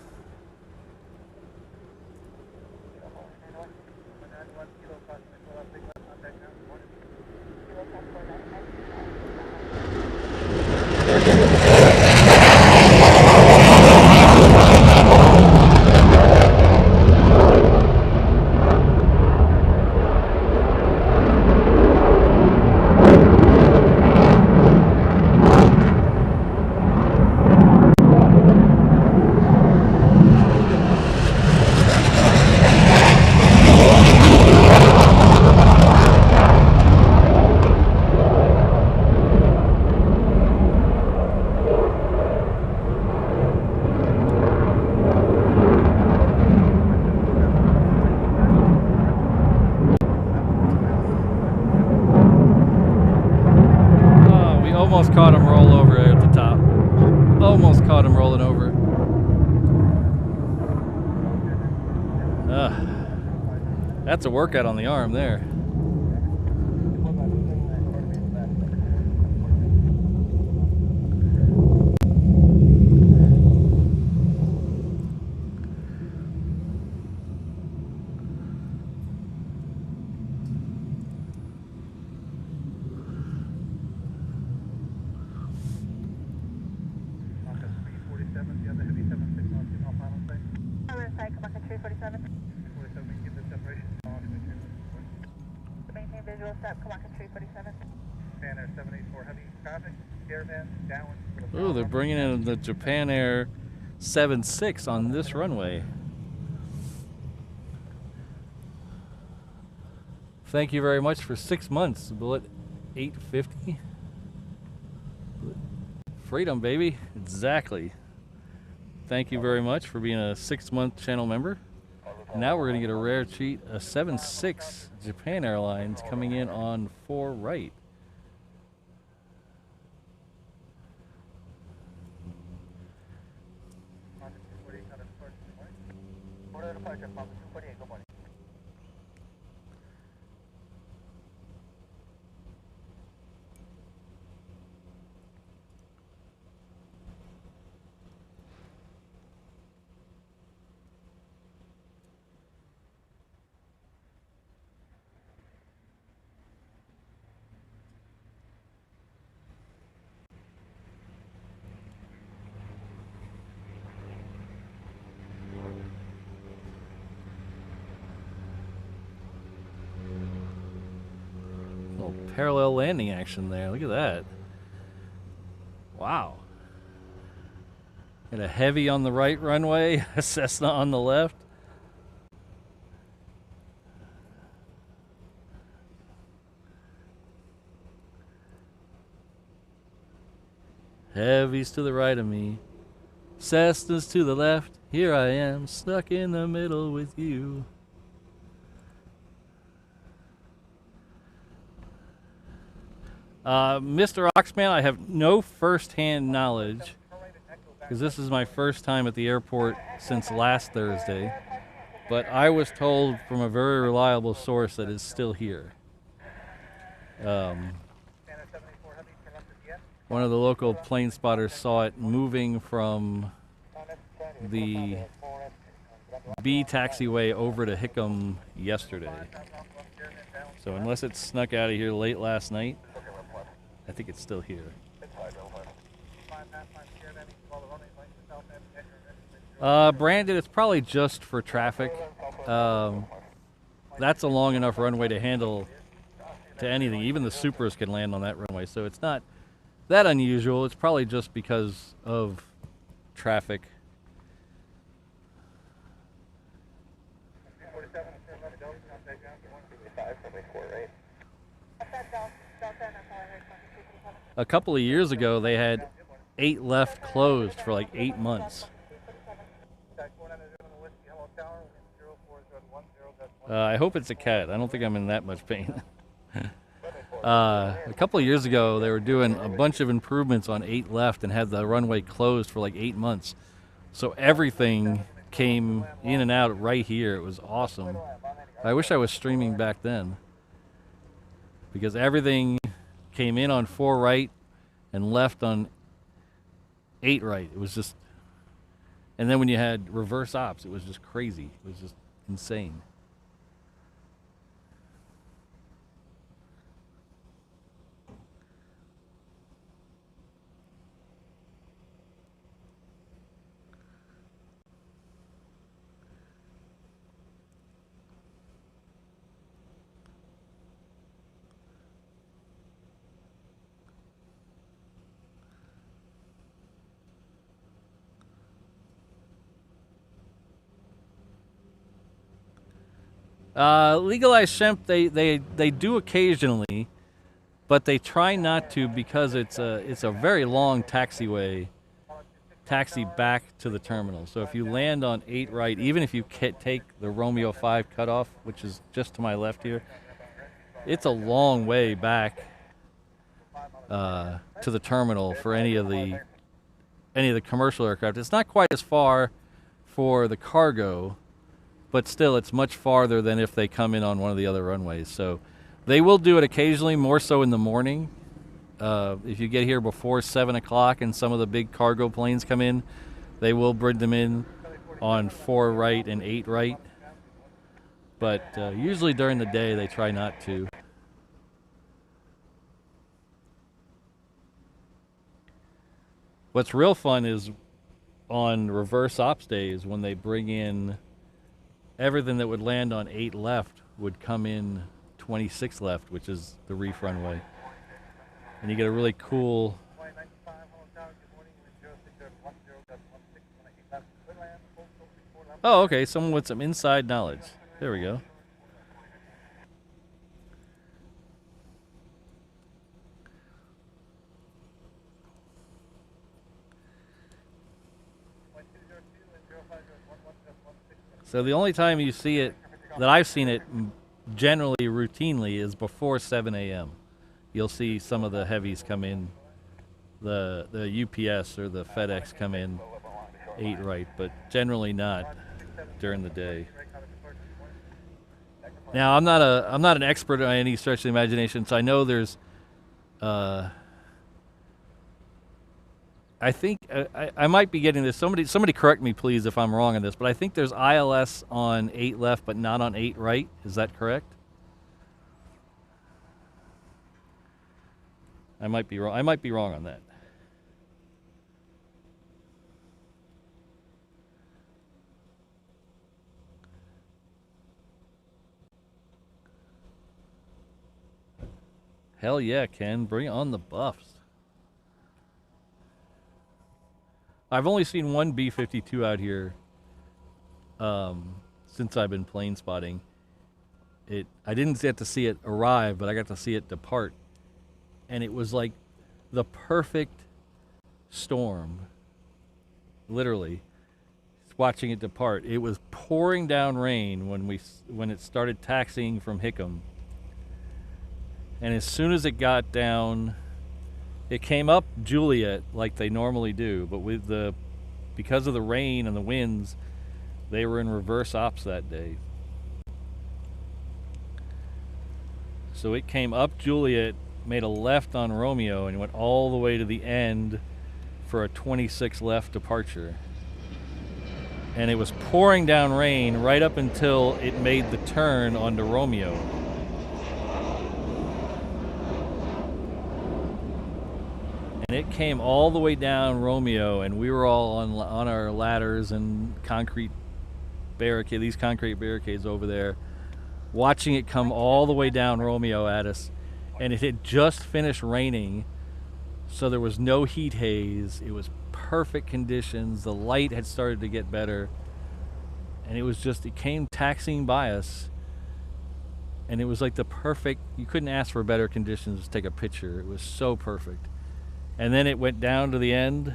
Almost caught him roll over there at the top. Almost caught him rolling over. That's a workout on the arm there. Oh, they're bringing in the Japan Air 76 on this runway. Thank you very much for 6 months, Bullet 850. Freedom, baby. Exactly. Thank you very much for being a 6-month channel member. Now we're going to get a rare treat, a 76 Japan Airlines coming in on 4 right. Parallel landing action there. Look at that. Wow. Got a heavy on the right runway, a Cessna on the left. Heavy's to the right of me. Cessna's to the left. Here I am, stuck in the middle with you. Mr. Oxman, I have no first-hand knowledge because this is my first time at the airport since last Thursday, but I was told from a very reliable source that it's still here. One of the local plane spotters saw it moving from the B taxiway over to Hickam yesterday. So unless it snuck out of here late last night, I think it's still here. Brandon, it's probably just for traffic. That's a long enough runway to handle to anything. Even the Supras can land on that runway, so it's not that unusual. It's probably just because of traffic. A couple of years ago, they had 8 left closed for like 8 months. I hope it's a cat. I don't think I'm in that much pain. A couple of years ago, they were doing a bunch of improvements on 8 left and had the runway closed for like 8 months. So everything came in and out right here. It was awesome. I wish I was streaming back then, because everything came in on 4 right and left on 8 right. It was just, and then when you had reverse ops, it was just crazy. It was just insane. Legalized shemp, they do occasionally, but they try not to, because it's a very long taxi back to the terminal. So if you land on 8 right, even if you take the Romeo 5 cutoff, which is just to my left here, it's a long way back to the terminal for any of the commercial aircraft. It's not quite as far for the cargo, but still it's much farther than if they come in on one of the other runways. So they will do it occasionally, more so in the morning. If you get here before 7 o'clock and some of the big cargo planes come in, they will bring them in on 4 right and 8 right. But usually during the day they try not to. What's real fun is on reverse ops days, when they bring in everything that would land on 8 left would come in 26 left, which is the reef runway. And you get a really cool... Oh, okay, someone with some inside knowledge. There we go. So the only time you see it, that I've seen it generally routinely, is before 7 a.m. You'll see some of the heavies come in, the UPS or the FedEx come in 8 right, but generally not during the day. Now I'm not an expert on any stretch of the imagination, so I know there's I think I might be getting this. Somebody correct me, please, if I'm wrong on this. But I think there's ILS on 8 left, but not on 8 right. Is that correct? I might be wrong. I might be wrong on that. Hell yeah, Ken! Bring on the buffs. I've only seen one B-52 out here since I've been plane spotting. I didn't get to see it arrive, but I got to see it depart. And it was like the perfect storm, literally, watching it depart. It was pouring down rain when it started taxiing from Hickam. And as soon as it got down, it came up Juliet like they normally do, but because of the rain and the winds, they were in reverse ops that day. So it came up Juliet, made a left on Romeo, and went all the way to the end for a 26 left departure. And it was pouring down rain right up until it made the turn onto Romeo. And it came all the way down Romeo, and we were all on our ladders and these concrete barricades over there, watching it come all the way down Romeo at us. And it had just finished raining, so there was no heat haze. It was perfect conditions. The light had started to get better, and it came taxiing by us, and it was like you couldn't ask for better conditions to take a picture. It was so perfect. And then it went down to the end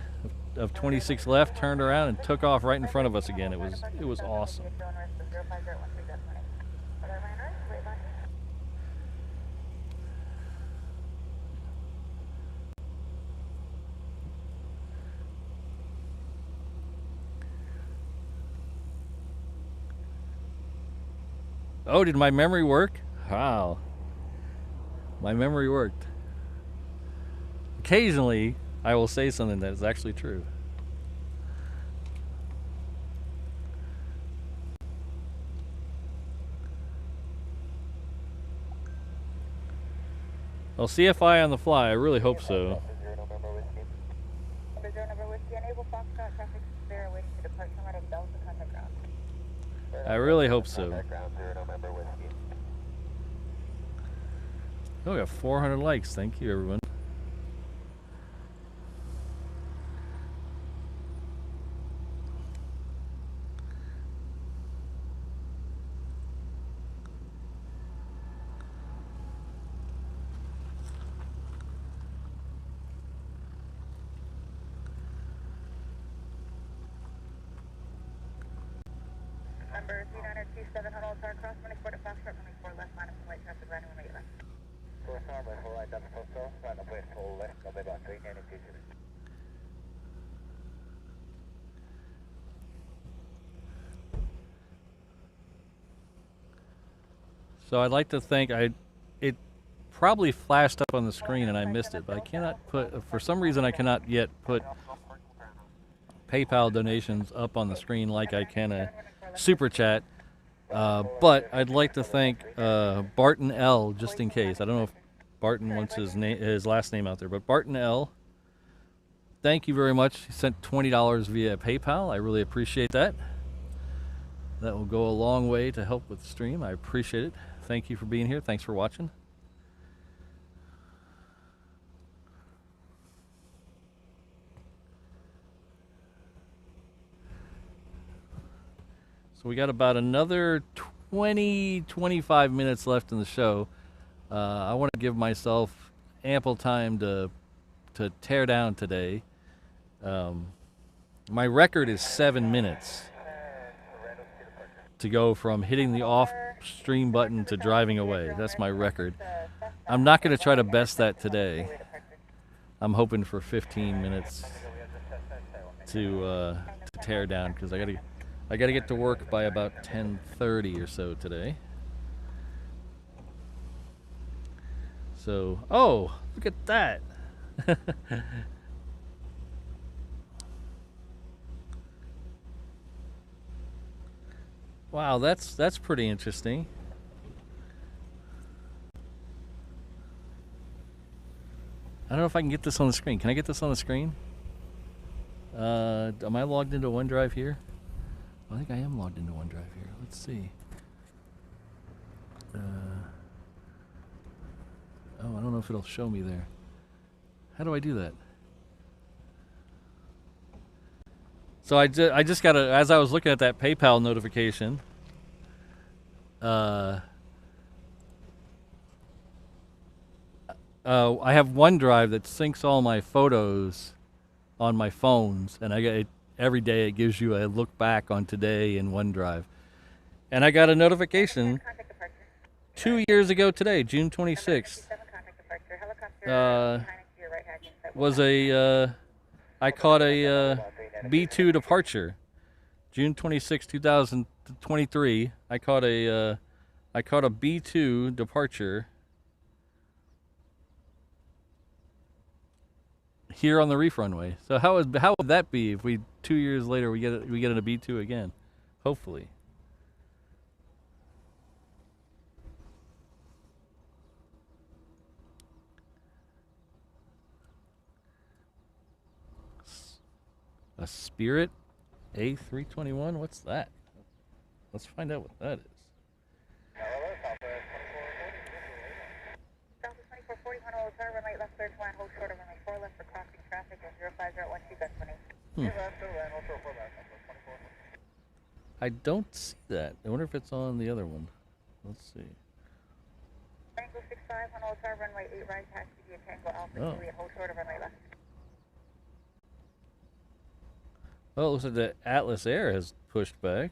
of 26 left, turned around, and took off right in front of us again. It was awesome. Oh, did my memory work? Wow. My memory worked. Occasionally, I will say something that is actually true. Well, CFI on the fly, I really hope so. I really hope so. Oh, we got 400 likes. Thank you, everyone. Number 3927 Honu Altar, cross runway 4 to Foxtrot, runway 4 left, line up and light traffic, right runway left. First runway 4 right, that's Coastal, right up with full left, November 392. So I'd like to think it probably flashed up on the screen and I missed it, but I cannot put, for some reason I cannot yet put PayPal donations up on the screen like I can a Super Chat. But I'd like to thank Barton L, just in case. I don't know if Barton wants his last name out there, but Barton L, thank you very much. He sent $20 via PayPal. I really appreciate that. That will go a long way to help with the stream. I appreciate it. Thank you for being here. Thanks for watching. So we got about another 25 minutes left in the show. I want to give myself ample time to tear down today. My record is 7 minutes to go from hitting the off stream button to driving away. That's my record. I'm not going to try to best that today. I'm hoping for 15 minutes to tear down because I got to get to work by about 10:30 or so today. So, oh, look at that. Wow, that's pretty interesting. I don't know if I can get this on the screen. Can I get this on the screen? Am I logged into OneDrive here? I think I am logged into OneDrive here. Let's see. Oh, I don't know if it'll show me there. How do I do that? So I just got to, as I was looking at that PayPal notification, I have OneDrive that syncs all my photos on my phones, and I get it every day. It gives you a look back on today in OneDrive, and I got a notification 2 years ago today, June 26th. Was a I caught a B2 departure, June 26, 2023. I caught a B2 departure here on the reef runway. So how would that be if we 2 years later we get it in a B2 again? Hopefully. A Spirit A321? What's that? Let's find out what that is. Southwest 2440 Honu Altar, runway left clear to land, hold short of runway 4 left for crossing traffic at 05012 20. I don't see that. I wonder if it's on the other one. Let's see. Tango 65 Honu Altar, runway 8 right, taxi via Tango Alpha Juliet, hold short of runway left. Oh, it looks like the Atlas Air has pushed back.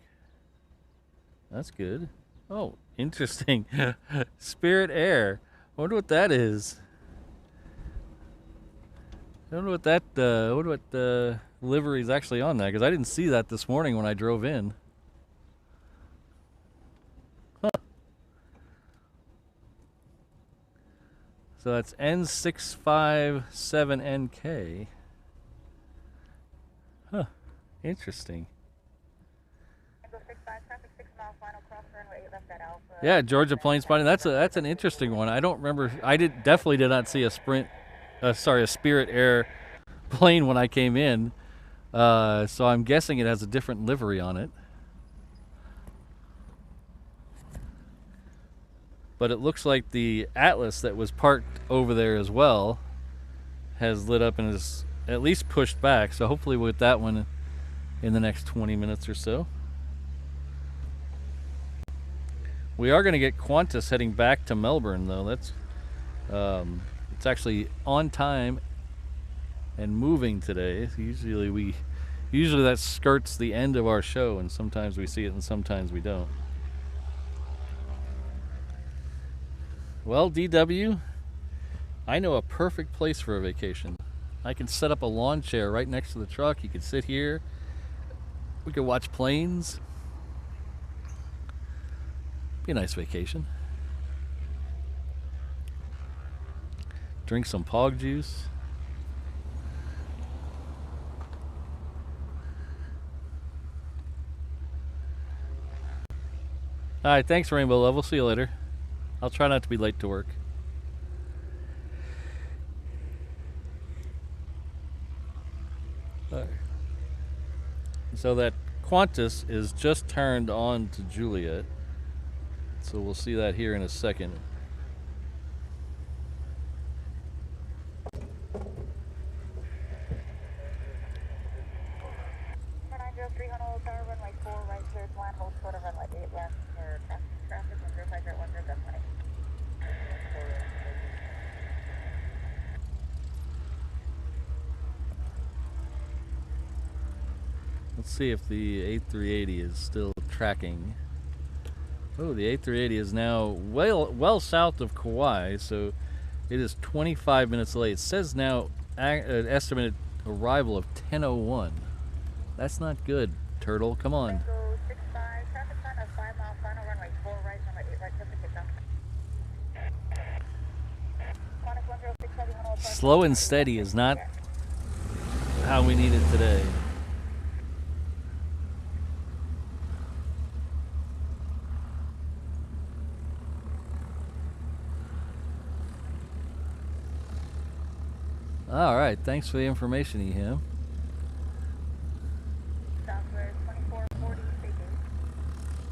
That's good. Oh, interesting. Spirit Air. I wonder what that is. I wonder what that. I wonder what the livery is actually on that, because I didn't see that this morning when I drove in. Huh. So that's N657NK. Huh. Interesting. Yeah, Georgia plane spotting. That's an interesting one. I don't remember. I definitely did not see a Spirit Air plane when I came in. So I'm guessing it has a different livery on it. But it looks like the Atlas that was parked over there as well has lit up and is at least pushed back. So hopefully we'll get that one in the next 20 minutes or so. We are going to get Qantas heading back to Melbourne, though. That's it's actually on time and moving today. Usually that skirts the end of our show, and sometimes we see it and sometimes we don't. Well, DW, I know a perfect place for a vacation. I can set up a lawn chair right next to the truck. You can sit here. We could watch planes. Be a nice vacation. Drink some Pog juice. All right, thanks, Rainbow Love. We'll see you later. I'll try not to be late to work. All right. So that Qantas is just turned on to Juliet. So we'll see that here in a second. Let's see if the A380 is still tracking. Oh, the A380 is now well south of Kauai, so it is 25 minutes late. It says now an estimated arrival of 10:01. That's not good, Turtle. Come on. Slow and steady is not how we need it today. All right, thanks for the information, Eham. Southwest 2440, speaking.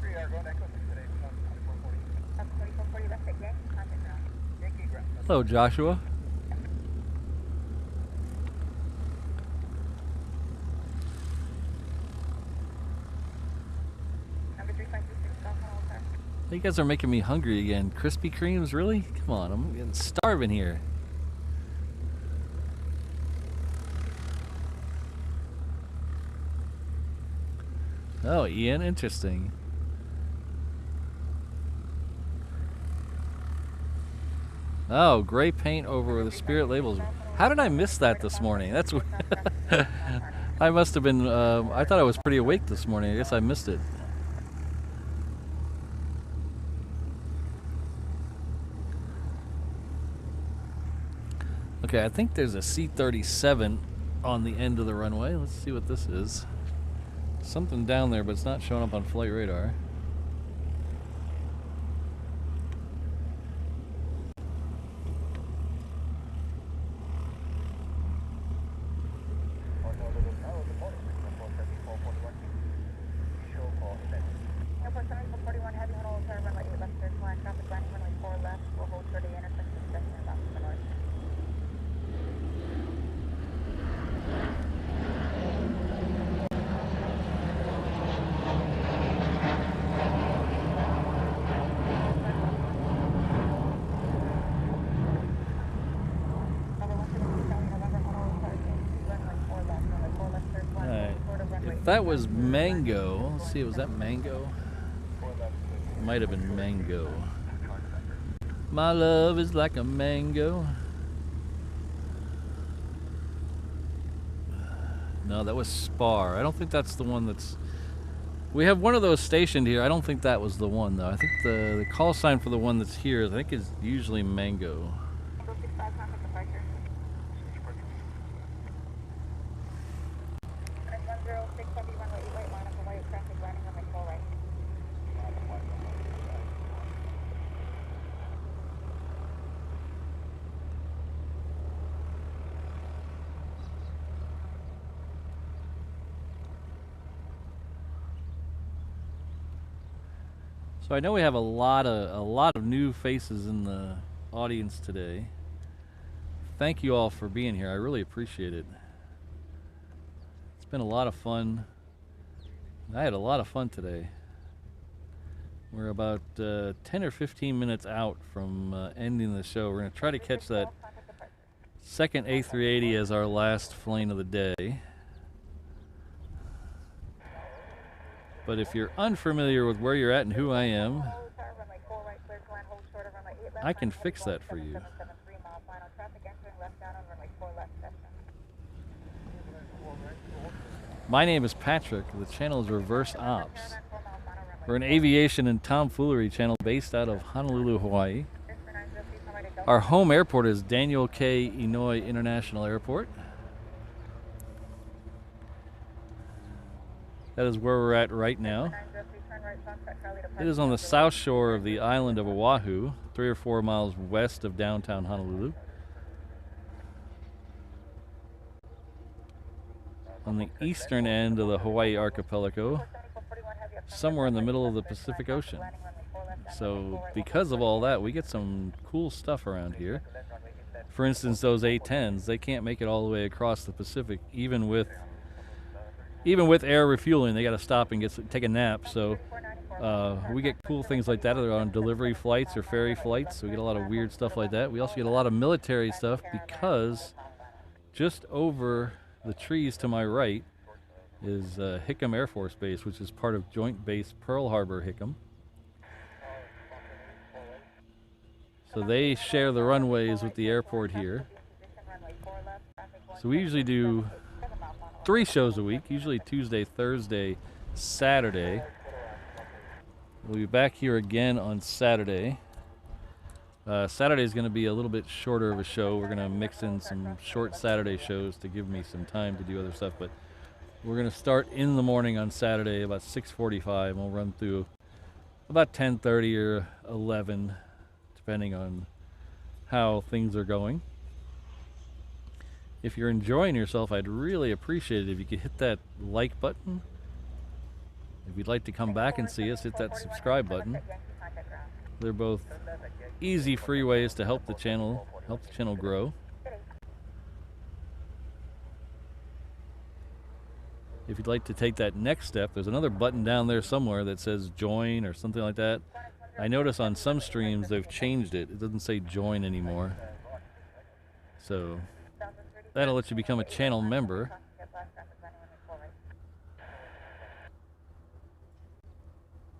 3 hour going Echo 6 today, 2440. Up 2440, that's it, Yankee, contact ground. Yankee ground. Hello, Joshua. Number 3526, Golf Honolulu, sir. You guys are making me hungry again. Krispy Kremes, really? Come on, I'm getting starving here. Oh, Ian, interesting. Oh, gray paint over the Spirit labels. How did I miss that this morning? That's I must have been. I thought I was pretty awake this morning. I guess I missed it. Okay, I think there's a C-37 on the end of the runway. Let's see what this is. Something down there, but it's not showing up on flight radar. Airport 7441, heavy Honolulu, sir, runway 8 left, clear to land, traffic landing, runway 4 left, we'll hold short of the intersection, destination about to the north. That was Mango. Let's see, was that Mango? Might have been Mango. My love is like a mango. No, that was Spar. I don't think that's the one that's... We have one of those stationed here. I don't think that was the one, though. I think the call sign for the one that's here, I think, is usually Mango. 106 heavy runway 8 right, line up and white, traffic landing runway 4 right. So I know we have a lot of new faces in the audience today. Thank you all for being here. I really appreciate it. It's been a lot of fun. I had a lot of fun today. We're about 10 or 15 minutes out from ending the show. We're going to try to catch that second A380 as our last plane of the day. But if you're unfamiliar with where you're at and who I am, I can fix that for you. My name is Patrick. The channel is Reverse Ops. We're an aviation and tomfoolery channel based out of Honolulu, Hawaii. Our home airport is Daniel K. Inouye International Airport. That is where we're at right now. It is on the south shore of the island of Oahu, 3 or 4 miles west of downtown Honolulu. On the eastern end of the Hawaii archipelago, somewhere in the middle of the Pacific Ocean. So because of all that, we get some cool stuff around here. For instance, those A10s, they can't make it all the way across the Pacific, even with air refueling. They got to stop and take a nap. So we get cool things like that. They're on delivery flights or ferry flights. So we get a lot of weird stuff like that. We also get a lot of military stuff because just over the trees to my right is Hickam Air Force Base, which is part of Joint Base Pearl Harbor Hickam. So they share the runways with the airport here. So we usually do 3 shows a week, usually Tuesday, Thursday, Saturday. We'll be back here again on Saturday. Saturday is going to be a little bit shorter of a show. We're going to mix in some short Saturday shows to give me some time to do other stuff. But we're going to start in the morning on Saturday about 6:45, and we'll run through about 10:30 or 11, depending on how things are going. If you're enjoying yourself, I'd really appreciate it if you could hit that like button. If you'd like to come back and see us, hit that subscribe button. They're both easy, free ways to help the channel grow. If you'd like to take that next step, there's another button down there somewhere that says join or something like that. I notice on some streams they've changed it. It doesn't say join anymore. So that'll let you become a channel member.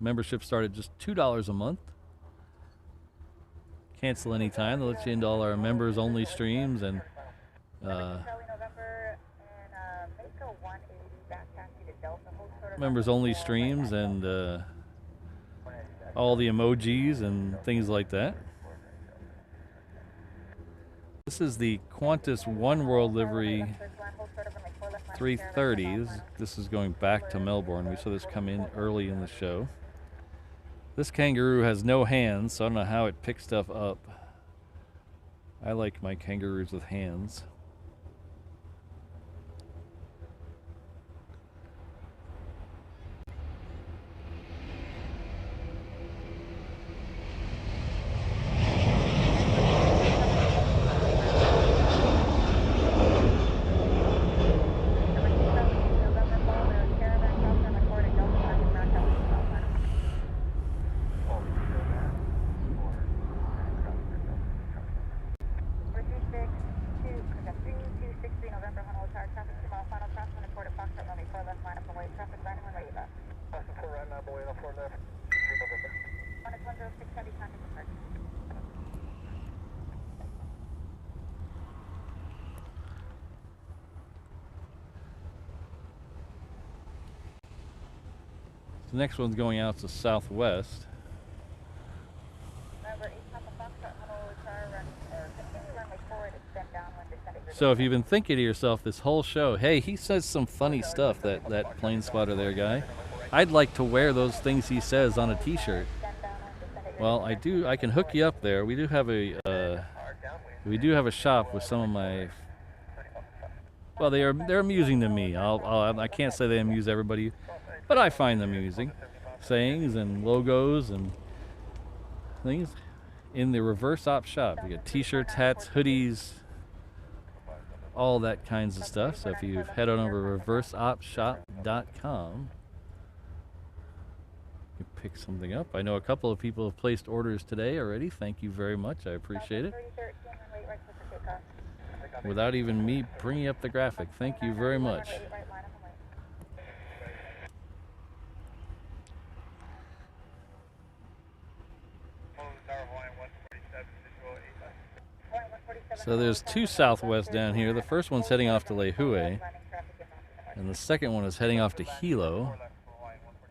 Membership start at just $2 a month. Cancel anytime. They'll let you into all our members only streams and members only streams and all the emojis and things like that. This is the Qantas One World livery 330. This is going back to Melbourne. We saw this come in early in the show. This kangaroo has no hands, so I don't know how it picks stuff up. I like my kangaroos with hands. The next one's going out to Southwest. So if you've been thinking to yourself this whole show, hey, he says some funny stuff, that plane spotter there guy. I'd like to wear those things he says on a t-shirt. Well, I can hook you up there. We do have a shop with some of my, well, they're amusing to me. I can't say they amuse everybody, but I find them amusing. Sayings and logos and things in the reverse op shop. You get t-shirts, hats, hoodies, all that kinds of stuff. So if you head on over to reverseopshop.com, you pick something up. I know a couple of people have placed orders today already. Thank you very much. I appreciate it. Without even me bringing up the graphic. Thank you very much. So there's two Southwest down here. The first one's heading off to Lehue, and the second one is heading off to Hilo.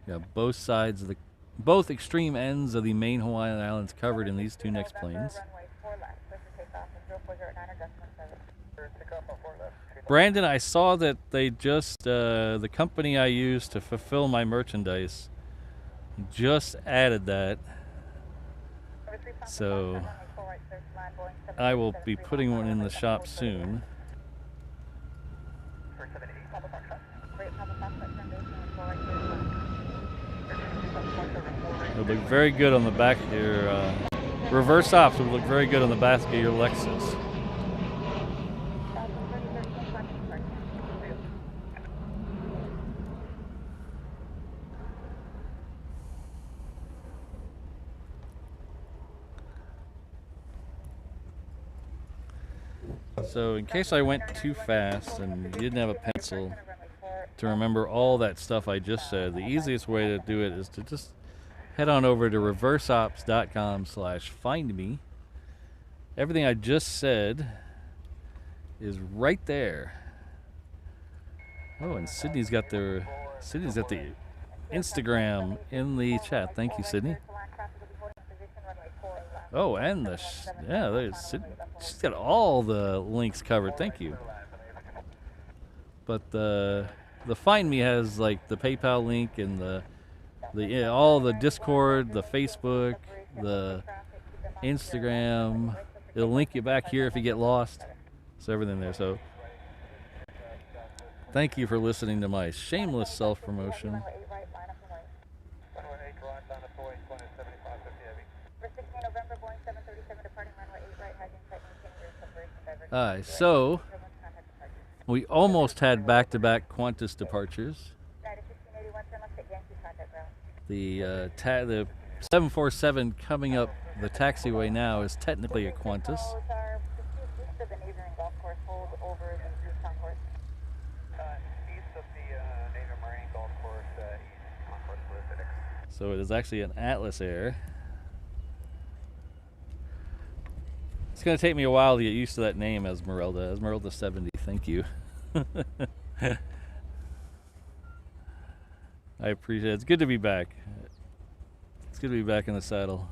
You got both sides of both extreme ends of the main Hawaiian Islands covered in these two next planes. Brandon, I saw that they just, the company I use to fulfill my merchandise just added that. So I will be putting one in the shop soon. It'll look very good on the back of your reverse ops. Would look very good on the back of your Lexus. So in case I went too fast and you didn't have a pencil to remember all that stuff I just said, the easiest way to do it is to just head on over to reverseops.com/findme. Everything I just said is right there. Oh, and Sydney's got the Instagram in the chat. Thank you, Sydney. Oh, and she's got all the links covered. Thank you. But the Find Me has like the PayPal link and all the Discord, the Facebook, the Instagram. It'll link you back here if you get lost. So everything there. So thank you for listening to my shameless self-promotion. Alright, so we almost had back-to-back Qantas departures. The 747 coming up the taxiway now is technically a Qantas. So it is actually an Atlas Air. It's going to take me a while to get used to that name, Esmeralda. Esmeralda 70, thank you. I appreciate it. It's good to be back. It's good to be back in the saddle.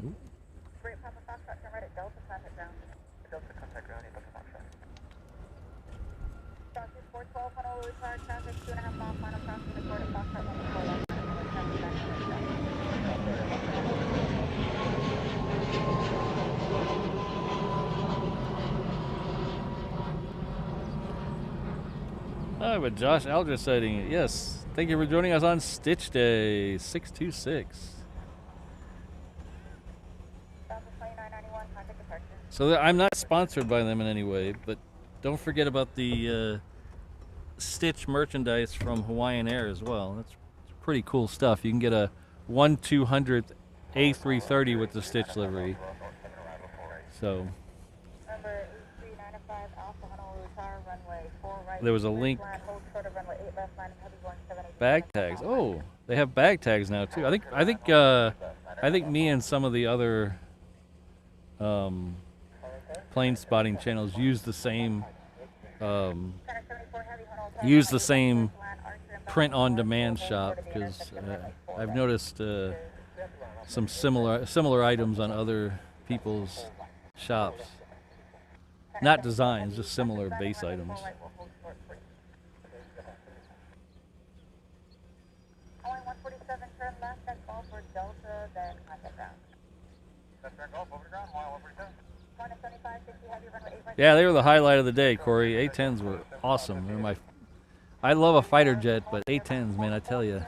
Ooh. Oh, but Josh Aldrich sighting it. Yes. Thank you for joining us on Stitch Day 626. So I'm not sponsored by them in any way, but don't forget about the Stitch merchandise from Hawaiian Air as well. That's pretty cool stuff. You can get a 1/200th A330 with the Stitch livery. So there was a link. Bag tags. Oh, they have bag tags now too. I think me and some of the other plane spotting channels use the same print on demand shop, because I've noticed some similar items on other people's shops. Not designs, just similar base items. Only 147, turn left, that's all for Delta, then contact ground. That's turn Golf, over to ground, 147. 175, 50, heavy runway 8 right. Yeah, they were the highlight of the day, Corey. A10s were awesome. They're I love a fighter jet, but A10s, man, I tell you.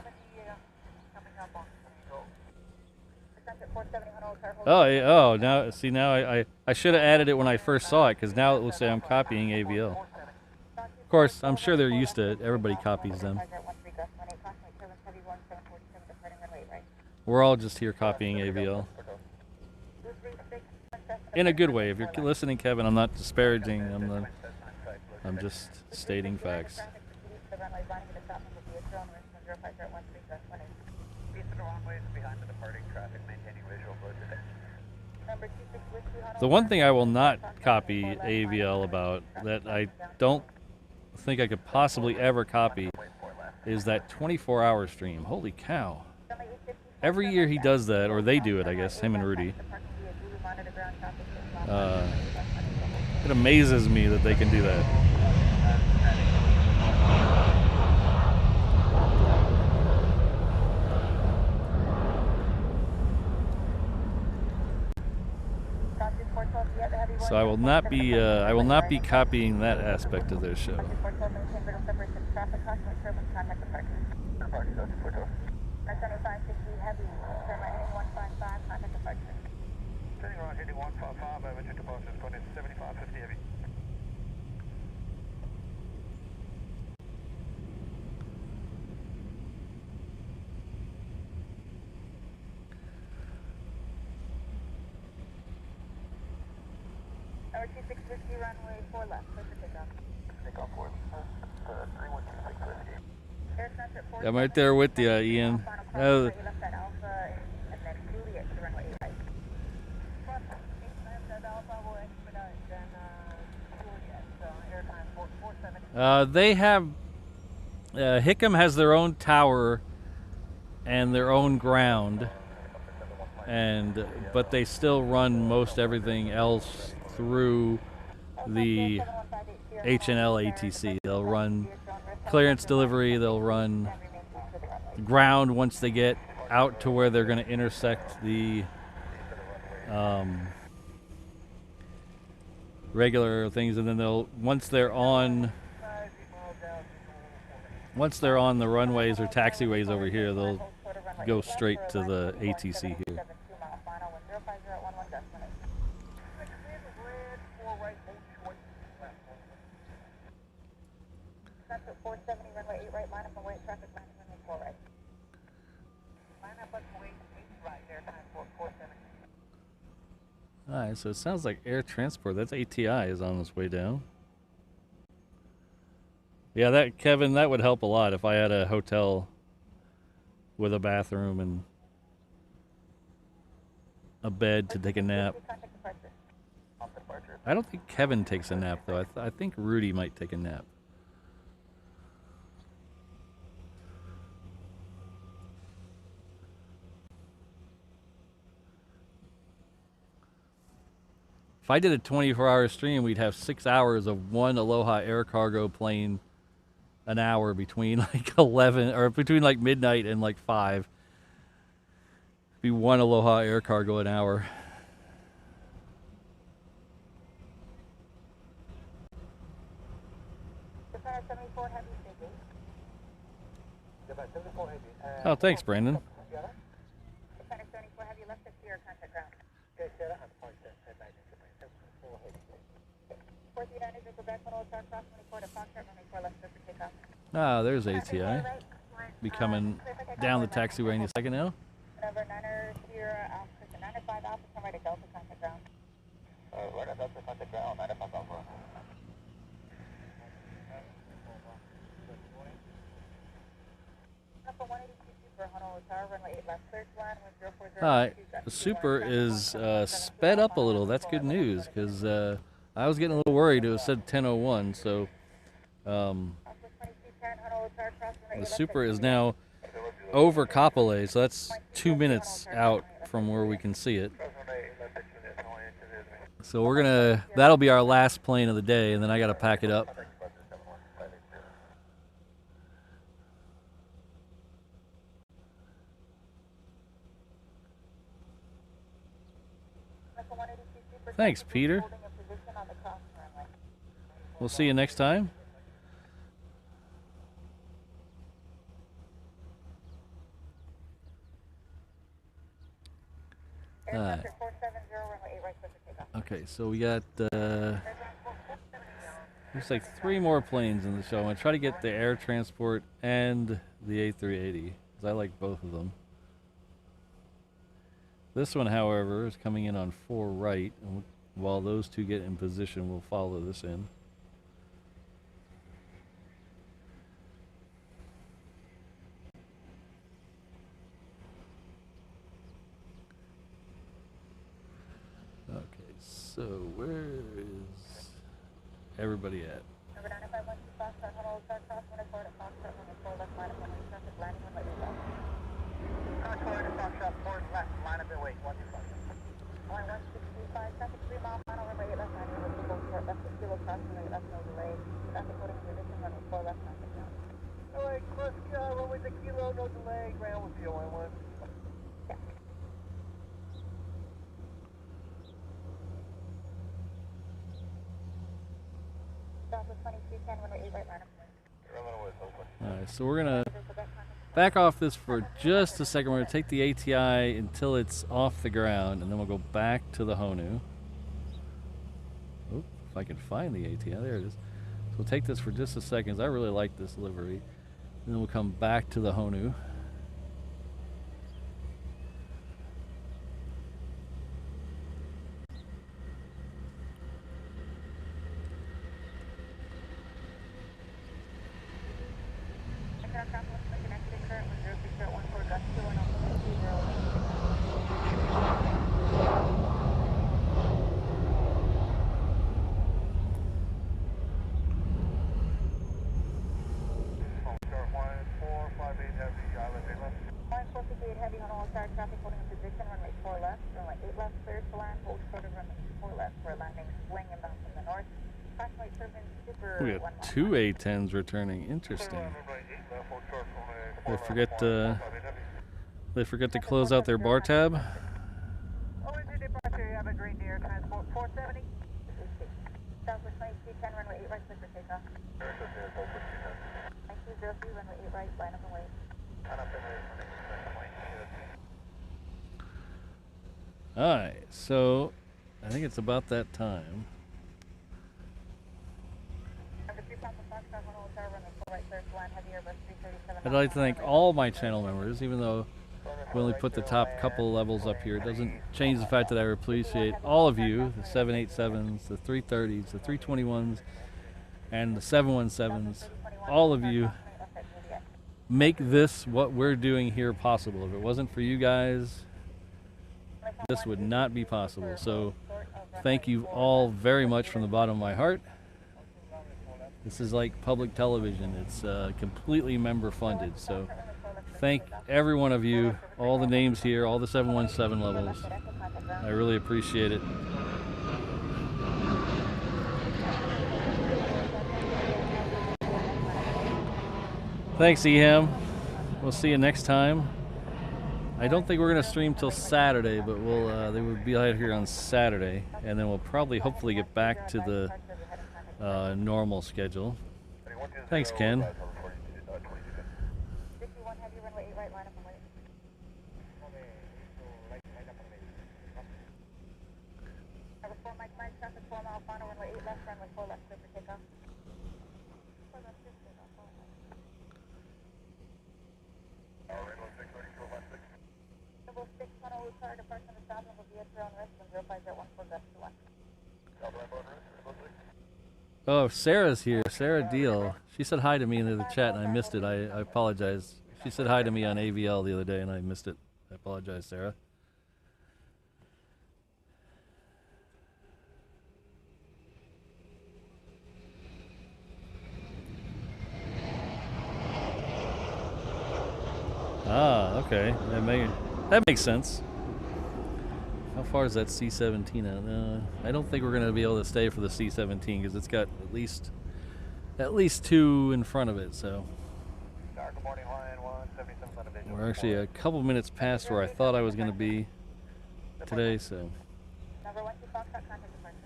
Oh, now see, now I should have added it when I first saw it, because now it looks like I'm copying AVL. Of course, I'm sure they're used to it. Everybody copies them. We're all just here copying AVL. In a good way. If you're listening, Kevin, I'm not disparaging. I'm just stating facts. The one thing I will not copy AVL about, that I don't think I could possibly ever copy, is that 24-hour stream. Holy cow. Every year he does that, or they do it, I guess, him and Rudy. It amazes me that they can do that. So I will not be copying that aspect of their show. Number 26 Whiskey, runway 4 left, clear for takeoff. Takeoff 4, 312 Whiskey. I'm right there with you, Ian. Oh, they have Hickam has their own tower and their own ground, but they still run most everything else through the HNL ATC. They'll run clearance delivery, they'll run ground once they get out to where they're going to intersect the regular things, and then once they're on the runways or taxiways over here, they'll go straight to the ATC here. Alright, so it sounds like air transport. That's ATI is on its way down. Yeah, Kevin, that would help a lot if I had a hotel with a bathroom and a bed to take a nap. I don't think Kevin takes a nap, though. I think Rudy might take a nap. If I did a 24-hour stream, we'd have 6 hours of one Aloha Air Cargo plane an hour between like 11 or between like midnight and like 5. Be one Aloha Air Cargo an hour. Oh, thanks, Brandon. Ah, there's ATI. Be coming down the taxiway in a second now. Number 9er Sierra Alpha, 905 Alpha, come right at Delta, contact ground. Right at Delta, contact ground, 905 Alpha. Alright, the Super is sped up a little. That's good news, because I was getting a little worried. It said 10:01, so the Super is now over Kapolei, so that's 2 minutes out from where we can see it. So we're gonna, that'll be our last plane of the day, and then I gotta pack it up. Thanks, Peter. We'll see you next time. All right. Okay, so we got looks like 3 more planes in the show. I'm gonna try to get the air transport and the A380 because I like both of them. This one, however, is coming in on 4 right, and while those 2 get in position, we'll follow this in. Okay, so where is everybody at? Alright, so we're gonna back off this for just a second. We're gonna take the ATI until it's off the ground, and then we'll go back to the Honu. Oh, if I can find the ATI, there it is. So we'll take this for just a second. I really like this livery. And then we'll come back to the Honu. We got 2 A10s returning. Interesting. They forget to close out their bar tab. Alright, so I think it's about that time. I'd like to thank all my channel members, even though we only put the top couple levels up here. It doesn't change the fact that I appreciate all of you, the 787s, the 330s, the 321s, and the 717s. All of you make this, what we're doing here, possible. If it wasn't for you guys, this would not be possible. So thank you all very much from the bottom of my heart. This is like public television. It's completely member funded. So thank every one of you, all the names here, all the 717 levels. I really appreciate it. Thanks, Eham. We'll see you next time. I don't think we're going to stream till Saturday, but they will be out here on Saturday, and then we'll probably hopefully get back to the normal schedule. Thanks, Ken. Oh, Sarah's here. Sarah Deal. She said hi to me in the chat, and I missed it. I apologize. She said hi to me on AVL the other day, and I missed it. I apologize, Sarah. Ah, okay. That makes sense. How far is that C-17 out? I don't think we're going to be able to stay for the C-17 because it's got at least 2 in front of it. So Good morning, Hawaiian 177 on a visual. we're actually a couple minutes past where I thought I was going to be today. So Number 1 2 Foxtrot, contact departure.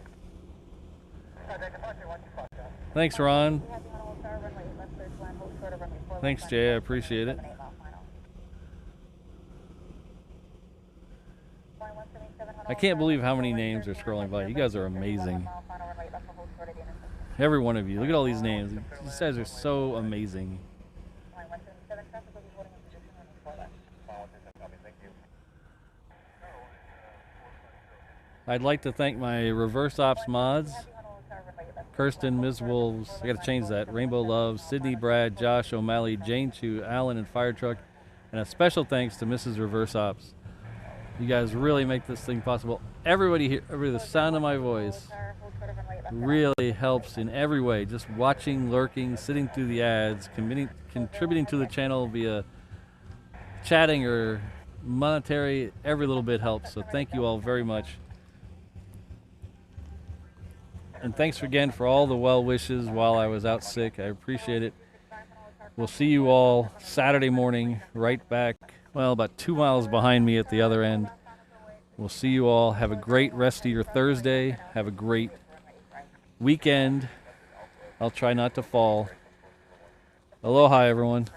Contact departure 1 2 Foxtrot. thanks, Ron. We have the Honolulu Tower, runway 8 left, clear to land, hold short of runway 4 left. Thanks, Jay. I appreciate it. 78 mile final. Flying 177 I can't believe how many names are scrolling by. You guys are amazing. Every one of you. Look at all these names. These guys are so amazing. Flying 177 traffic will be holding in position runway 4 left. Thank you. I'd like to thank my reverse ops mods. Kirsten, Ms. Wolves, I gotta change that. Rainbow Love, Sydney, Brad, Josh, O'Malley, Jane Chu, Alan, and Fire Truck. And a special thanks to Mrs. Reverse Ops. You guys really make this thing possible. Everybody here, the sound of my voice really helps in every way. Just watching, lurking, sitting through the ads, contributing to the channel via chatting or monetary, every little bit helps. So thank you all very much. And thanks again for all the well wishes while I was out sick. I appreciate it. We'll see you all Saturday morning, right back, well, about 2 miles behind me at the other end. We'll see you all. Have a great rest of your Thursday. Have a great weekend. I'll try not to fall. Aloha, everyone.